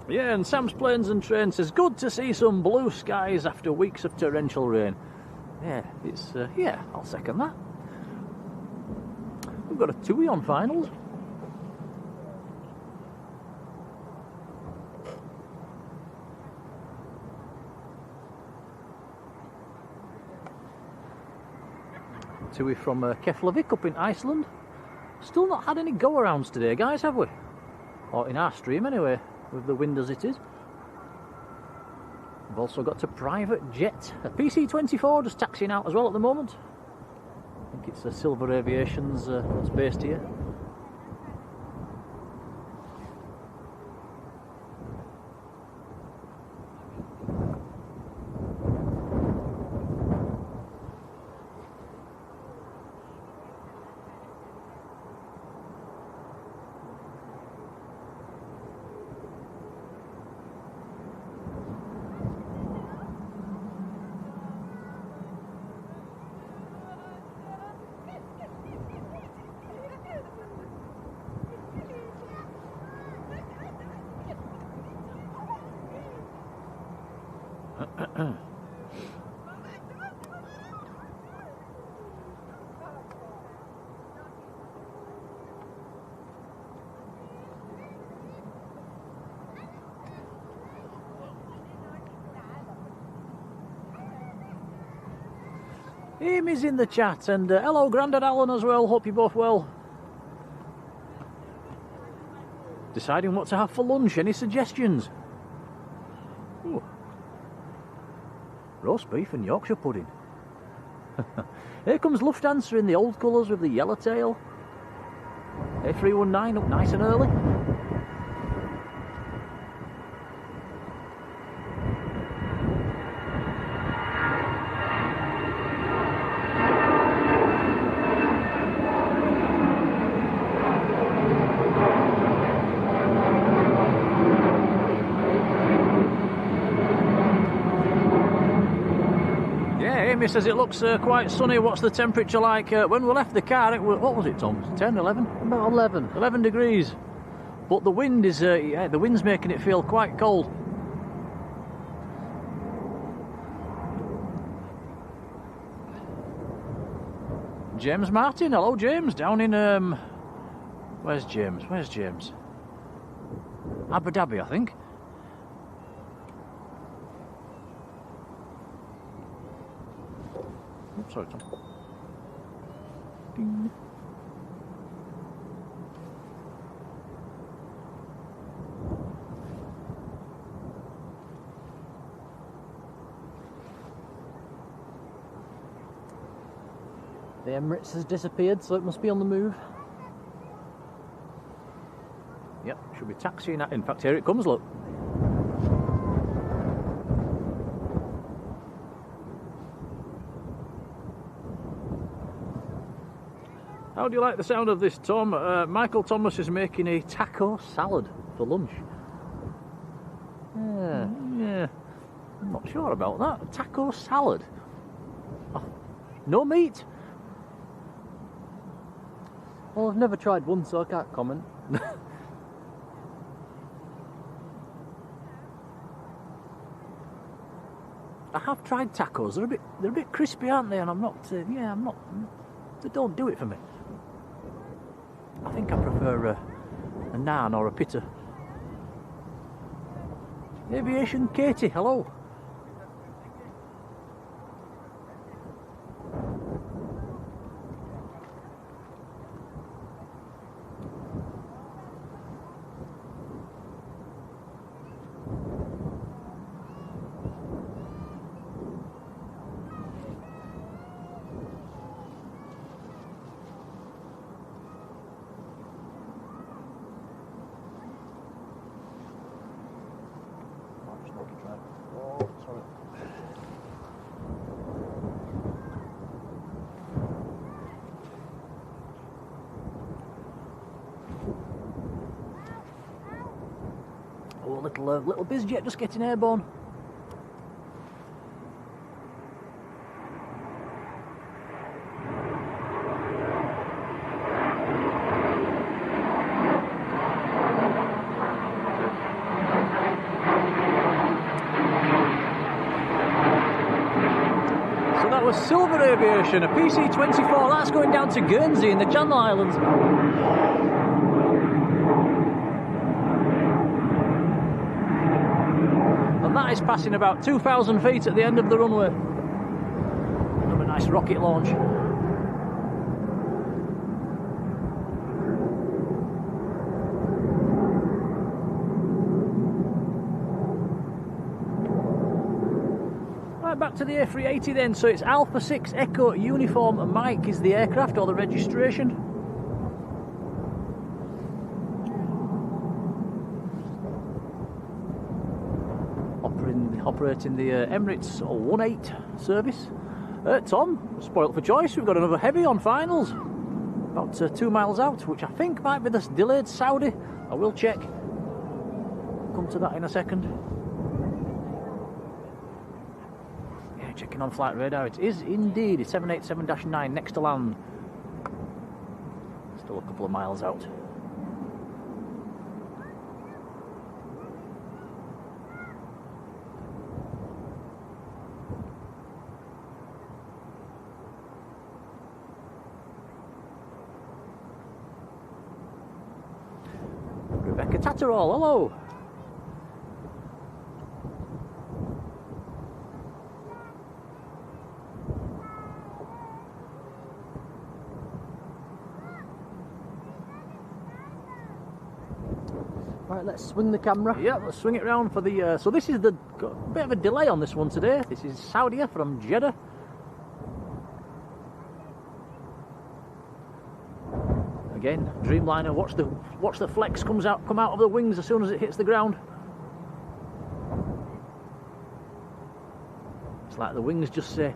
Yeah, and Sam's Planes and Trains says, good to see some blue skies after weeks of torrential rain. Yeah, it's, yeah, I'll second that. We've got a TUI on finals. TUI from Keflavik up in Iceland. Still not had any go-arounds today, guys, have we? Or in our stream, anyway, with the wind as it is. We've also got a private jet, a PC-24, just taxiing out as well at the moment. I think it's a Silver Aviation's that's based here. Amy's in the chat, and hello Grandad Alan as well, hope you're both well. Deciding what to have for lunch, any suggestions? Ooh. Roast beef and Yorkshire pudding. Here comes Lufthansa in the old colours with the yellow tail. A319 up nice and early. Amy says it looks quite sunny. What's the temperature like? When we left the car, it was, what was it, Tom? 10, 11? About 11. 11 degrees. But the wind is, yeah, the wind's making it feel quite cold. James Martin, hello James, down in, where's James? Where's James? Abu Dhabi, I think. Oops, sorry, Tom. Ding. The Emirates has disappeared, so it must be on the move. Yep, should be taxiing at. In fact, here it comes, look. How do you like the sound of this, Tom? Michael Thomas is making a taco salad for lunch. Yeah, I'm not sure about that. A taco salad. Oh, no meat? Well, I've never tried one, so I can't comment. I have tried tacos. They're a bit crispy, aren't they? And I'm not. Yeah, I'm not. They don't do it for me. I think I prefer a naan or a pita. Aviation Katie, hello. Little bizjet just getting airborne. was Silver Aviation, a PC-24. That's going down to Guernsey in the Channel Islands. And that is passing about 2,000 feet at the end of the runway. Another nice rocket launch. Back to the A380 then, so it's Alpha 6 Echo Uniform Mike is the aircraft or the registration. Operating the Emirates A380 service. Tom, spoilt for choice, we've got another heavy on finals. About 2 miles out, which I think might be the delayed Saudi. I will check. Come to that in a second. Checking on flight radar, it is indeed 787-9 next to land. Still a couple of miles out. Rebecca Tatterall, hello. Right, let's swing the camera. Yeah, let's swing it round for the... so this is the... got a bit of a delay on this one today. This is Saudia from Jeddah. Again, Dreamliner, watch the flex come out of the wings as soon as it hits the ground. It's like the wings just say,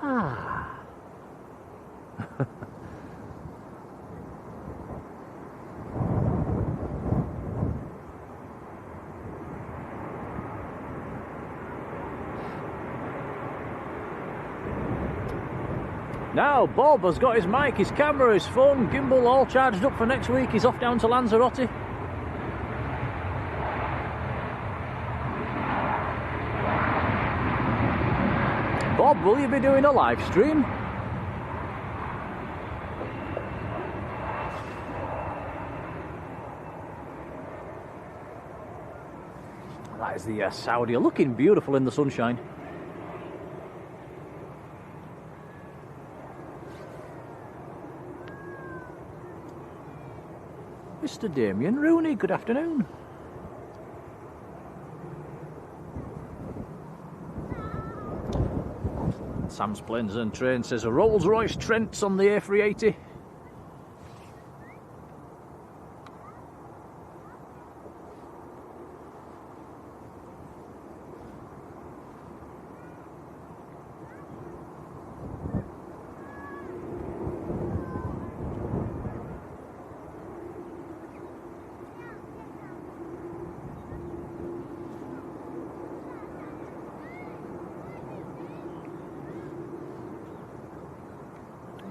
ah. Now, Bob has got his mic, his camera, his phone, gimbal all charged up for next week. He's off down to Lanzarote. Bob, will you be doing a live stream? That is the Saudi, looking beautiful in the sunshine. Mr. Damien Rooney, good afternoon. Sam's Planes and Train says a Rolls-Royce Trent's on the A380.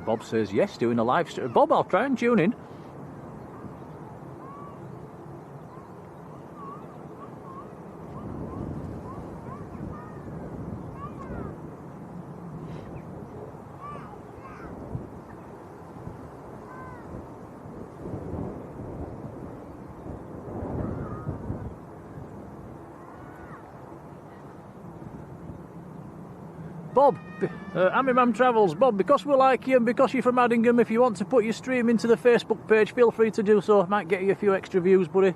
Bob says yes, doing a live stream. Bob, I'll try and tune in. Bob, Amimam Travels, Bob, because we like you and because you're from Addingham, if you want to put your stream into the Facebook page, feel free to do so. Might get you a few extra views, buddy.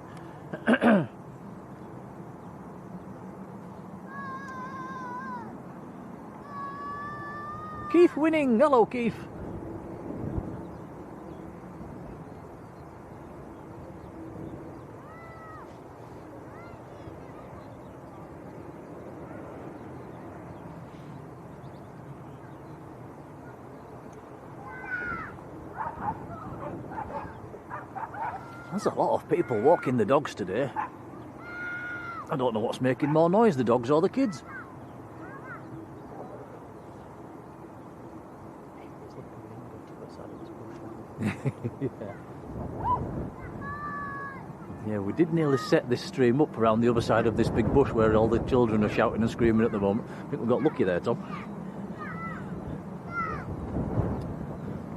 Keith Winning, hello Keith. There's a lot of people walking the dogs today. I don't know what's making more noise, the dogs or the kids. Yeah, we did nearly set this stream up around the other side of this big bush where all the children are shouting and screaming at the moment. I think we got lucky there, Tom.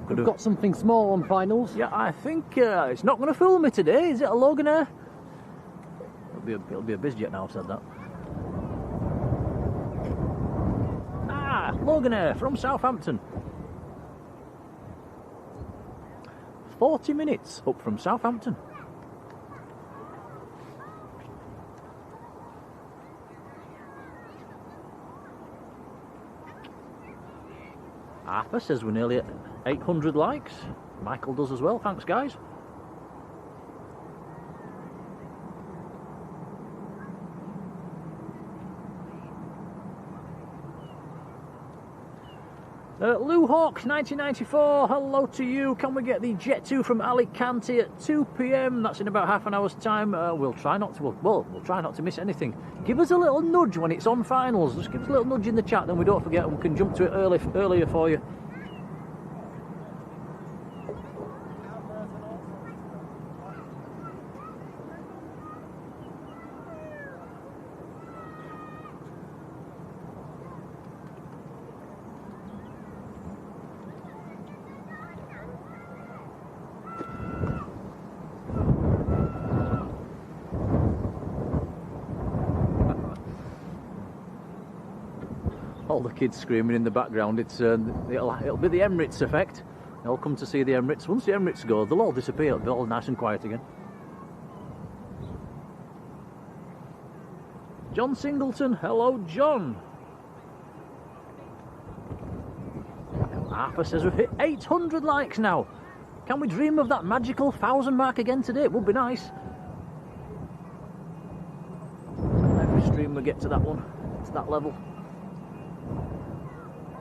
We've got something small on finals. Yeah, I think it's not going to fool me today. Is it a Loganair? It'll be a BizJet now, I've said that. Ah, Loganair from Southampton. 40 minutes up from Southampton. Arthur says we're nearly at 800 likes. Michael does as well. Thanks, guys. Lou Hawk 1994, hello to you. Can we get the Jet 2 from Alicante at 2 PM? That's in about half an hour's time. We'll try not to. We'll try not to miss anything. Give us a little nudge when it's on finals. Just give us a little nudge in the chat, then we don't forget, and we can jump to it earlier for you. All the kids screaming in the background. It's it'll be the Emirates effect. They'll come to see the Emirates. Once the Emirates go, they'll all disappear. It'll be all nice and quiet again. John Singleton, hello, John. Arthur says we've hit 800 likes now. Can we dream of that magical 1,000 mark again today? It would be nice. Every stream we get to that one, to that level.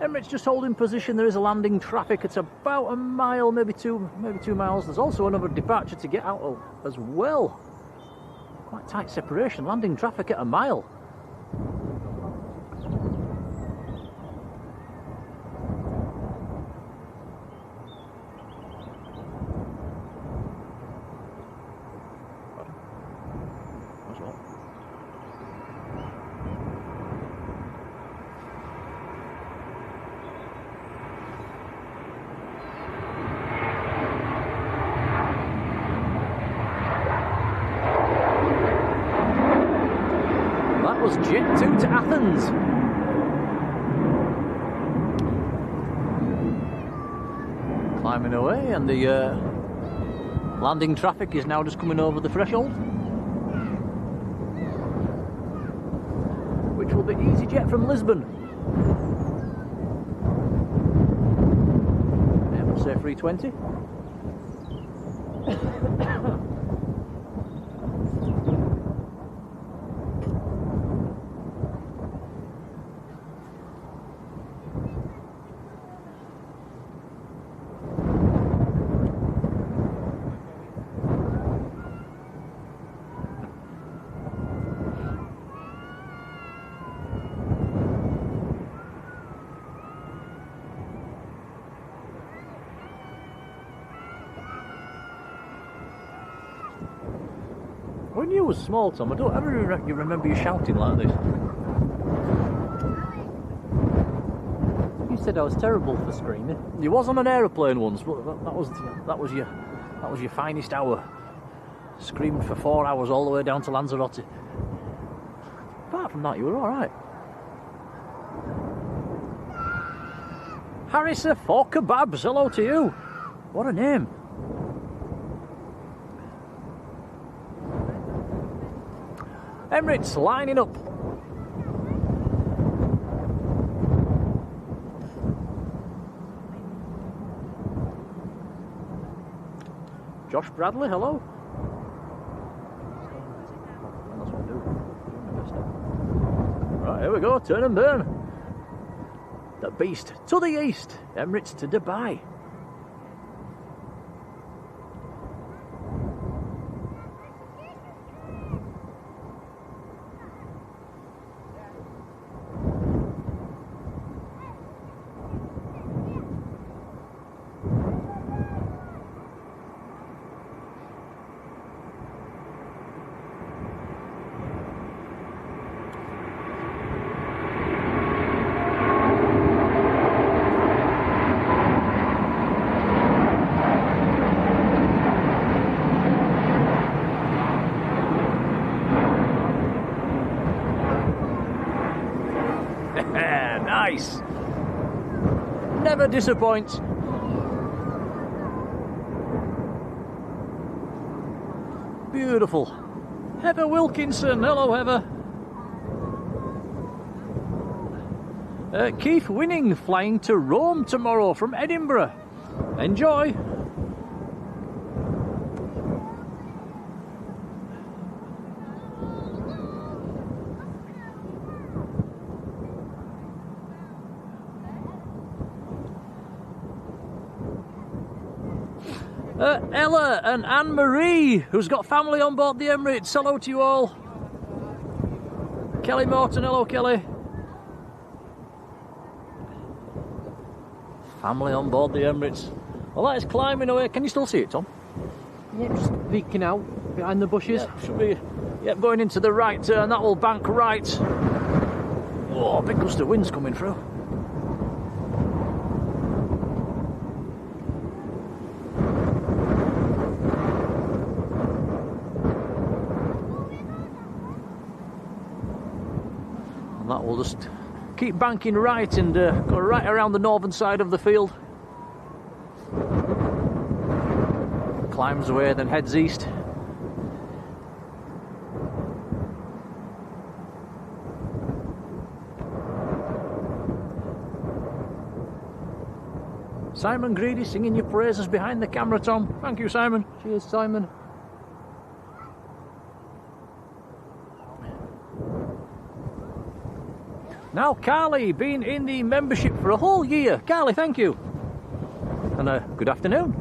Emirates just holding position. There is a landing traffic at about a mile, maybe two miles. There's also another departure to get out of as well. Quite tight separation. Landing traffic at a mile. Jet 2 to Athens. Climbing away, and the landing traffic is now just coming over the threshold, which will be EasyJet from Lisbon. Emirates A380. When you were small, Tom, I don't ever remember you shouting like this. You said I was terrible for screaming. You was on an aeroplane once, but that was your finest hour. Screamed for 4 hours all the way down to Lanzarote. Apart from that, you were all right. Harrison for Kebabs, hello to you. What a name. Emirates lining up. Josh Bradley, hello. Right, here we go, turn and burn. The beast to the east, Emirates to Dubai. never disappoints. Beautiful. Heather Wilkinson. Hello, Heather. Keith Winning flying to Rome tomorrow from Edinburgh. Enjoy. Ella and Anne-Marie, who's got family on board the Emirates. Hello to you all. Kelly Morton, hello Kelly. Family on board the Emirates. Well, that is climbing away. Can you still see it, Tom? Yeah, just peeking out behind the bushes. Yeah, should be. Yep, going into the right turn. That will bank right. Oh, big gust of wind's coming through. And that will just keep banking right and go right around the northern side of the field. Climbs away, then heads east. Simon Greedy singing your praises behind the camera, Tom. Thank you, Simon. Cheers, Simon. Now, Carly, been in the membership for a whole year. Carly, thank you. And good afternoon.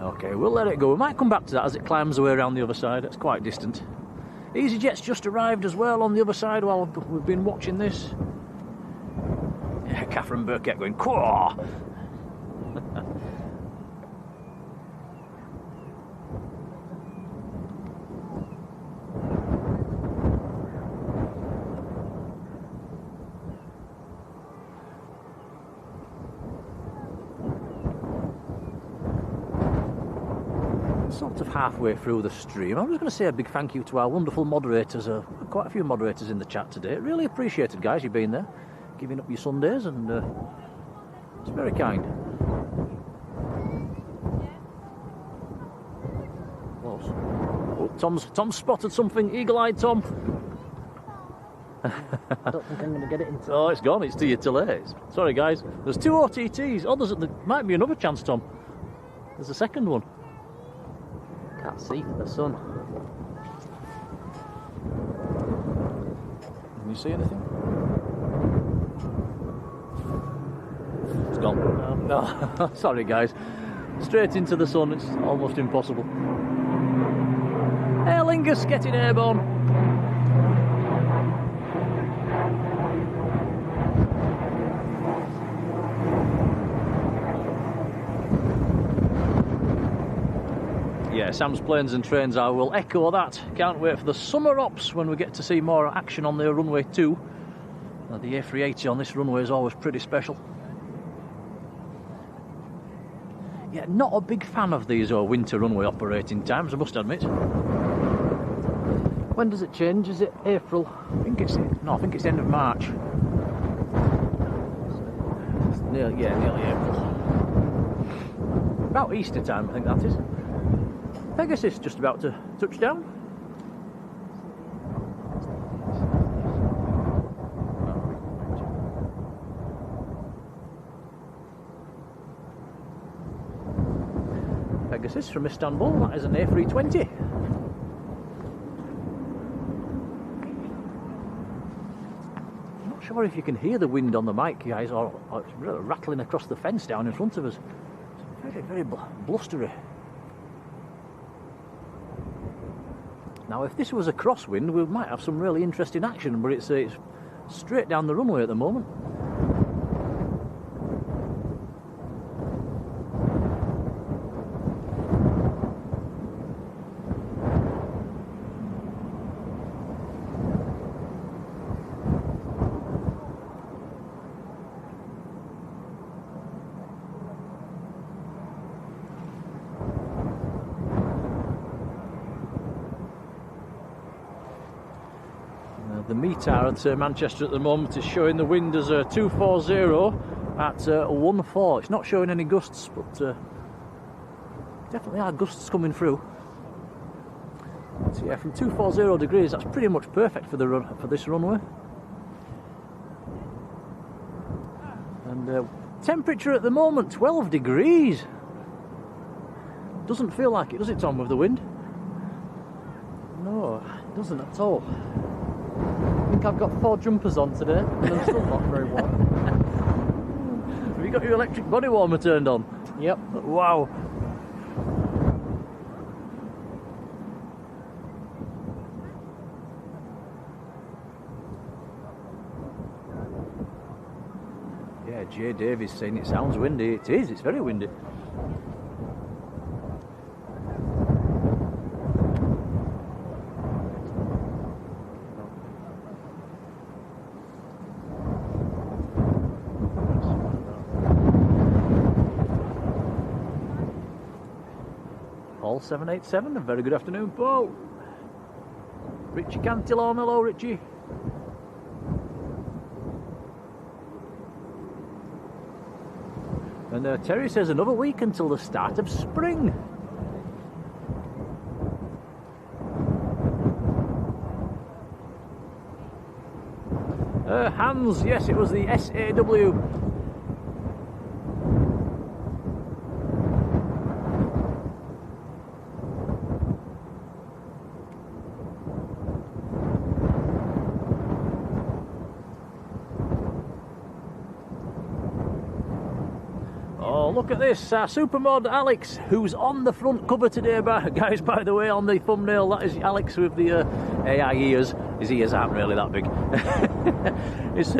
Okay, we'll let it go. We might come back to that as it climbs away around the other side. It's quite distant. EasyJet's just arrived as well on the other side while we've been watching this. Yeah, Catherine Burkett going, "Quaw!" Sort of halfway through the stream. I'm just going to say a big thank you to our wonderful moderators. Quite a few moderators in the chat today. Really appreciated, guys, you being there, giving up your Sundays, and it's very kind. Close. Oh, Tom's spotted something. Eagle-eyed Tom. I don't think I'm going to get it in time. Oh, it's gone. It's to you till late. Sorry, guys. There's 2 OTTs. Oh, there might be another chance, Tom. There's a second one. Can't see for the sun. Can you see anything? It's gone. No. Sorry, guys. Straight into the sun. It's almost impossible. Aer Lingus getting airborne. Yeah, Sam's Planes and Trains, I will echo that. Can't wait for the summer ops when we get to see more action on the runway 2. The A380 on this runway is always pretty special. Yeah, not a big fan of these winter runway operating times, I must admit. When does it change? Is it April? I think it's the end of March. It's nearly April. About Easter time, I think that is. Pegasus just about to touch down. Pegasus from Istanbul, that is an A320. I'm not sure if you can hear the wind on the mic, guys, or it's really rattling across the fence down in front of us. It's very, very blustery. Now, if this was a crosswind, we might have some really interesting action, but it's straight down the runway at the moment. METAR at Manchester at the moment is showing the wind as 240 at 14. It's not showing any gusts, but definitely are gusts coming through. So yeah, from 240 degrees, that's pretty much perfect for the for this runway. And temperature at the moment 12 degrees. Doesn't feel like it, does it, Tom, with the wind? No, it doesn't at all. I think I've got 4 jumpers on today, and I'm still not very warm. Have you got your electric body warmer turned on? Yep. Wow. Yeah, Jay Davies saying it sounds windy. It is, it's very windy. All 787, a very good afternoon, Paul. Richie Cantillon, hello Richie. And Terry says another week until the start of spring. Hans, yes, it was the SAW. Look at this, Supermod Alex, who's on the front cover today, guys, by the way, on the thumbnail. That is Alex with the AI ears. His ears aren't really that big. It's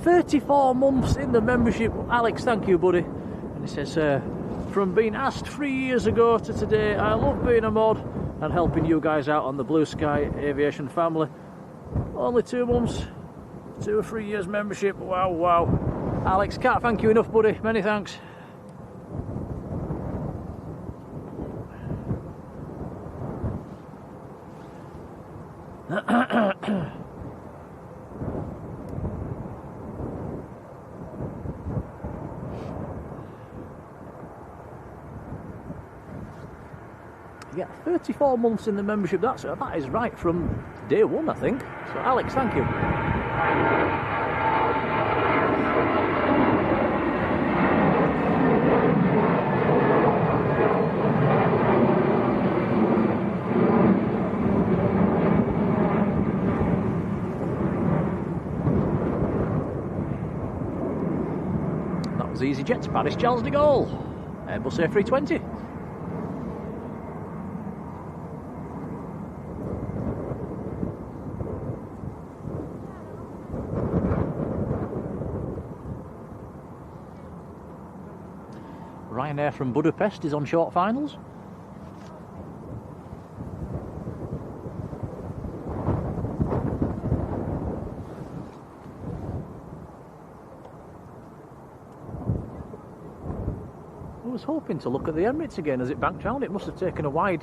34 months in the membership. Alex, thank you, buddy. And it says, from being asked 3 years ago to today, I love being a mod and helping you guys out on the Blue Sky Aviation family. Only 2 months, 2 or 3 years membership. Wow, wow. Alex, can't thank you enough, buddy. Many thanks. Yeah, 34 months in the membership. That is right from day one, I think. So, Alex, thank you. That was EasyJet to Paris Charles de Gaulle. Airbus A320. Ryanair from Budapest is on short finals. I was hoping to look at the Emirates again as it banked round. It must have taken a wide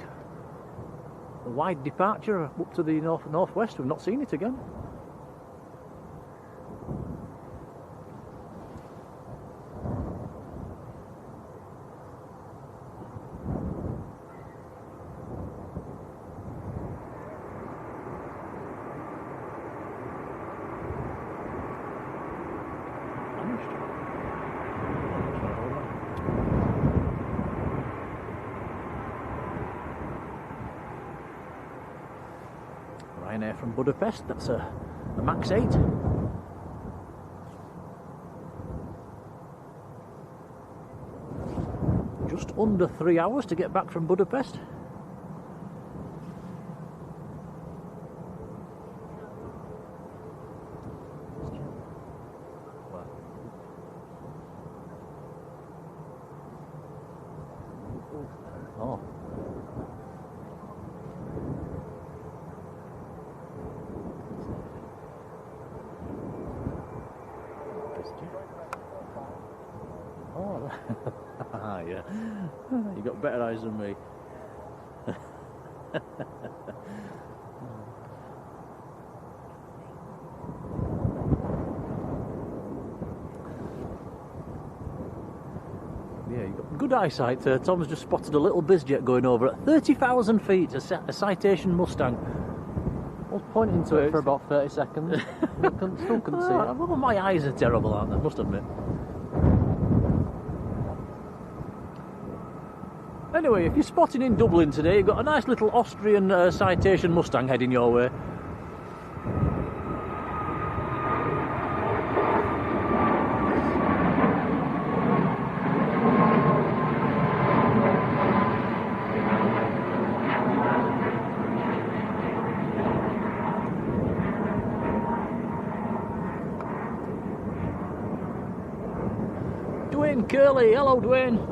departure up to the northwest. We've not seen it again. Ryanair from Budapest, that's a Max 8. Just under 3 hours to get back from Budapest. Oh. Oh, yeah. You got better eyes than me. Yeah, you've got good eyesight. Tom's just spotted a little bizjet going over at 30,000 feet, a Citation Mustang. I was pointing to it for about 30 seconds. Still couldn't see it. Well, my eyes are terrible, aren't they? I must admit. Anyway, if you're spotting in Dublin today, you've got a nice little Austrian Citation Mustang heading your way. Dwayne Curley, hello Dwayne.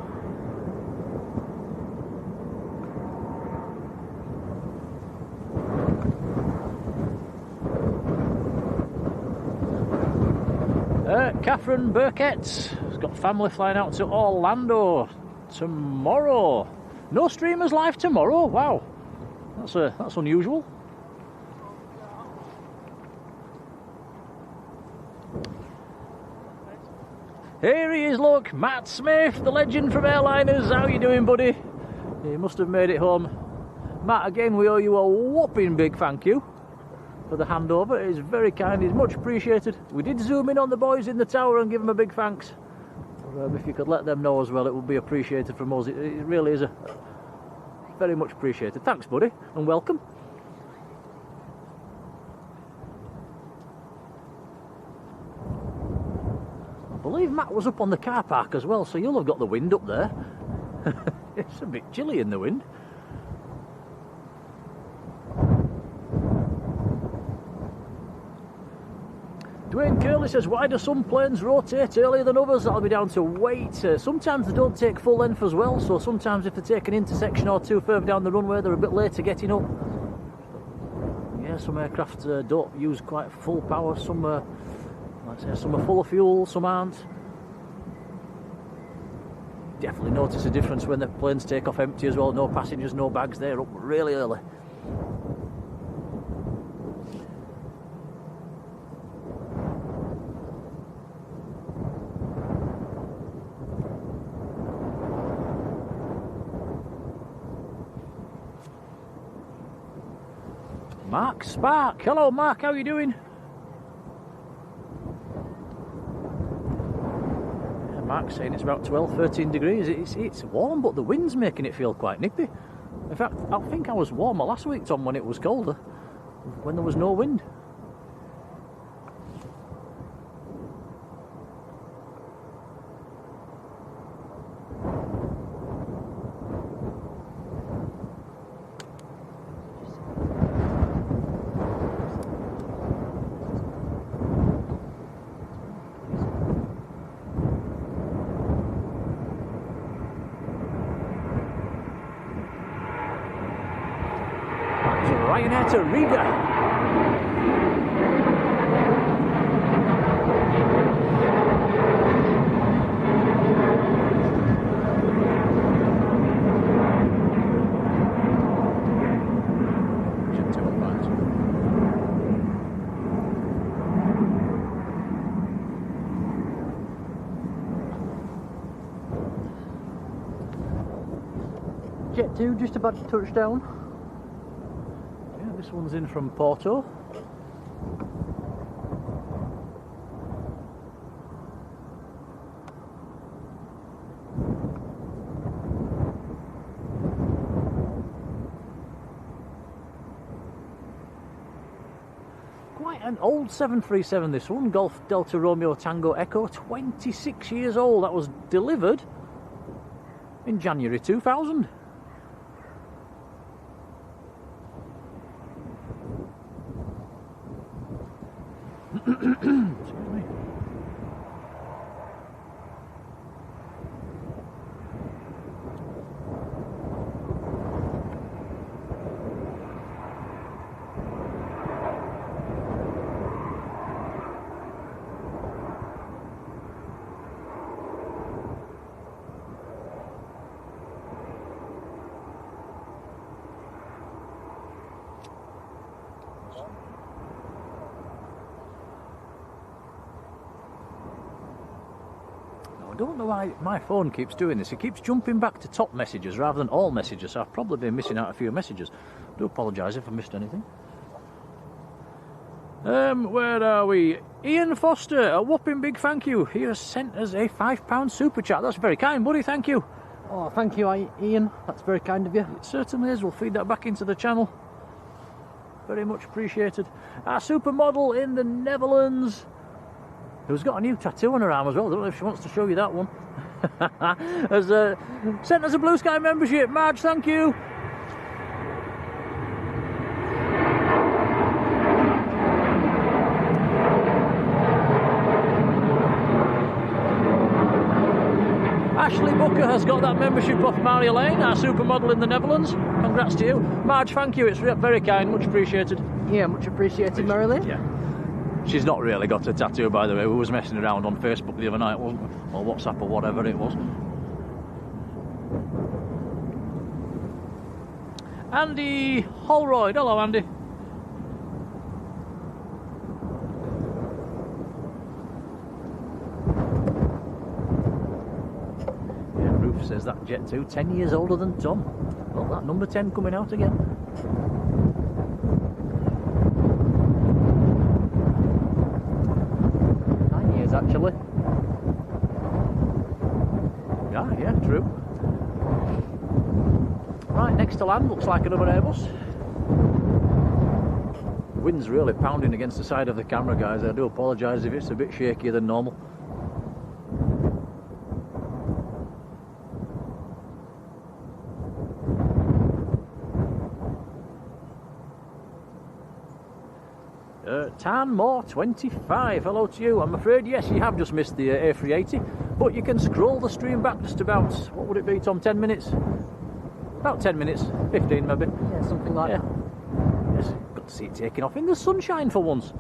Catherine Burkett's got family flying out to Orlando tomorrow. No streamers live tomorrow. Wow, that's unusual. Here he is, look, Matt Smith, the legend from Airliners. How you doing, buddy? You must have made it home. Matt, again, we owe you a whopping big thank you for the handover. It is very kind, it's much appreciated. We did zoom in on the boys in the tower and give them a big thanks. If you could let them know as well, it would be appreciated from us. It really is very much appreciated. Thanks, buddy, and welcome. I believe Matt was up on the car park as well, so you'll have got the wind up there. It's a bit chilly in the wind. Dwayne Curley says, why do some planes rotate earlier than others? That'll be down to weight. Sometimes they don't take full length as well, so sometimes if they take an intersection or two further down the runway, they're a bit later getting up. Yeah, some aircraft don't use quite full power. Some, like I say, some are full of fuel, some aren't. Definitely notice a difference when the planes take off empty as well. No passengers, no bags, they're up really early. Mark Spark, hello Mark, how are you doing? Yeah, Mark's saying it's about 12-13 degrees. It's warm, but the wind's making it feel quite nippy. In fact, I think I was warmer last week, Tom, when it was colder, when there was no wind. To Riga. Jet 2 just about to touch down. This one's in from Porto. Quite an old 737 this one, Golf Delta Romeo Tango Echo, 26 years old. That was delivered in January 2000. Excuse me. don't know why my phone keeps doing this. It keeps jumping back to top messages rather than all messages, so I've probably been missing out a few messages. I do apologise if I missed anything. Where are we? Ian Foster, a whopping big thank you. He has sent us a £5 super chat. That's very kind, buddy, thank you. Oh, thank you, Ian. That's very kind of you. It certainly is. We'll feed that back into the channel. Very much appreciated. Our supermodel in the Netherlands, who's got a new tattoo on her arm as well. I don't know if she wants to show you that one. Has sent us a Blue Sky membership. Marge, thank you. Ashley Booker has got that membership off Marjolein, our supermodel in the Netherlands. Congrats to you. Marge, thank you. It's very kind, much appreciated. Yeah, much appreciated, Marjolein. Yeah. She's not really got a tattoo, by the way. We was messing around on Facebook the other night, wasn't we? Or WhatsApp or whatever it was. Andy Holroyd. Hello, Andy. Says that Jet 2, 10 years older than Tom. Well, that number 10 coming out again. 9 years, actually. Yeah, true. Right, next to land, looks like another Airbus. The wind's really pounding against the side of the camera, guys. I do apologise if it's a bit shakier than normal. Tanmore 25, hello to you. I'm afraid, yes, you have just missed the A380, but you can scroll the stream back just about, what would it be, Tom, 10 minutes? About 10 minutes, 15 maybe. Yeah, something like that. Yes, got to see it taking off in the sunshine for once.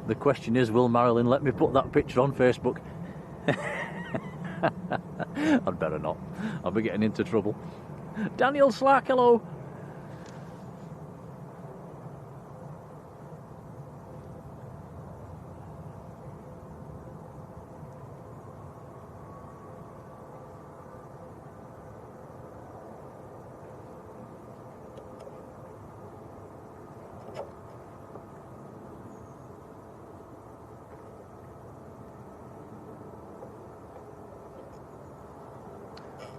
The question is, will Marjolein let me put that picture on Facebook? I'd better not. I'll be getting into trouble. Daniel Slack, hello.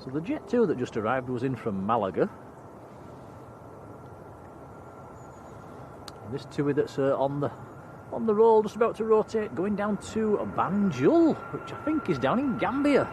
So the Jet 2 that just arrived was in from Malaga. And this TUI that's on the roll, just about to rotate, going down to Banjul, which I think is down in Gambia.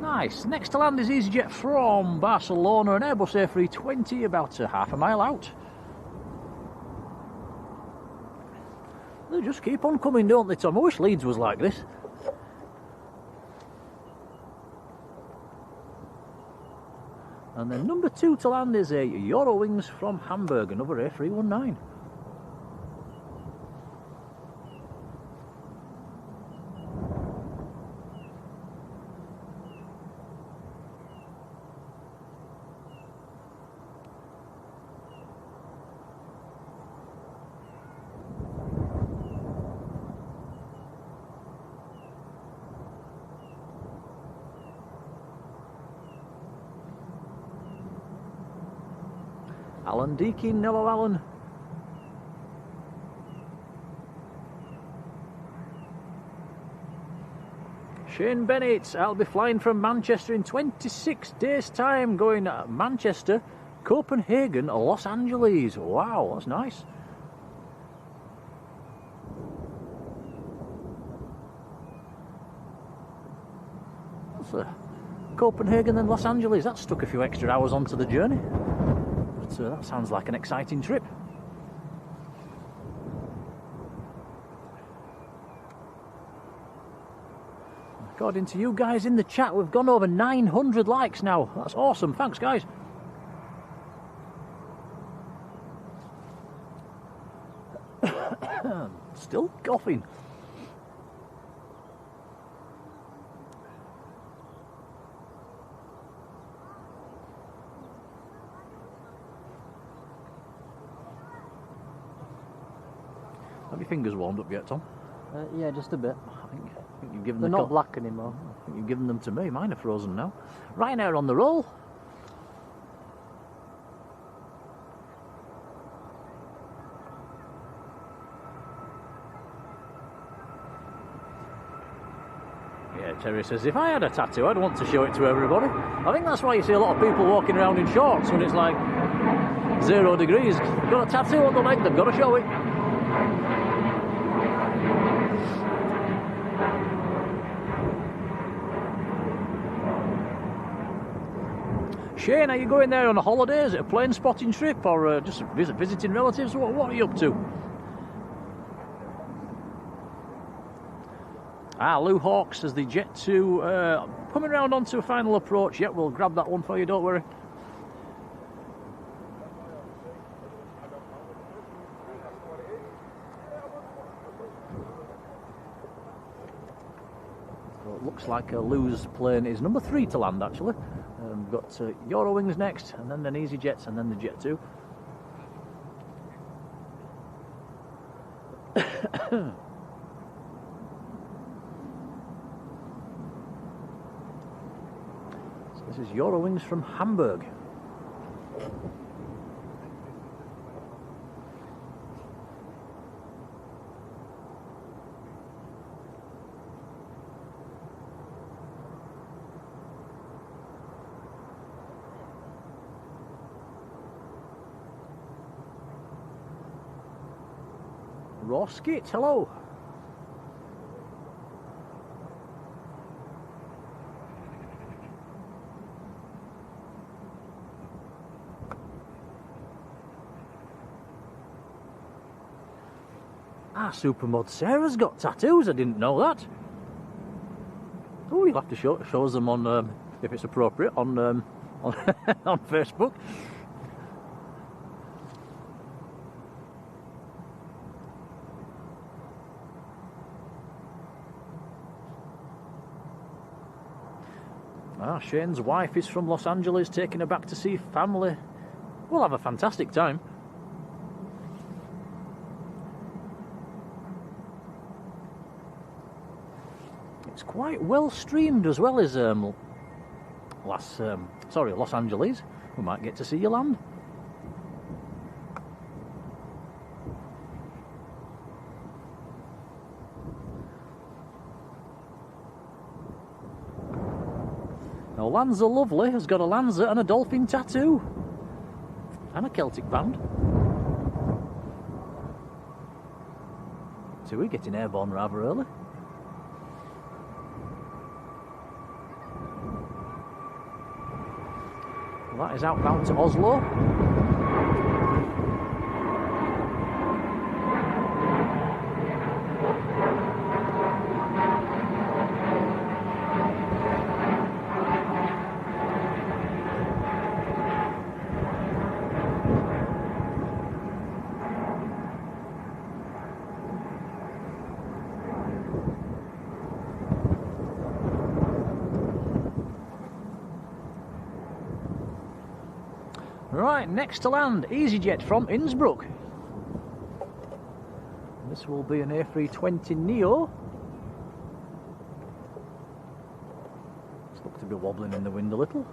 Nice. Next to land is EasyJet from Barcelona, an Airbus A320 about half a mile out. They just keep on coming, don't they, Tom? I wish Leeds was like this. And then number 2 to land is a Eurowings from Hamburg, another A319. Alan Deakin, hello Alan. Shane Bennett, I'll be flying from Manchester in 26 days time, going Manchester, Copenhagen, Los Angeles. Wow, that's nice. north. Copenhagen and Los Angeles. That stuck a few extra hours onto the journey. But that sounds like an exciting trip. According to you guys in the chat, we've gone over 900 likes now. That's awesome. Thanks, guys. Still coughing. Have your fingers warmed up yet, Tom? Yeah, just a bit. I think you've given They're them. not black anymore. I think you've given them to me. Mine are frozen now. Ryanair on the roll. Yeah, Terry says, if I had a tattoo, I'd want to show it to everybody. I think that's why you see a lot of people walking around in shorts when it's like 0 degrees. They've got a tattoo on the leg, they've got to show it. Shane, are you going there on a holiday? Is it a plane spotting trip or just visiting relatives? What are you up to? Lou Hawk says the Jet 2 coming round onto a final approach. Yep, we'll grab that one for you, don't worry. So it looks like Lou's plane is number 3 to land, actually. We've got Eurowings next, and then EasyJets, and then the Jet 2. So this is Eurowings from Hamburg. Roskit, hello. Supermod Sarah's got tattoos. I didn't know that. Oh, you'll have to show us them on, if it's appropriate, on on Facebook. Shane's wife is from Los Angeles, taking her back to see family. We'll have a fantastic time. It's quite well streamed as well as Los Angeles. We might get to see you land. Now, Lanza Lovely has got a Lanza and a dolphin tattoo. And a Celtic band. So we're getting airborne rather early. Well, that is outbound to Oslo. Right, next to land, EasyJet from Innsbruck. This will be an A320 Neo. It's looked to be wobbling in the wind a little.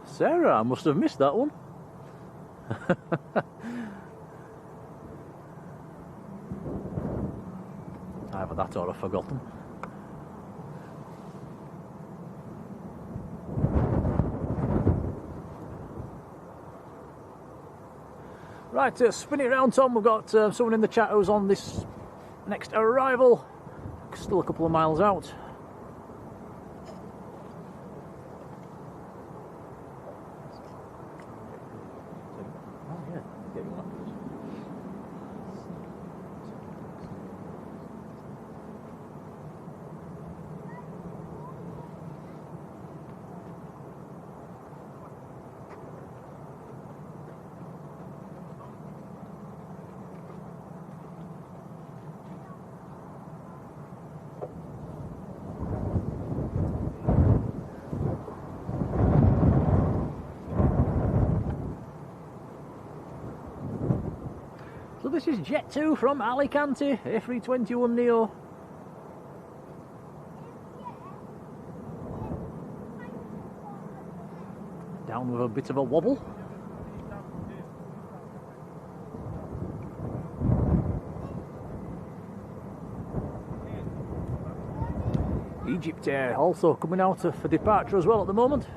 Sarah, I must have missed that one. Either that or I've forgotten. Right, spin it round, Tom. We've got someone in the chat who's on this next arrival. Still a couple of miles out. So this is Jet 2 from Alicante, A321neo. Down with a bit of a wobble. Egypt Air also coming out for departure as well at the moment.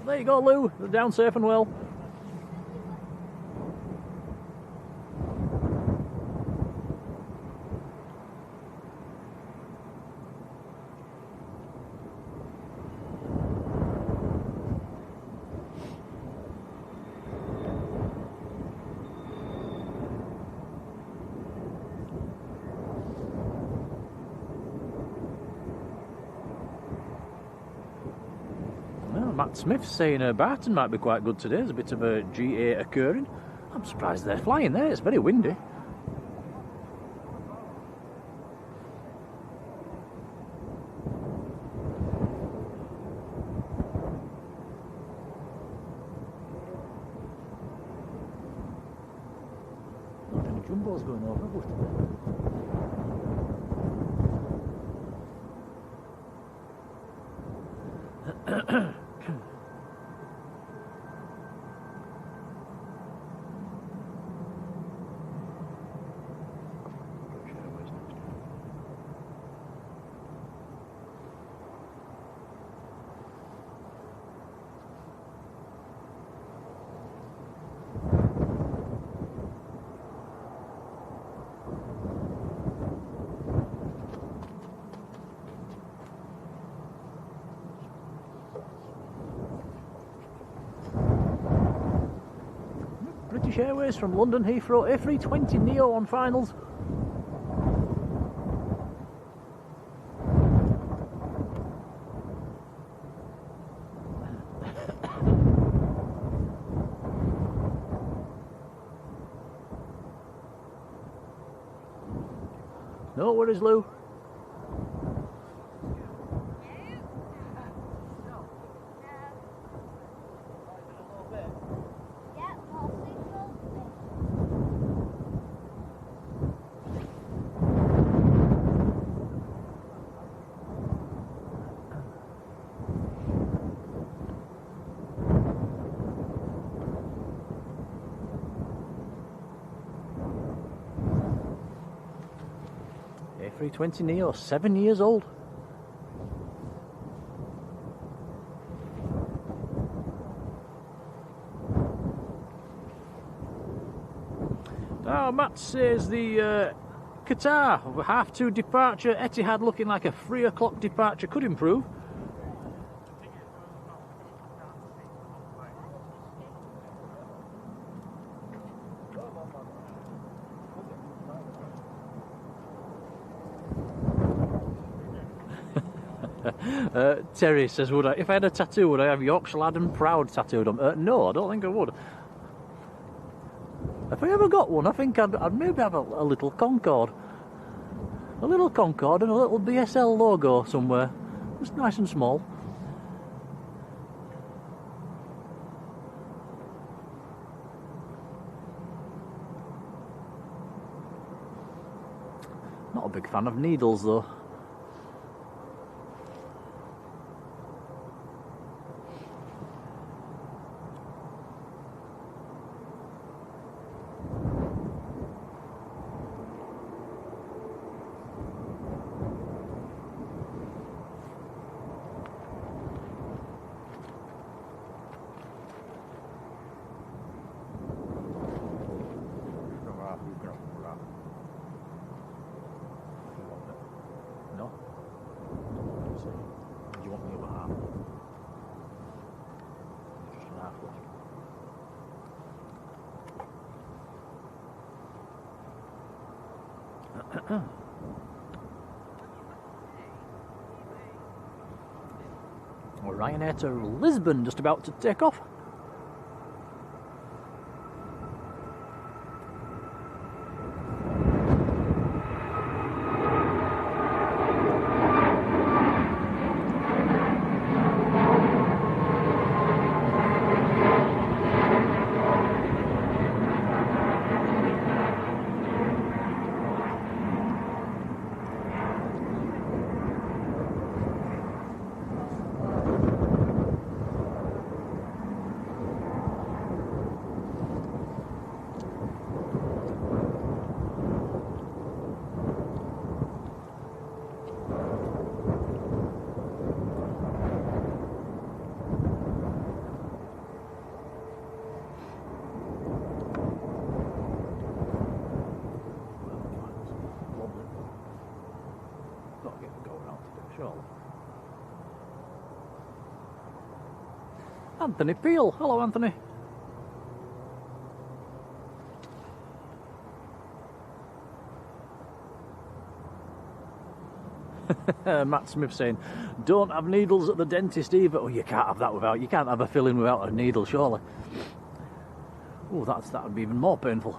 There you go, Lou. They're down safe and well. Matt Smith's saying Barton might be quite good today. There's a bit of a GA occurring. I'm surprised they're flying there. It's very windy. Not any jumbos going over, but... British Airways from London Heathrow, A320neo on finals. No worries, Lou. A320neo, 7 years old. Now Matt says the Qatar half-2 departure, Etihad looking like a 3 o'clock departure, could improve. Terry says, would I, if I had a tattoo, would I have Yorkshire Lad and Proud tattooed on? No, I don't think I would. If I ever got one, I think I'd maybe have a little Concorde. A little Concorde and a little BSL logo somewhere. Just nice and small. Not a big fan of needles though. Ryanair to Lisbon, just about to take off. Anthony Peel. Hello, Anthony. Matt Smith saying, don't have needles at the dentist either. Oh, you can't have that without, you can't have a filling without a needle, surely. Oh, that would be even more painful.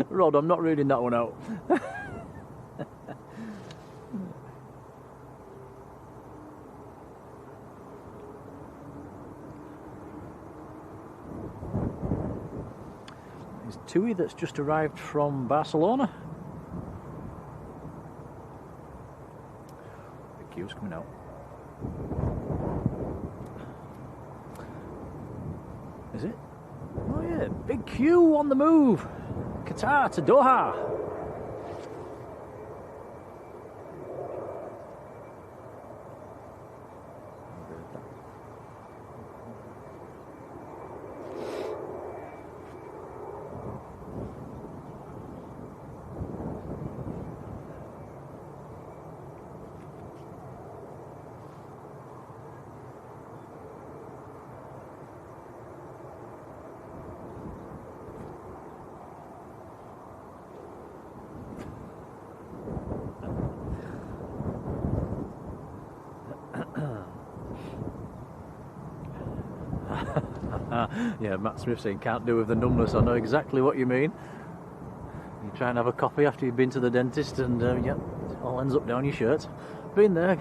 Rod, I'm not reading that one out. There's Tui that's just arrived from Barcelona. The queue's coming out. Is it? Oh yeah, big queue on the move. Qatar to Doha. Yeah, Matt Smith saying can't do with the numbness. I know exactly what you mean. You try and have a coffee after you've been to the dentist and yeah, it all ends up down your shirt. Been there.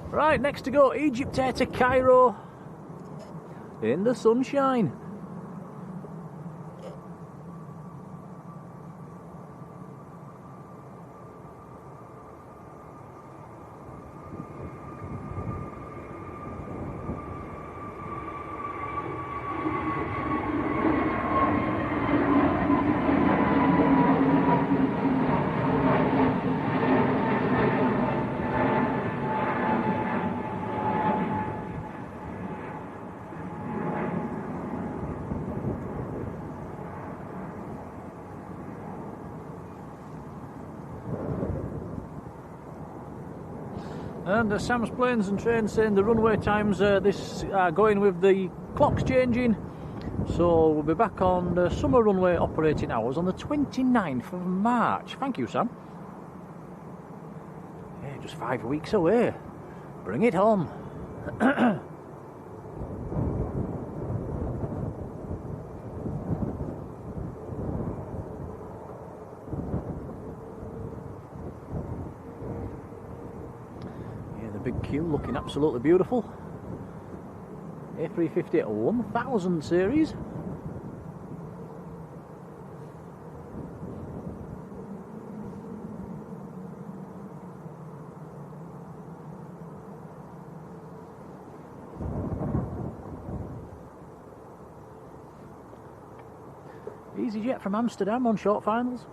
Right, next to go, Egypt Air to Cairo in the sunshine. And Sam's Planes and Trains saying the runway times this are going with the clocks changing, so we'll be back on the summer runway operating hours on the 29th of March. Thank you, Sam. Yeah, just 5 weeks away. Bring it home. Big queue looking absolutely beautiful. A380 1000 series. EasyJet from Amsterdam on short finals.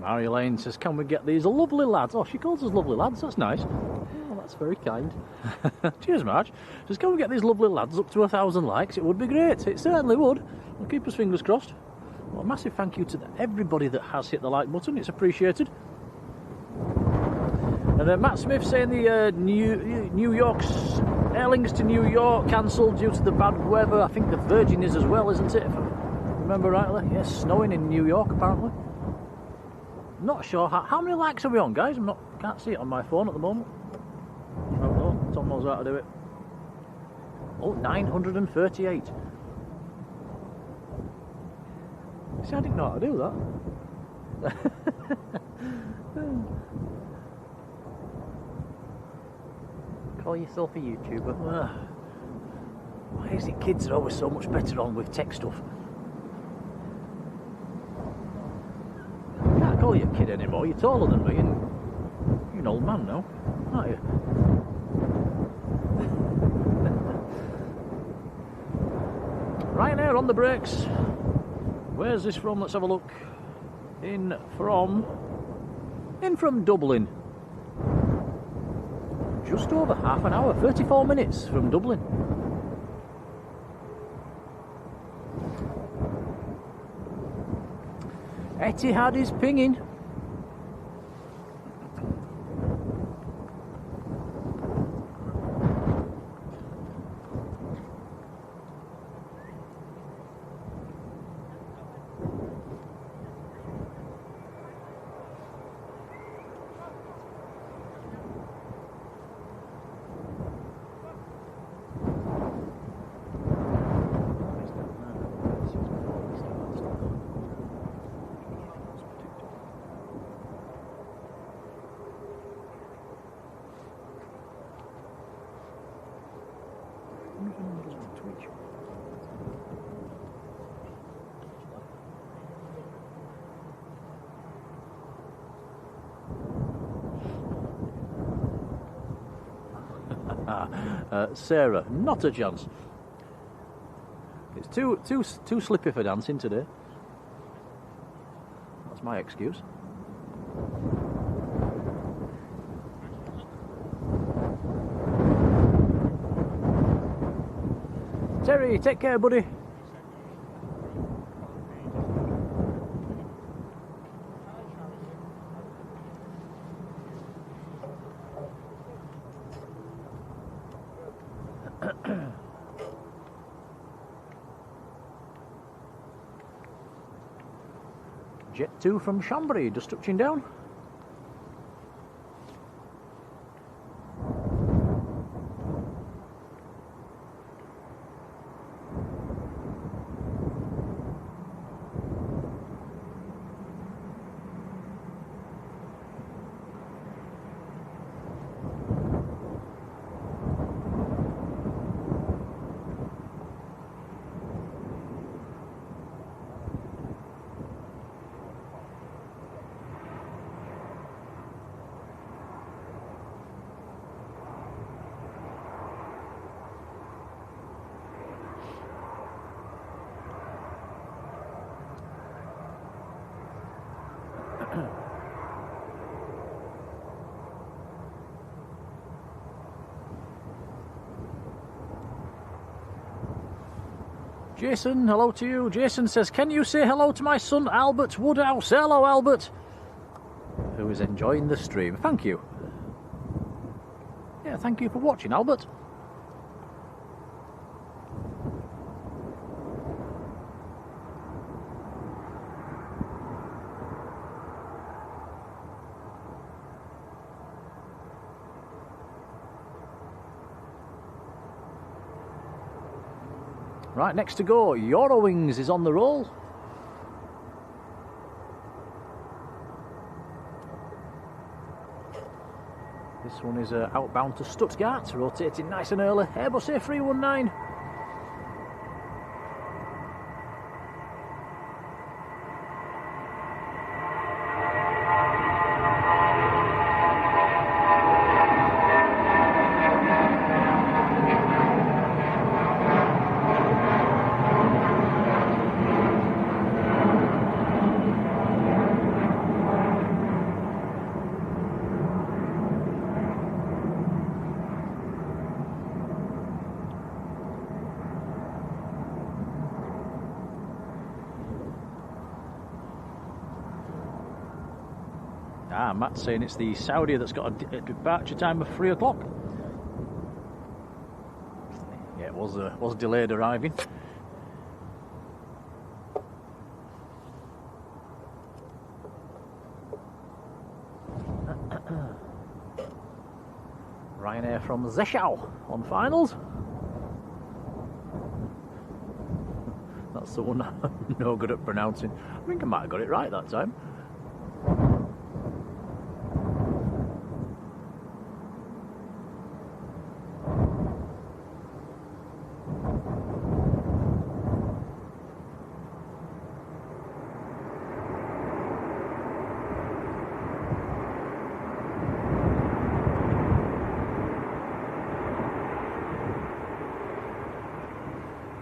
Marjolein says, can we get these lovely lads? Oh, she calls us lovely lads, that's nice. Oh, that's very kind. Cheers, Marge. Says, can we get these lovely lads up to 1,000 likes? It would be great. It certainly would. We'll keep us fingers crossed. Well, a massive thank you to everybody that has hit the like button. It's appreciated. And Matt Smith saying the New York's Aer Lingus to New York cancelled due to the bad weather. I think the Virgin is as well, isn't it? If I remember rightly. Yes, snowing in New York apparently. Not sure how many likes are we on, guys. Can't see it on my phone at the moment. I don't know. Tom knows how to do it. Oh, 938. See, I didn't know how to do that. Call yourself a YouTuber. Why is it kids are always so much better on with tech stuff? I can't call you a kid anymore. You're taller than me and you're an old man now, aren't you? Ryanair on the brakes. Where's this from? Let's have a look. In from Dublin. Just over half an hour, 34 minutes from Dublin. Etihad is pinging. Sarah, not a chance. It's too slippy for dancing today. That's my excuse. Terry, take care, buddy. Jet 2 from Chambéry, just touching down. Jason, hello to you. Jason says, can you say hello to my son Albert Woodhouse? Hello, Albert, who is enjoying the stream. Thank you. Yeah, thank you for watching, Albert. Right, next to go, Eurowings is on the roll. This one is outbound to Stuttgart, rotating nice and early. Airbus A319. Ah, Matt's saying it's the Saudi that's got a departure time of 3 o'clock. Yeah, it was delayed arriving. Ryanair from Zeshao on finals. That's the one I'm no good at pronouncing. I think I might have got it right that time.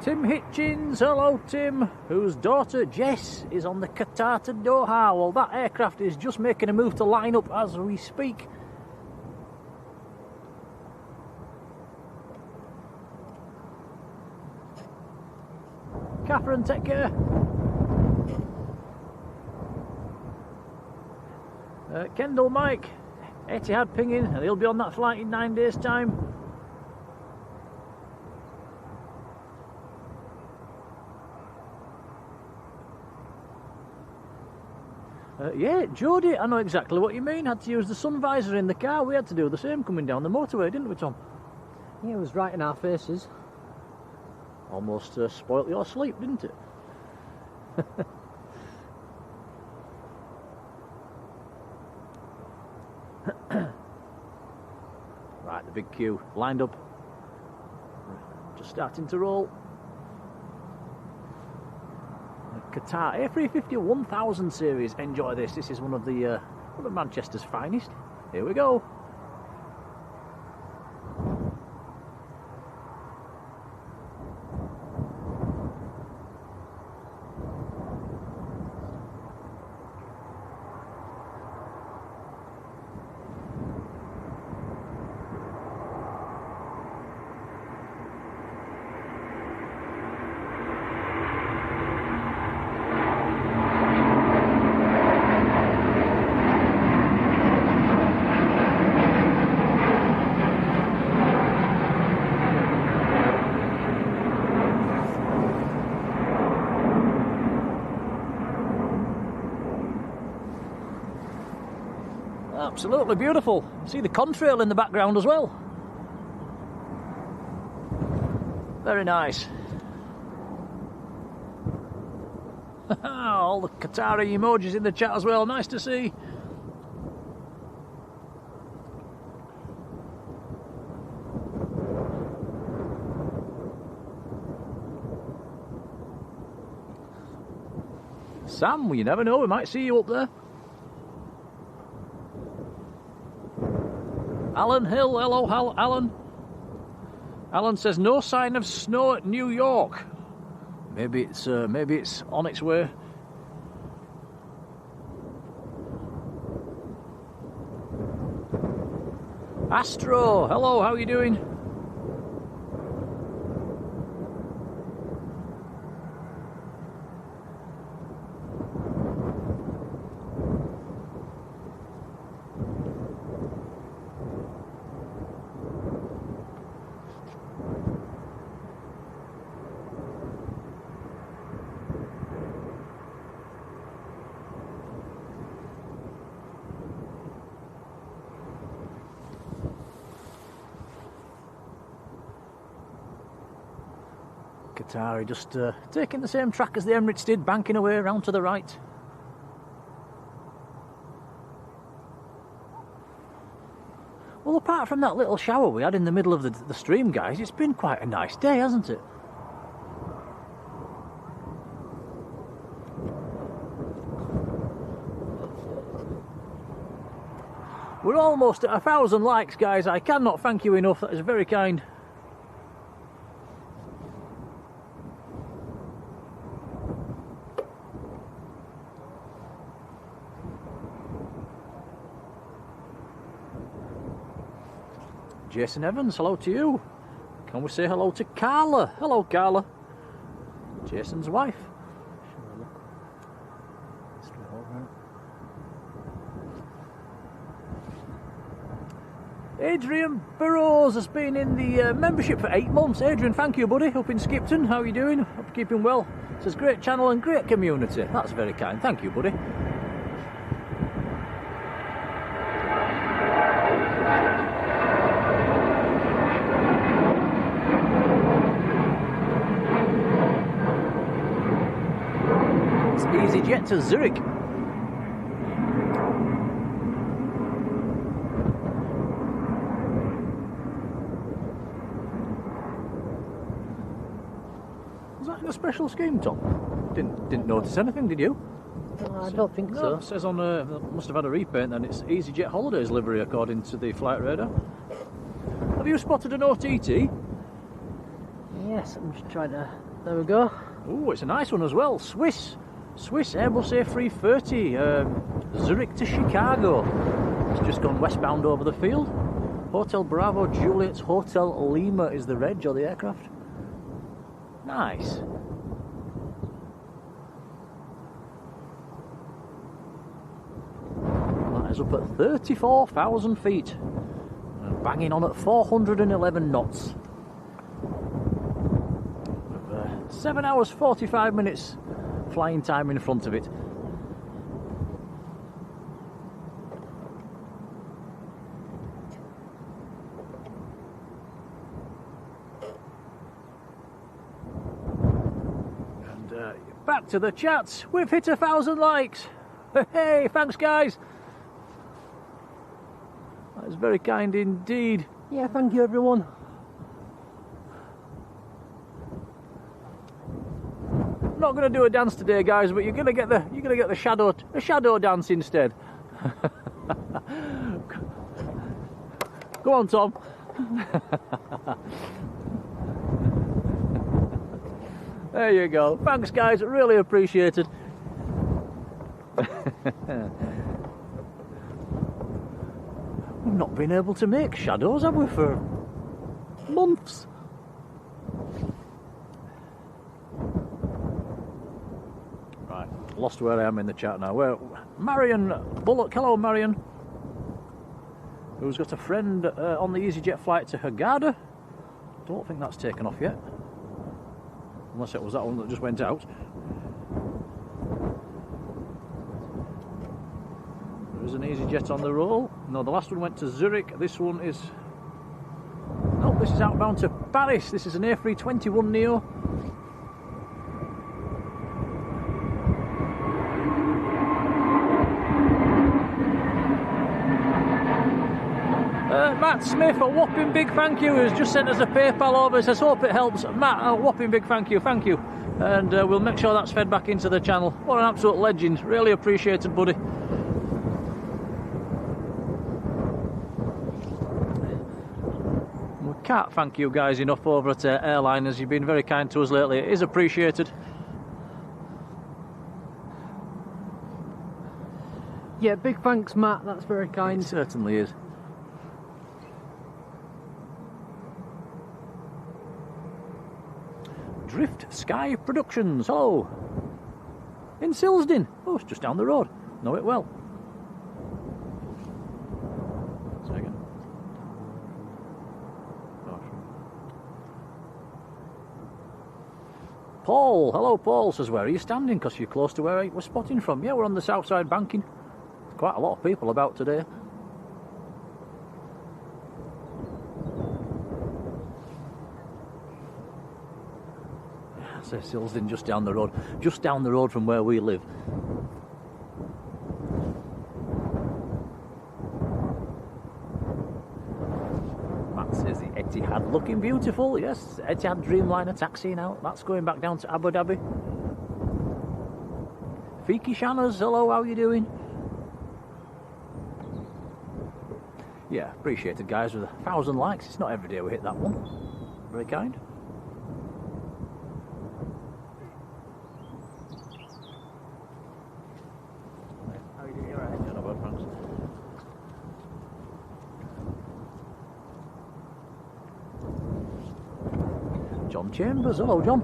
Tim Hitchens, hello Tim, whose daughter Jess is on the Qatar to Doha. Well, that aircraft is just making a move to line up as we speak. Catherine, take care. Kendall Mike, Etihad pinging, and he'll be on that flight in 9 days' time. Yeah, Jodie, I know exactly what you mean. Had to use the sun visor in the car. We had to do the same coming down the motorway, didn't we, Tom? Yeah, it was right in our faces. Almost spoilt your sleep, didn't it? Right, the big queue lined up. Just starting to roll. Qatar A350 1000 series. Enjoy this. This is one of Manchester's finest. Here we go. Absolutely beautiful. See the contrail in the background as well. Very nice. All the Qatari emojis in the chat as well. Nice to see. Sam, you never know, we might see you up there. Alan Hill, hello Alan. Alan says no sign of snow at New York. Maybe it's on its way. Astro, hello, how are you doing? Qatari just taking the same track as the Emirates did, banking away around to the right. Well, apart from that little shower we had in the middle of the stream, guys, it's been quite a nice day, hasn't it? We're almost at 1,000 likes, guys. I cannot thank you enough. That is very kind. Jason Evans, hello to you. Can we say hello to Carla? Hello, Carla. Jason's wife. Adrian Burrows has been in the membership for 8 months. Adrian, thank you, buddy, up in Skipton. How are you doing? Hope you're keeping well. Says great channel and great community. That's very kind. Thank you, buddy. It's EasyJet to Zurich. Was that in a special scheme, Tom? Didn't notice anything, did you? I don't think No, so. it says on must have had a repaint then. It's EasyJet Holidays livery according to the flight radar. Have you spotted an OTT? Yes, I'm just trying to. There we go. Oh, it's a nice one as well. Swiss Airbus A330, Zurich to Chicago. It's just gone westbound over the field. Hotel Bravo Juliet Hotel Lima is the reg or the aircraft. Nice. That is up at 34,000 feet. And banging on at 411 knots. 7 hours 45 minutes flying time in front of it. And back to the chat. We've hit 1,000 likes. Hey, thanks guys. That is very kind indeed. Yeah, thank you, everyone. I'm not going to do a dance today, guys, but you're going to get the shadow dance instead. Go on, Tom. There you go. Thanks, guys. Really appreciated. We've not been able to make shadows, have we, for months? Lost where I am in the chat now. Where Marion Bullock, hello Marion, who's got a friend on the EasyJet flight to Hurghada. Don't think that's taken off yet, unless it was that one that just went out. There is an EasyJet on the roll. No, the last one went to Zurich. This one is no, this is outbound to Paris. This is an A321 Neo. Matt Smith, a whopping big thank you, has just sent us a PayPal over. Says, hope it helps. Matt, a whopping big thank you. And we'll make sure that's fed back into the channel. What an absolute legend. Really appreciated, buddy. We can't thank you guys enough over at Airliners. You've been very kind to us lately. It is appreciated. Yeah, big thanks, Matt. That's very kind. It certainly is. Drift Sky Productions, hello. In Silsden. Oh, it's just down the road. Know it well. Say again. Oh. Paul, hello Paul, says, where are you standing? Because you're close to where I was spotting from. Yeah, we're on the south side banking. There's quite a lot of people about today. Say Silsden, just down the road from where we live. Matt says the Etihad looking beautiful. Yes, Etihad Dreamliner taxiing out. That's going back down to Abu Dhabi. Fiki Shanners, hello, how you doing? Yeah, appreciate it, guys, with 1,000 likes. It's not every day we hit that one. Very kind. John Chambers, hello John.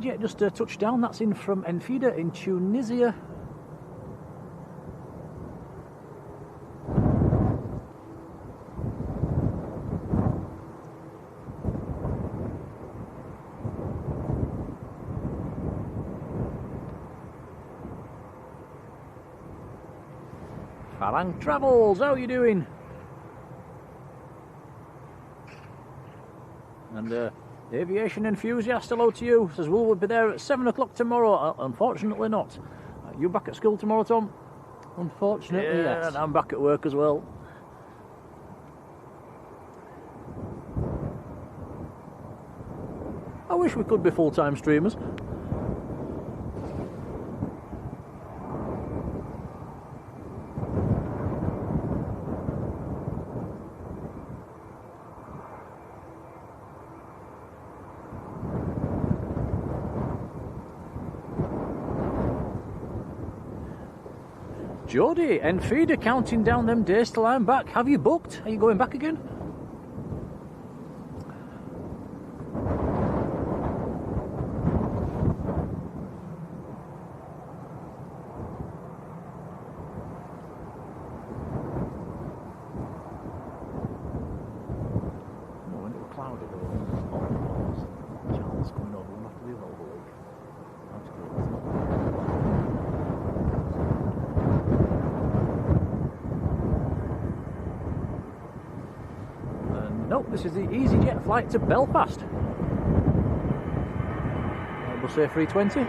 EasyJet just touched down. That's in from Enfida in Tunisia. Farang Travels, how are you doing? And Aviation Enthusiast, hello to you. Says, will we be there at 7 o'clock tomorrow? Unfortunately not. You back at school tomorrow, Tom? Unfortunately, Yeah, yes. and I'm back at work as well. I wish we could be full-time streamers. Jodie and Feeder counting down them days till I'm back. Have you booked? Are you going back again? Oh, when it was cloudy though. Charles coming over, we'll have to do over Lake. That's good, isn't it? Nope, this is the EasyJet flight to Belfast. Airbus A320.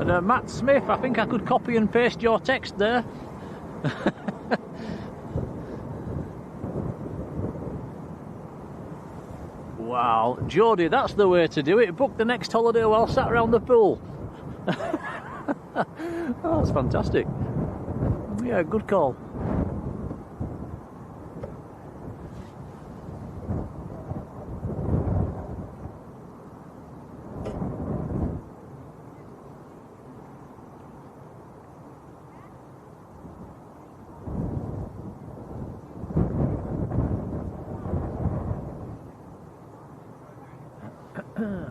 And Matt Smith, I think I could copy and paste your text there. Wow, Jodie, that's the way to do it. Book the next holiday while sat around the pool. Oh, that's fantastic. Yeah, good call.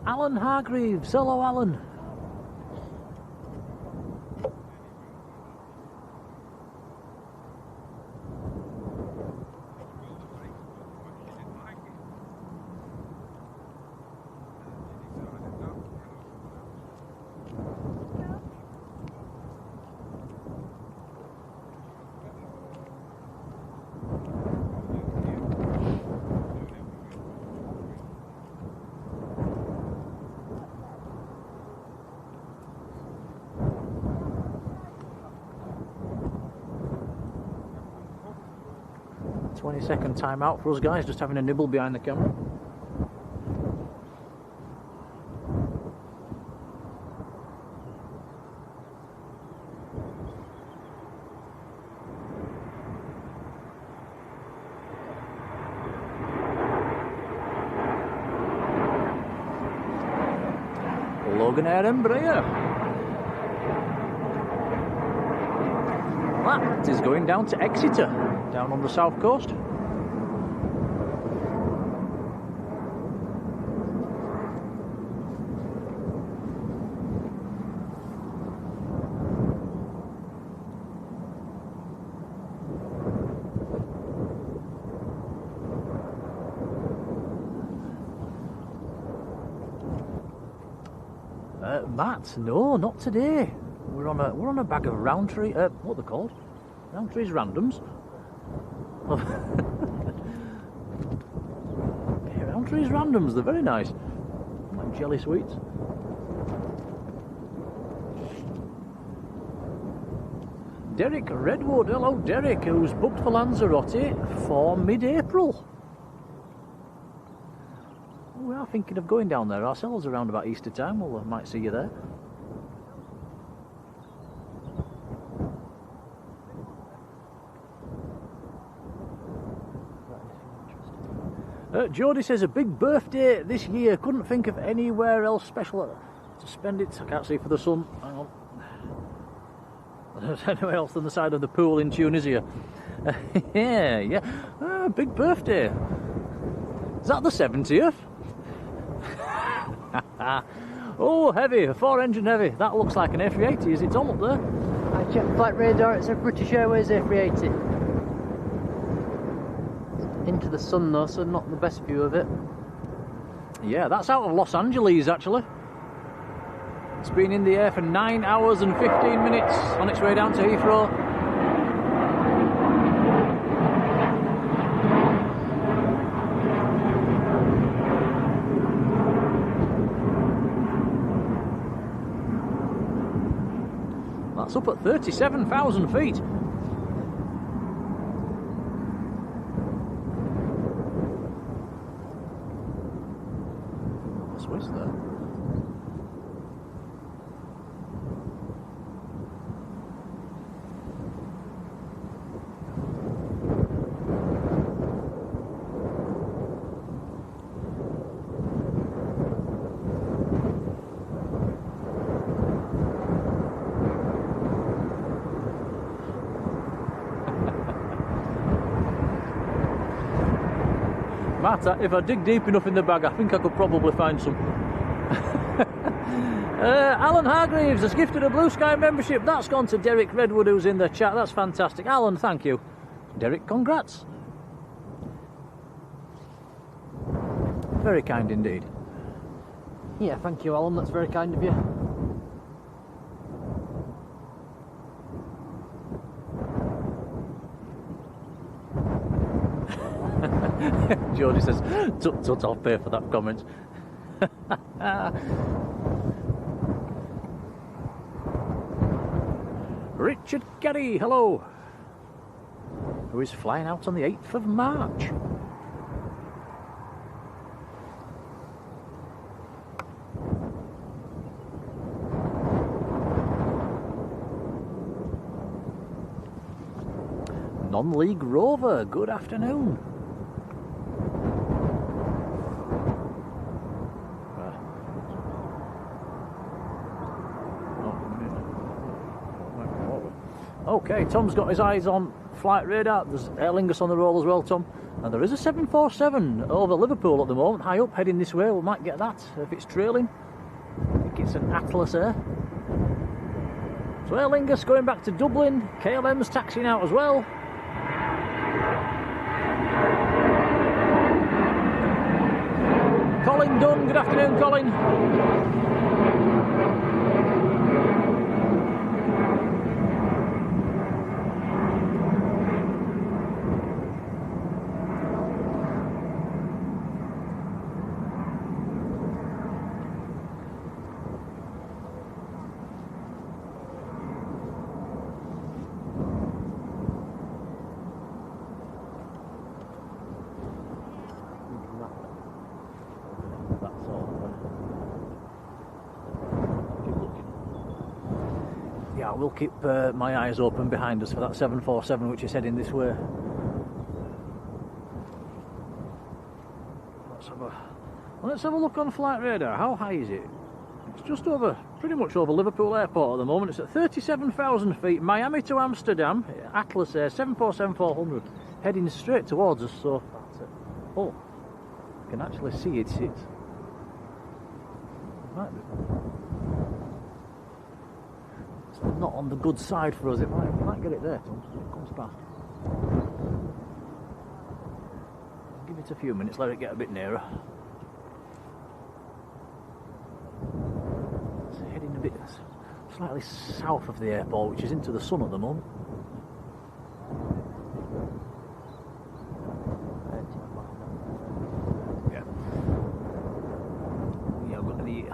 Alan Hargreaves, hello Alan. Second time out for us guys, just having a nibble behind the camera. Logan Air Embraer. That is going down to Exeter, down on the south coast. Matt, no, not today. We're on a bag of Roundtree. What are they called? Roundtree's randoms. Yeah, Roundtree's randoms. They're very nice. Like jelly sweets. Derek Redwood, hello Derek, who's booked for Lanzarote for mid-April. We are thinking of going down there ourselves around about Easter time. Well, I might see you there. Jodie says a big birthday this year. Couldn't think of anywhere else special to spend it. I can't see for the sun. Hang on. There's anywhere else than the side of the pool in Tunisia. Yeah. Big birthday. Is that the 70th? Oh, heavy. A 4-engine heavy. That looks like an A380. Is it Tom up there? I checked flight radar. It's a British Airways A380. Into the sun though, so not the best view of it. Yeah, that's out of Los Angeles actually. It's been in the air for 9 hours and 15 minutes on its way down to Heathrow. That's up at 37,000 feet. Swiss there. Marta, if I dig deep enough in the bag, I think I could probably find some. Alan Hargreaves has gifted a Blue Sky membership. That's gone to Derek Redwood, who's in the chat. That's fantastic. Alan, thank you. Derek, congrats. Very kind indeed. Yeah, thank you, Alan. That's very kind of you. Jodie says, tut, I'll pay for that comment. Richard Carey, hello. Who is flying out on the 8th of March. Non-League Rover, good afternoon. Okay, Tom's got his eyes on flight radar. There's Aer Lingus on the roll as well, Tom. And there is a 747 over Liverpool at the moment, high up, heading this way. We might get that if it's trailing. I think it's an Atlas Air. So Aer Lingus going back to Dublin. KLM's taxiing out as well. Colin Dunn, good afternoon, Colin. We'll keep my eyes open behind us for that 747 which is heading this way. Let's have a look on flight radar. How high is it? It's just over, pretty much over Liverpool Airport at the moment. It's at 37,000 feet. Miami to Amsterdam, Atlas Air 747-400, heading straight towards us. So that's it. Oh, you can actually see it. Might be. Not on the good side for us. It might get it there, Tom, as it comes past. Give it a few minutes, let it get a bit nearer. It's heading a bit slightly south of the airport, which is into the sun at the moment. Yeah, I've got the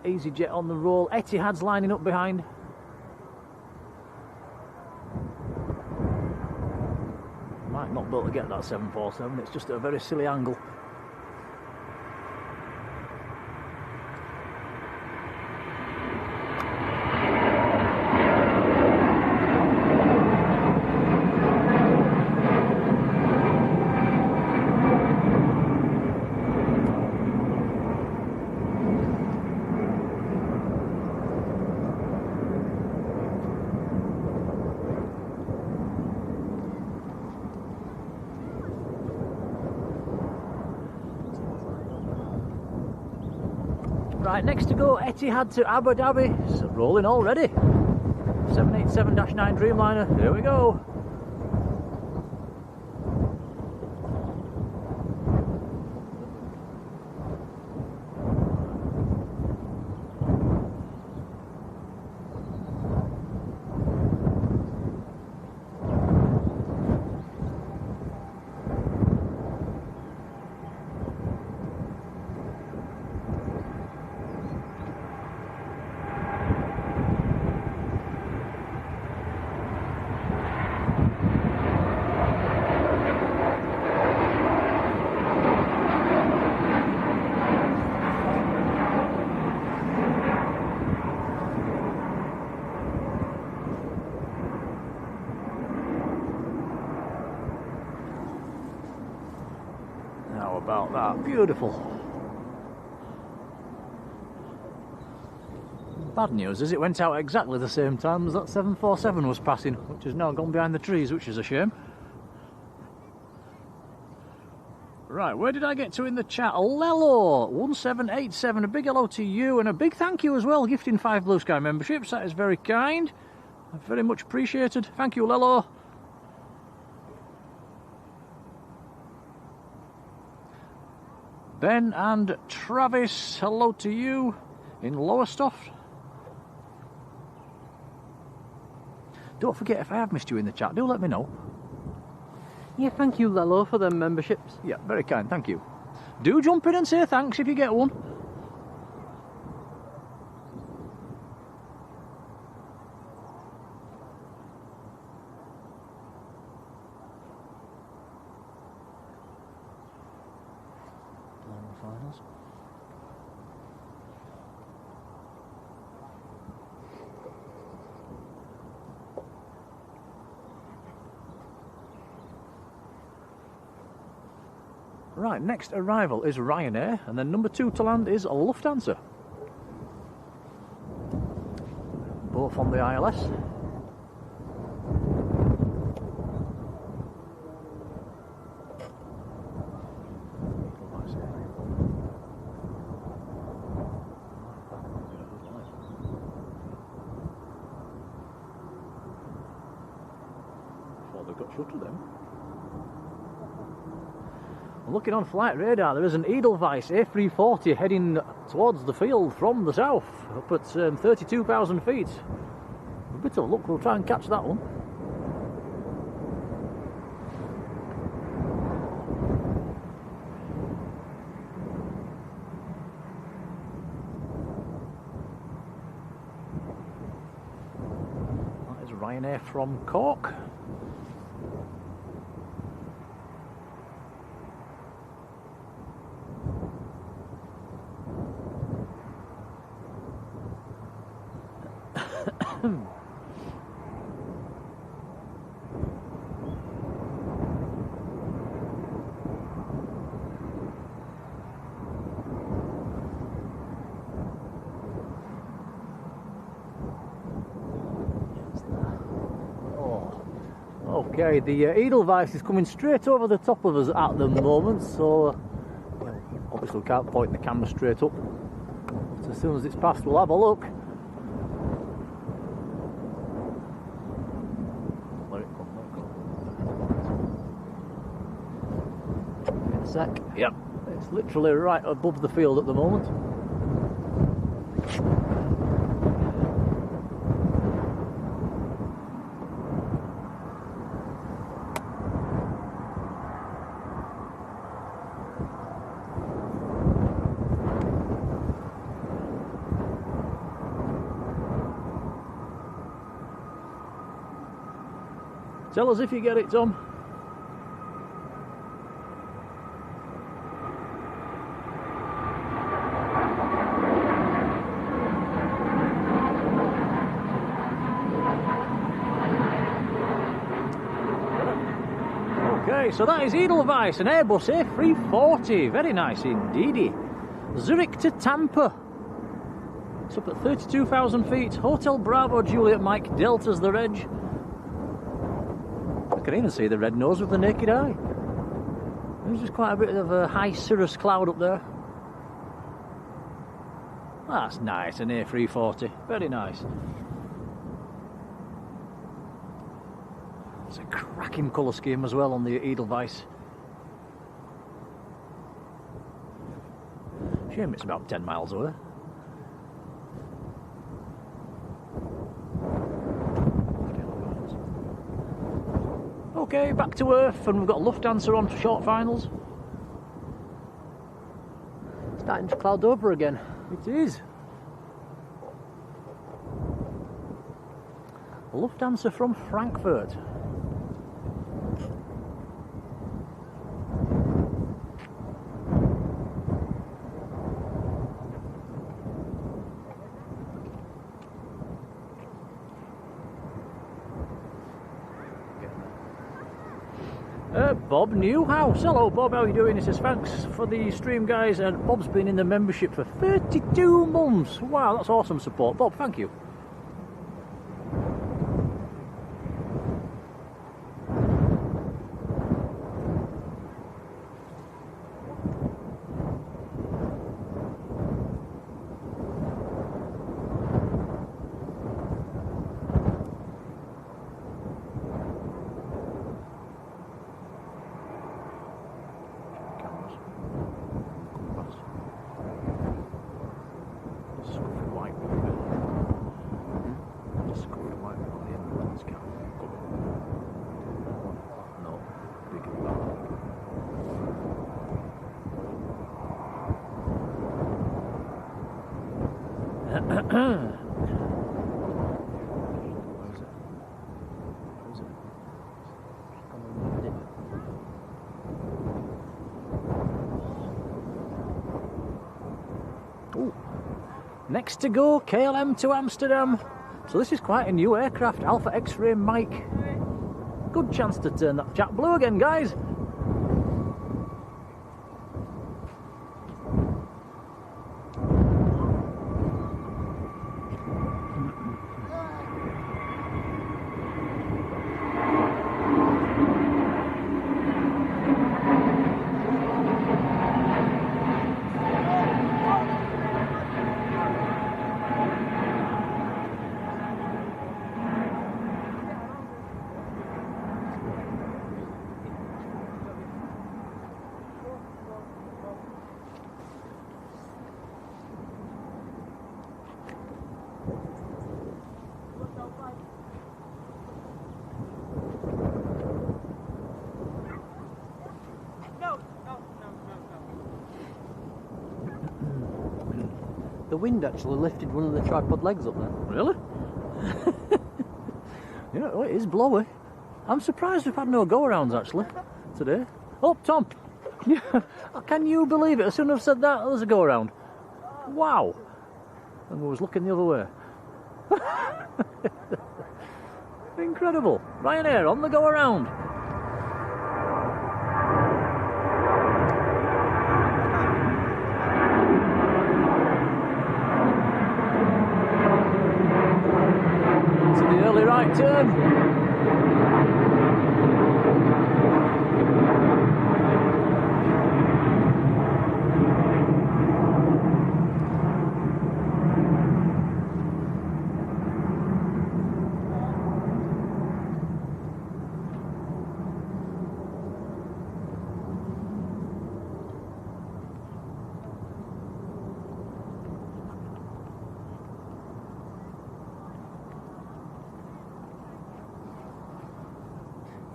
EasyJet on the roll. Etihad's lining up behind. Might not be able to get that 747, it's just at a very silly angle. Right, next to go, Etihad to Abu Dhabi. It's rolling already. 787-9 Dreamliner, here we go. How about that? Beautiful. Bad news is it went out exactly the same time as that 747 was passing, which has now gone behind the trees, which is a shame. Right, where did I get to in the chat? Lello1787, a big hello to you, and a big thank you as well, gifting 5 Blue Sky memberships. That is very kind. Very much appreciated. Thank you, Lello. Ben and Travis, hello to you in Lowestoft. Don't forget, if I have missed you in the chat, do let me know. Yeah, thank you, Lello, for them memberships. Yeah, very kind, thank you. Do jump in and say thanks if you get one. Finals. Right, next arrival is Ryanair, and then number 2 to land is Lufthansa. Both on the ILS. Shuttle them. Looking on flight radar, there is an Edelweiss A380 heading towards the field from the south, up at 32,000 feet. A bit of luck, we'll try and catch that one. That is Ryanair from Cork. Okay, the Edelweiss is coming straight over the top of us at the moment, so obviously we can't point the camera straight up. So as soon as it's passed, we'll have a look. Let it come, let it come. In a sec. Yep, it's literally right above the field at the moment. Tell us if you get it, Tom. Okay, so that is Edelweiss, an Airbus A340. Very nice indeedy. Zurich to Tampa. It's up at 32,000 feet. Hotel Bravo Juliet Mike Delta's the reg. I can even see the red nose with the naked eye. There's just quite a bit of a high cirrus cloud up there. That's nice, an A340. Very nice. It's a cracking colour scheme as well on the Edelweiss. Shame it's about 10 miles away. Okay, back to Earth, and we've got Lufthansa on for short finals. Starting to cloud over again. It is. Lufthansa from Frankfurt. Bob Newhouse. Hello Bob, how are you doing? He says thanks for the stream guys, and Bob's been in the membership for 32 months. Wow, that's awesome support. Bob, thank you. Next to go, KLM to Amsterdam. So this is quite a new aircraft, Alpha X-Ray Mike. Good chance to turn that chat blue again, guys. The wind actually lifted one of the tripod legs up there. Really? Yeah, well, it is blowy. I'm surprised we've had no go-arounds actually today. Oh, Tom! Can you believe it? As soon as I've said that, there's a go-around. Wow! And we was looking the other way. Incredible! Ryanair on the go-around. Right turn.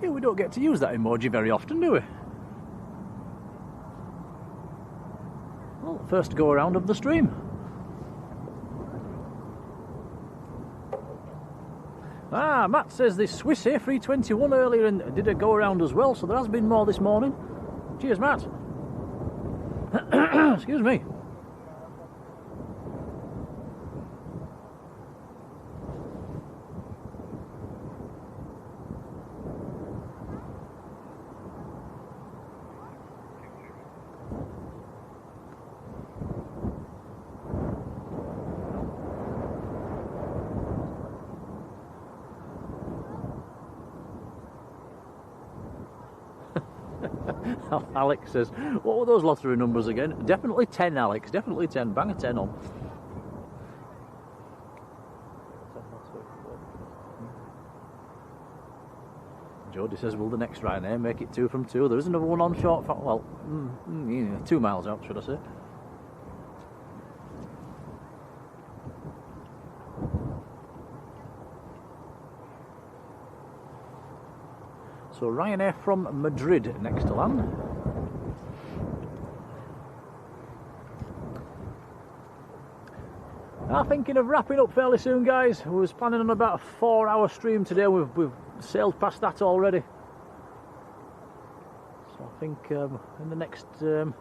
Yeah, we don't get to use that emoji very often, do we? Well, first go around of the stream. Ah, Matt says this Swiss A321 earlier and did a go around as well, so there has been more this morning. Cheers, Matt. Excuse me. Alex says, what were those lottery numbers again? Definitely 10, Alex. Definitely 10. Bang a 10 on. Jodie says, will the next Ryanair make it 2 from 2? There is another one on short, well, 2 miles out, should I say. So Ryanair from Madrid next to land. I'm thinking of wrapping up fairly soon, guys. We was planning on about a 4-hour stream today. We've sailed past that already. So I think in the next 5-10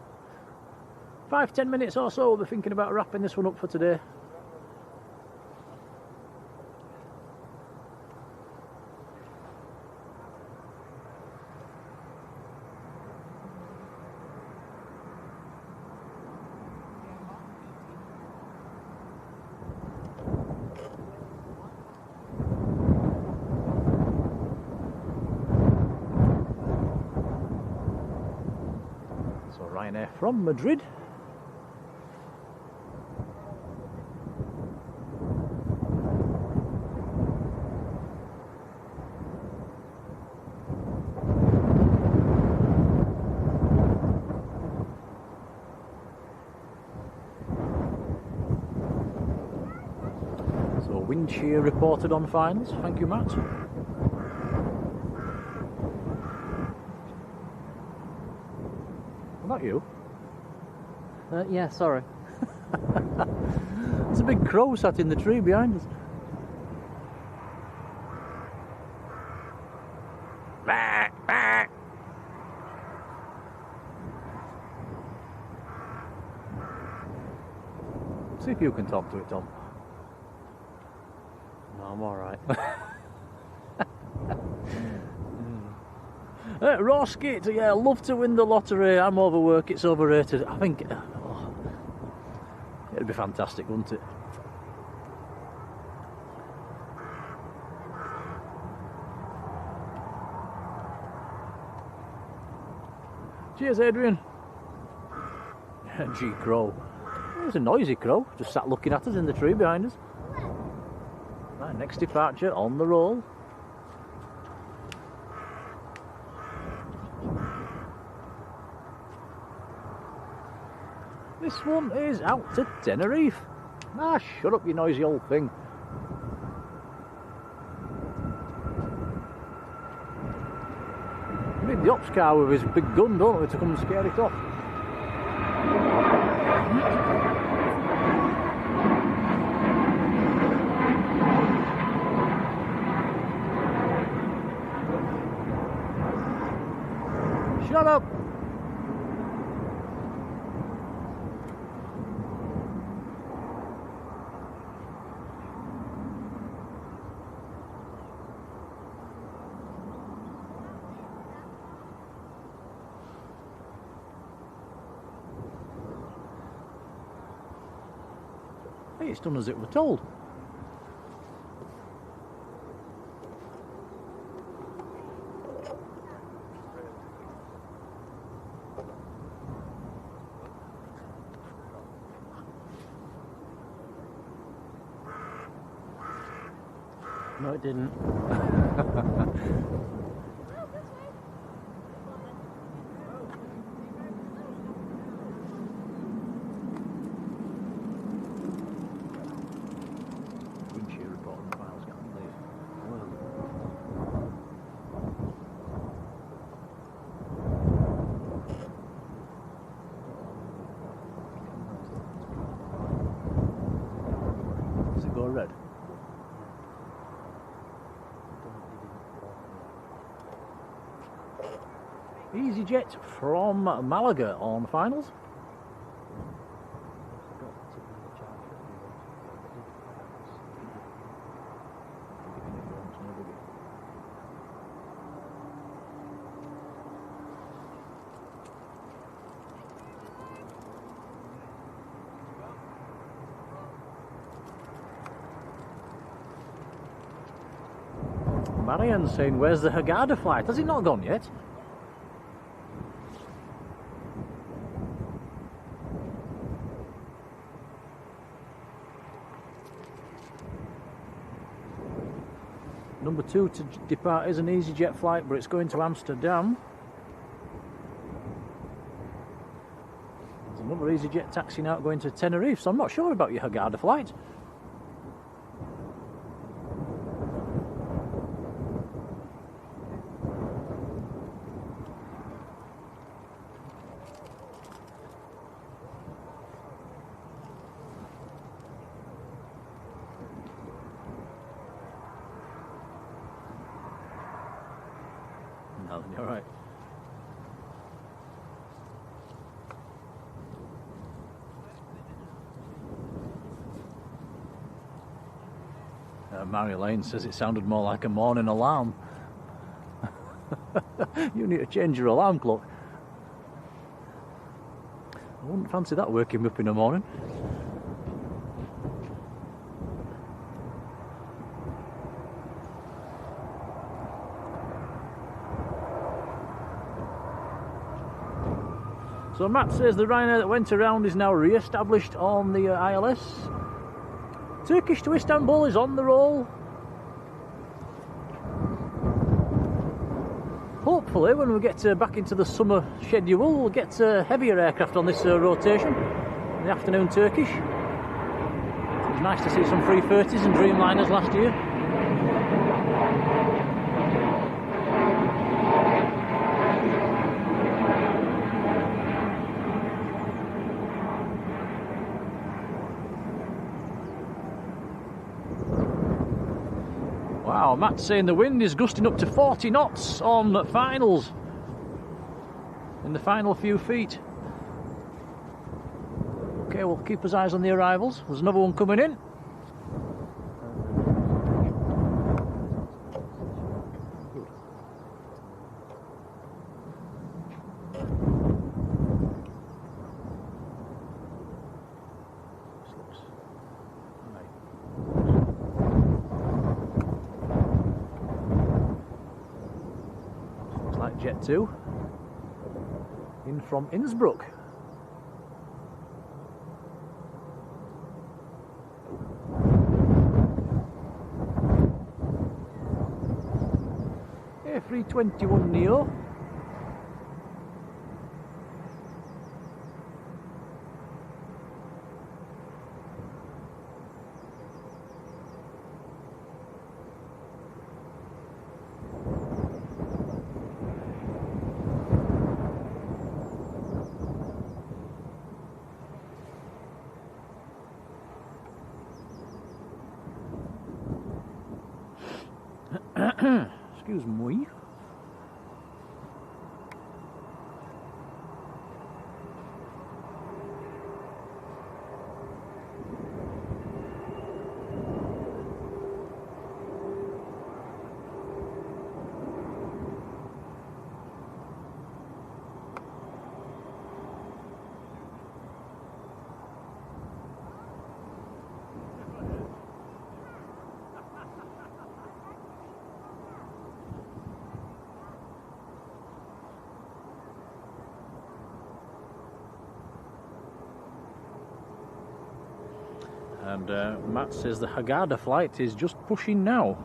minutes or so, we'll be thinking about wrapping this one up for today. Ryanair from Madrid. So wind shear reported on finals. Thank you, Matt. Not you? Yeah, sorry. There's a big crow sat in the tree behind us. See if you can talk to it, Tom. No, I'm alright. Roskit, yeah, love to win the lottery. I'm overworked, it's overrated. I think it'd be fantastic, wouldn't it? Cheers, Adrian. Gee, crow. It was a noisy crow, just sat looking at us in the tree behind us. Right, next departure on the roll. This one is out to Tenerife. Ah, shut up, you noisy old thing. We need the ops car with his big gun, don't we, to come and scare it off. Shut up! Hey, it's done as it were told. No, it didn't. Does it go red? EasyJet from Malaga on finals. Marianne's saying, where's the Haggarda flight? Has it not gone yet? Number 2 to depart is an EasyJet flight, but it's going to Amsterdam. There's another EasyJet taxi now going to Tenerife, so I'm not sure about your Hurghada flight. No, you're right. Marjolein says it sounded more like a morning alarm. You need to change your alarm clock. I wouldn't fancy that waking me up in the morning. So Matt says the Ryanair that went around is now re-established on the ILS. Turkish to Istanbul is on the roll. Hopefully when we get back into the summer schedule we'll get heavier aircraft on this rotation in the afternoon Turkish. It was nice to see some 330s and Dreamliners last year. Wow, Matt's saying the wind is gusting up to 40 knots on finals. In the final few feet. Okay, we'll keep his eyes on the arrivals. There's another one coming in. Jet 2 in from Innsbruck. A321 Neo. Excuse me. And Matt says the Hurghada flight is just pushing now.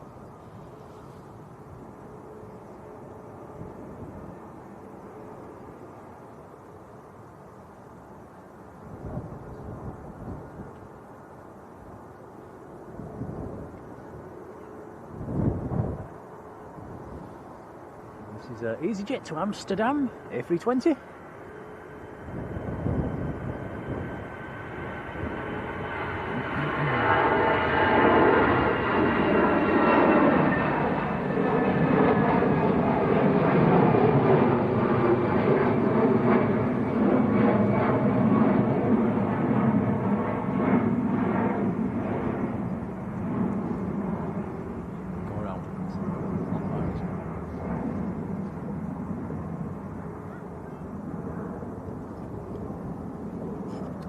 This is EasyJet to Amsterdam, A320.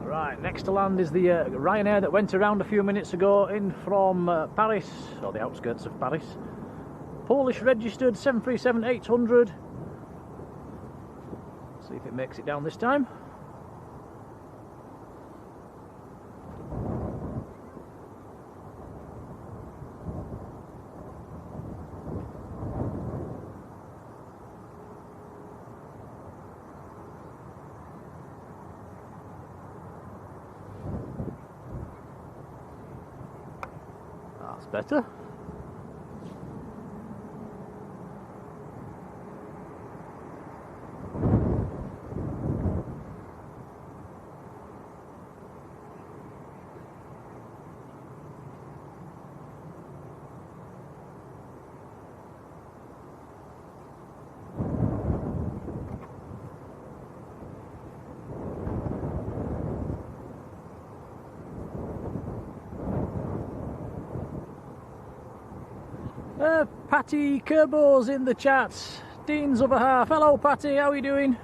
Right, next to land is the Ryanair that went around a few minutes ago in from Paris, or the outskirts of Paris. Polish registered 737-800. See if it makes it down this time. better. Patty Kerbo's in the chat. Dean's other half. Hello, Patty. How are you doing?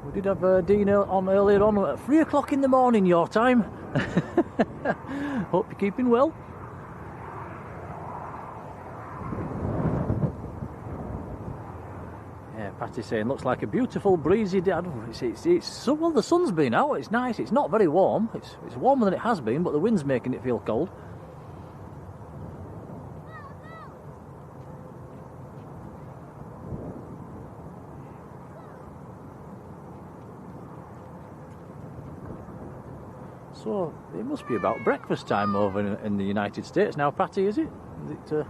We did have Dean on earlier on at 3 o'clock in the morning, your time. Hope you're keeping well. Yeah, Patty saying looks like a beautiful breezy day. Well, the sun's been out. It's nice. It's not very warm. It's warmer than it has been, but the wind's making it feel cold. So it must be about breakfast time over in the United States now, Patty, is it? Is it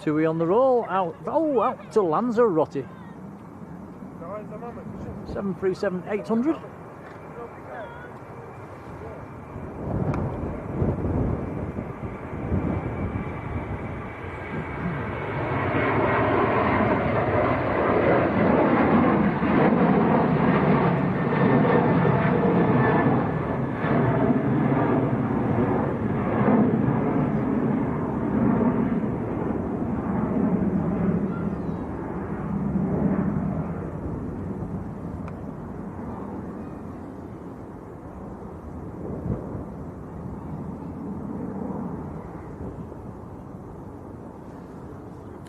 2 on the roll, out to Lanzarote. 737-800.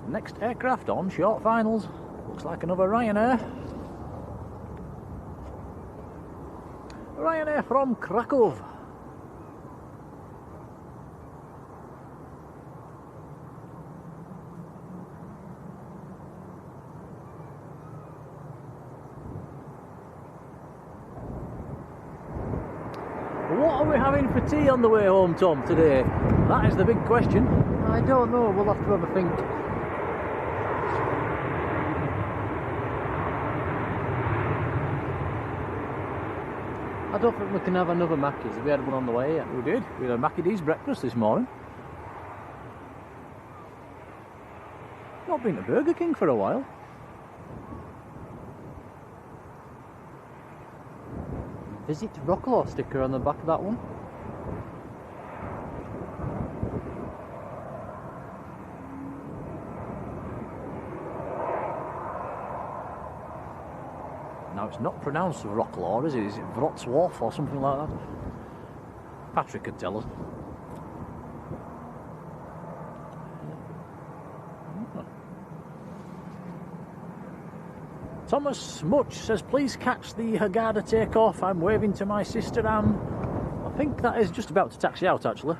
Next aircraft on short finals. Looks like another Ryanair. Ryanair from Krakow. What are we having for tea on the way home, Tom, today? That is the big question. I don't know, we'll have to have a think. I don't think we can have another Mackey's. We had one on the way, yeah. We did. We had a Mackie D's breakfast this morning. Not been to Burger King for a while. Visit Rocklaw sticker on the back of that one. Now it's not pronounced Rocklaw, is it? Is it Wrocław or something like that? Patrick could tell us. Thomas Much says, please catch the Hurghada takeoff. I'm waving to my sister Anne. I think that is just about to taxi out, actually.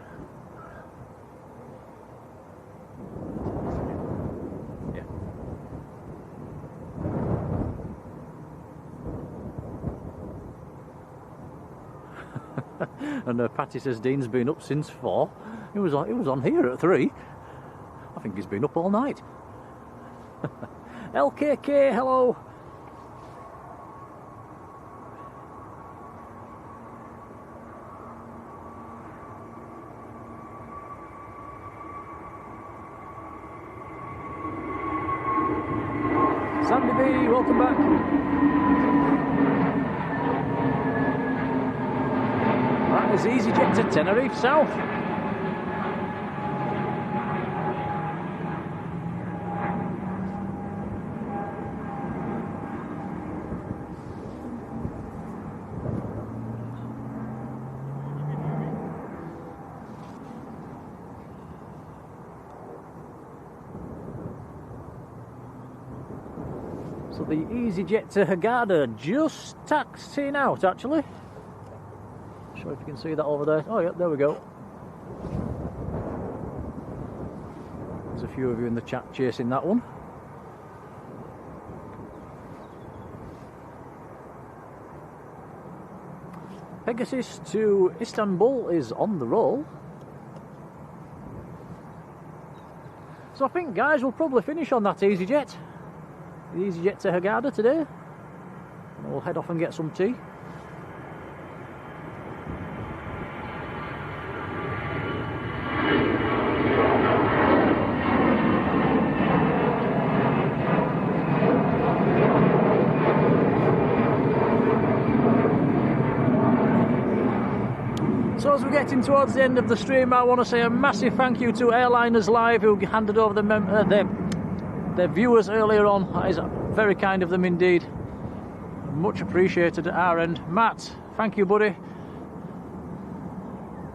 Yeah. And Patty says Dean's been up since 4. He was on here at 3. I think he's been up all night. LKK, hello. Sandy B, welcome back. That is EasyJet to Tenerife South. So the EasyJet to Hurghada just taxiing out, actually. Not sure if you can see that over there. Oh yeah, there we go. There's a few of you in the chat chasing that one. Pegasus to Istanbul is on the roll. So I think, guys, we'll probably finish on that EasyJet. The EasyJet to Hurghada today. And we'll head off and get some tea. So as we're getting towards the end of the stream, I want to say a massive thank you to Airliners Live, who handed over their viewers earlier on. That is very kind of them indeed. Much appreciated at our end. Matt, thank you, buddy.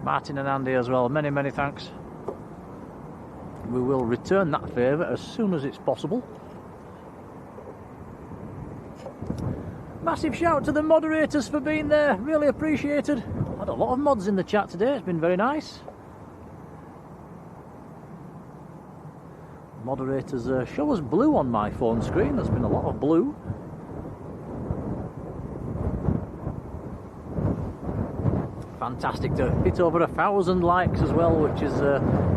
Martin and Andy as well, many, many thanks. We will return that favour as soon as it's possible. Massive shout to the moderators for being there, really appreciated. Had a lot of mods in the chat today, it's been very nice. Moderators show us blue on my phone screen, there's been a lot of blue. Fantastic to hit over 1,000 likes as well, which is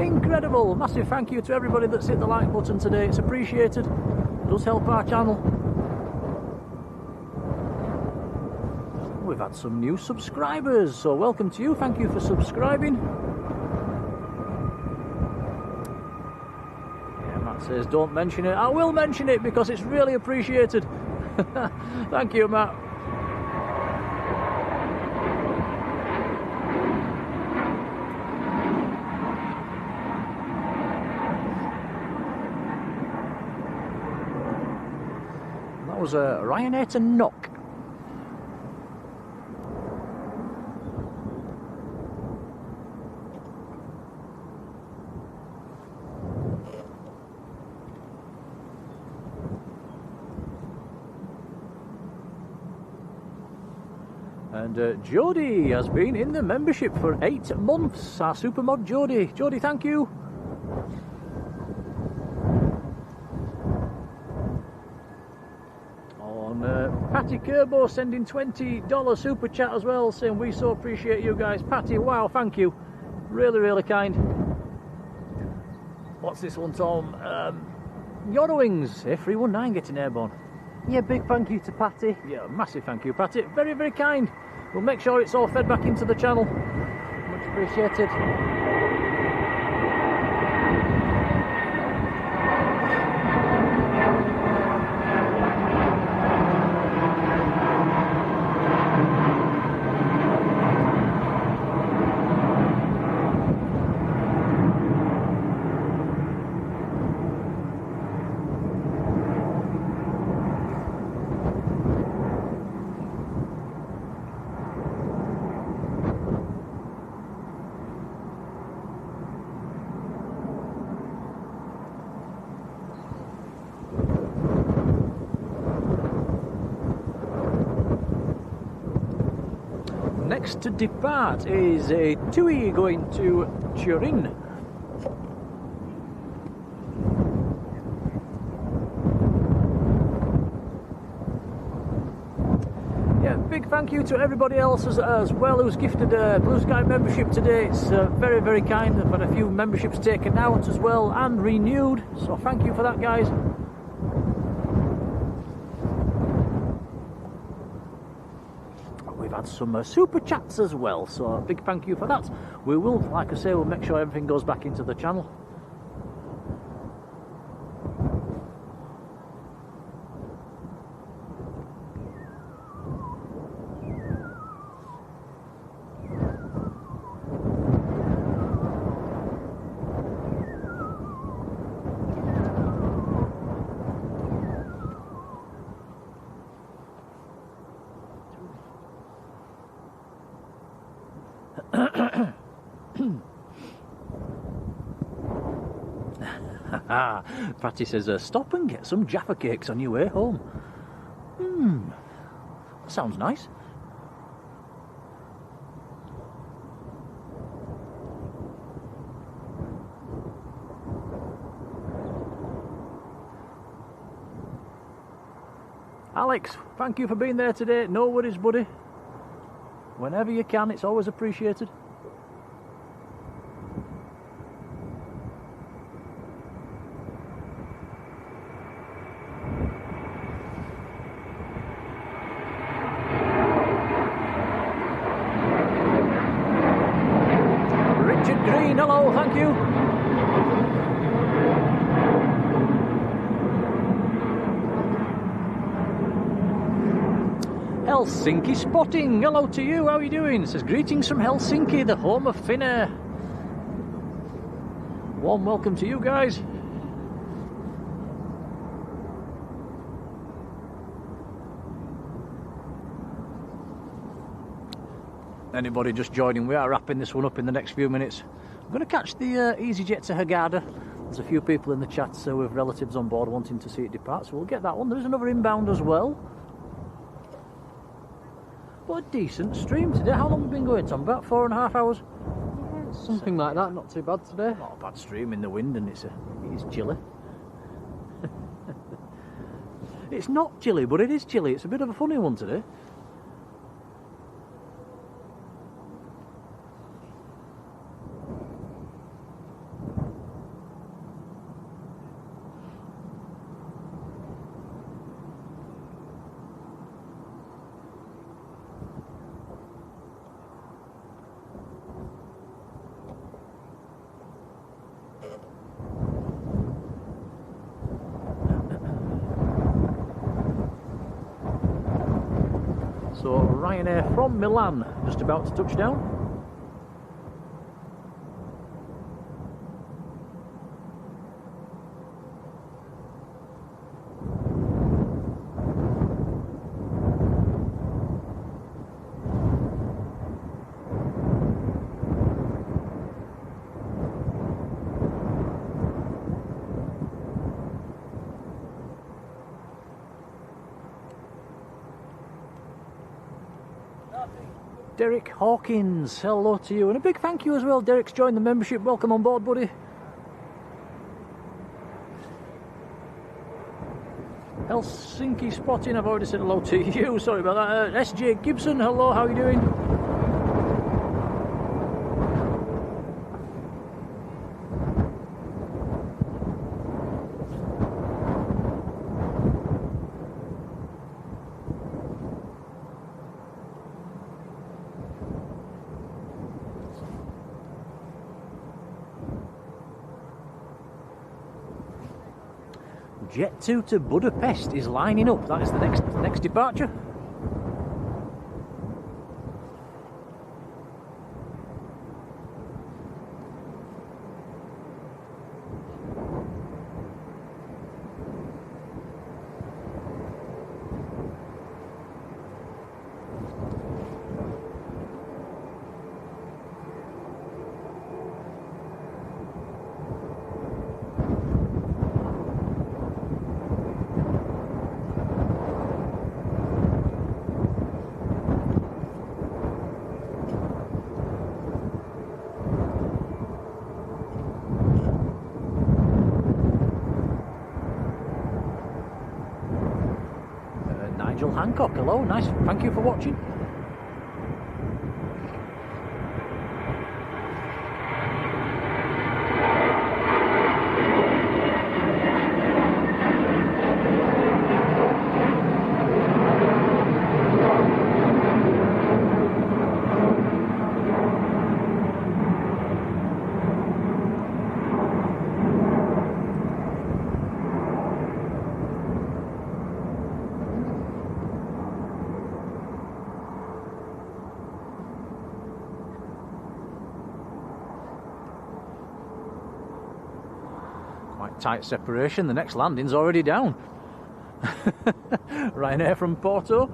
incredible. Massive thank you to everybody that's hit the like button today, it's appreciated. It does help our channel. We've had some new subscribers, so welcome to you, thank you for subscribing. Yeah, Matt says don't mention it. I will mention it because it's really appreciated. Thank you, Matt. That was a Ryanair to knock. And Jodie has been in the membership for 8 months. Our supermod Jodie. Jodie, thank you. Patty Kerbo sending $20 super chat as well, saying we so appreciate you guys. Patty, wow, thank you. Really, really kind. What's this one, Tom? Eurowings, A319 getting airborne. Yeah, big thank you to Patty. Yeah, massive thank you, Patty. Very, very kind. We'll make sure it's all fed back into the channel. Much appreciated. Next to depart is a TUI going to Turin. Yeah, big thank you to everybody else as well who's gifted a Blue Sky membership today. It's very, very kind. I've had a few memberships taken out as well and renewed, so thank you for that, guys. Some super chats as well, so a big thank you for that. We will, like I say, we'll make sure everything goes back into the channel. Patty says, stop and get some Jaffa cakes on your way home. That sounds nice. Alex, thank you for being there today. No worries, buddy. Whenever you can, it's always appreciated. Richard Green, hello, thank you. Helsinki spotting, hello to you, how are you doing? It says greetings from Helsinki, the home of Finnair. Warm welcome to you guys. Anybody just joining, we are wrapping this one up in the next few minutes. I'm going to catch the EasyJet to Hurghada. There's a few people in the chat with relatives on board wanting to see it depart, so we'll get that one. There is another inbound as well. But a decent stream today. How long have we been going, Tom? About 4.5 hours? Something like that, not too bad today. Not a bad stream in the wind, and it's chilly. It's not chilly, but it is chilly. It's a bit of a funny one today. So Ryanair from Milan, just about to touch down. Derek Hawkins, hello to you, and a big thank you as well. Derek's joined the membership. Welcome on board, buddy. Helsinki spotting, I've already said hello to you. Sorry about that. SJ Gibson, hello, how are you doing? Jet 2 to Budapest is lining up. That is the next departure. Hancock, hello, nice, thank you for watching. Tight separation, the next landing's already down. Ryanair from Porto.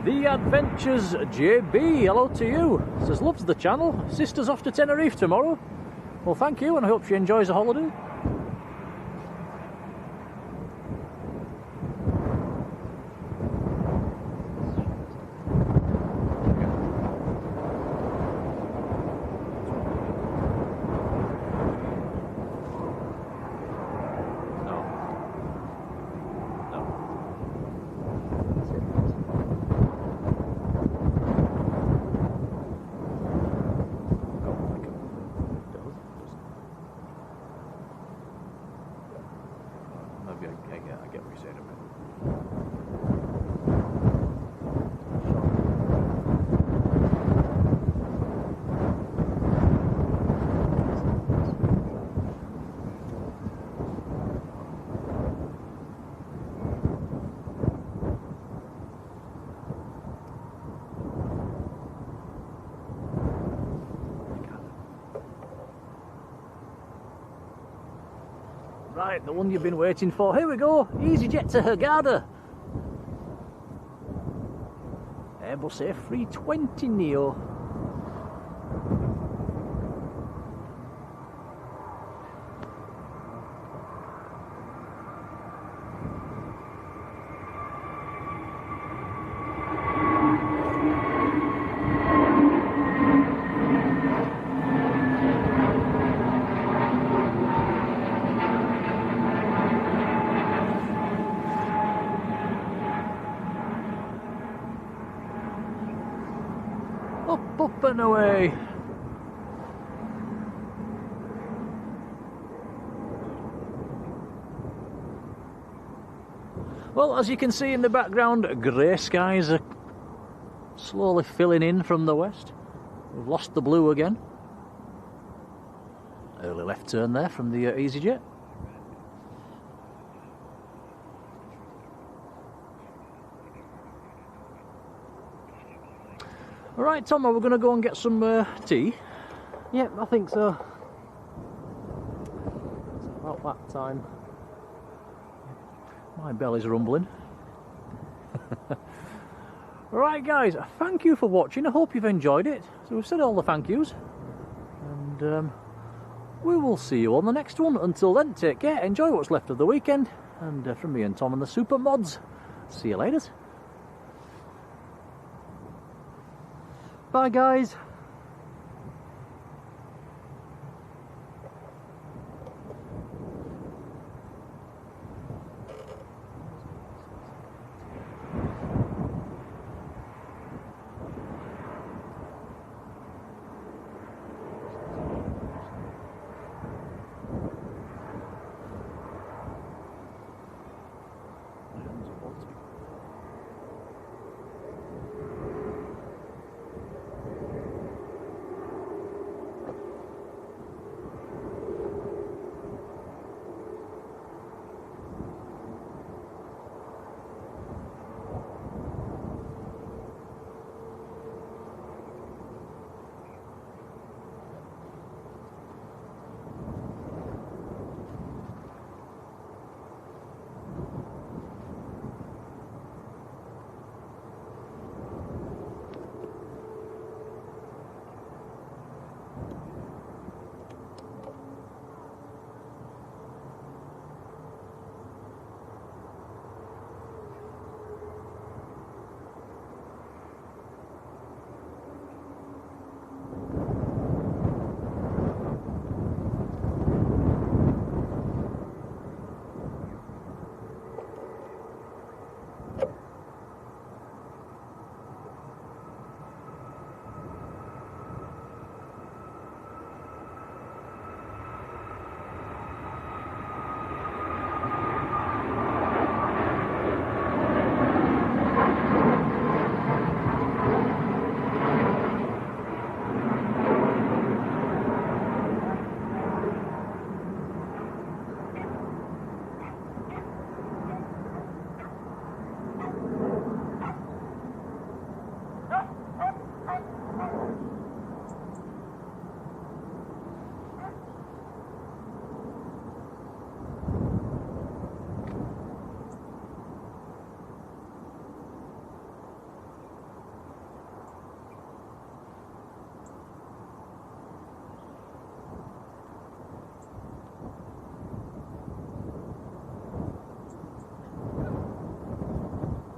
The Adventures JB, hello to you. Says loves the channel. Sister's off to Tenerife tomorrow. Well, thank you, and I hope she enjoys the holiday. Right, the one you've been waiting for. Here we go. EasyJet to Hurghada. Airbus A380 Neo. Up and away. Well, as you can see in the background, grey skies are slowly filling in from the west. We've lost the blue again. Early left turn there from the EasyJet. Alright, Tom, we're going to go and get some tea. Yep, I think so. It's about that time. My belly's rumbling. Alright guys, thank you for watching. I hope you've enjoyed it. So we've said all the thank yous. And we will see you on the next one. Until then, take care, enjoy what's left of the weekend. And from me and Tom and the Super Mods, see you later. Bye guys.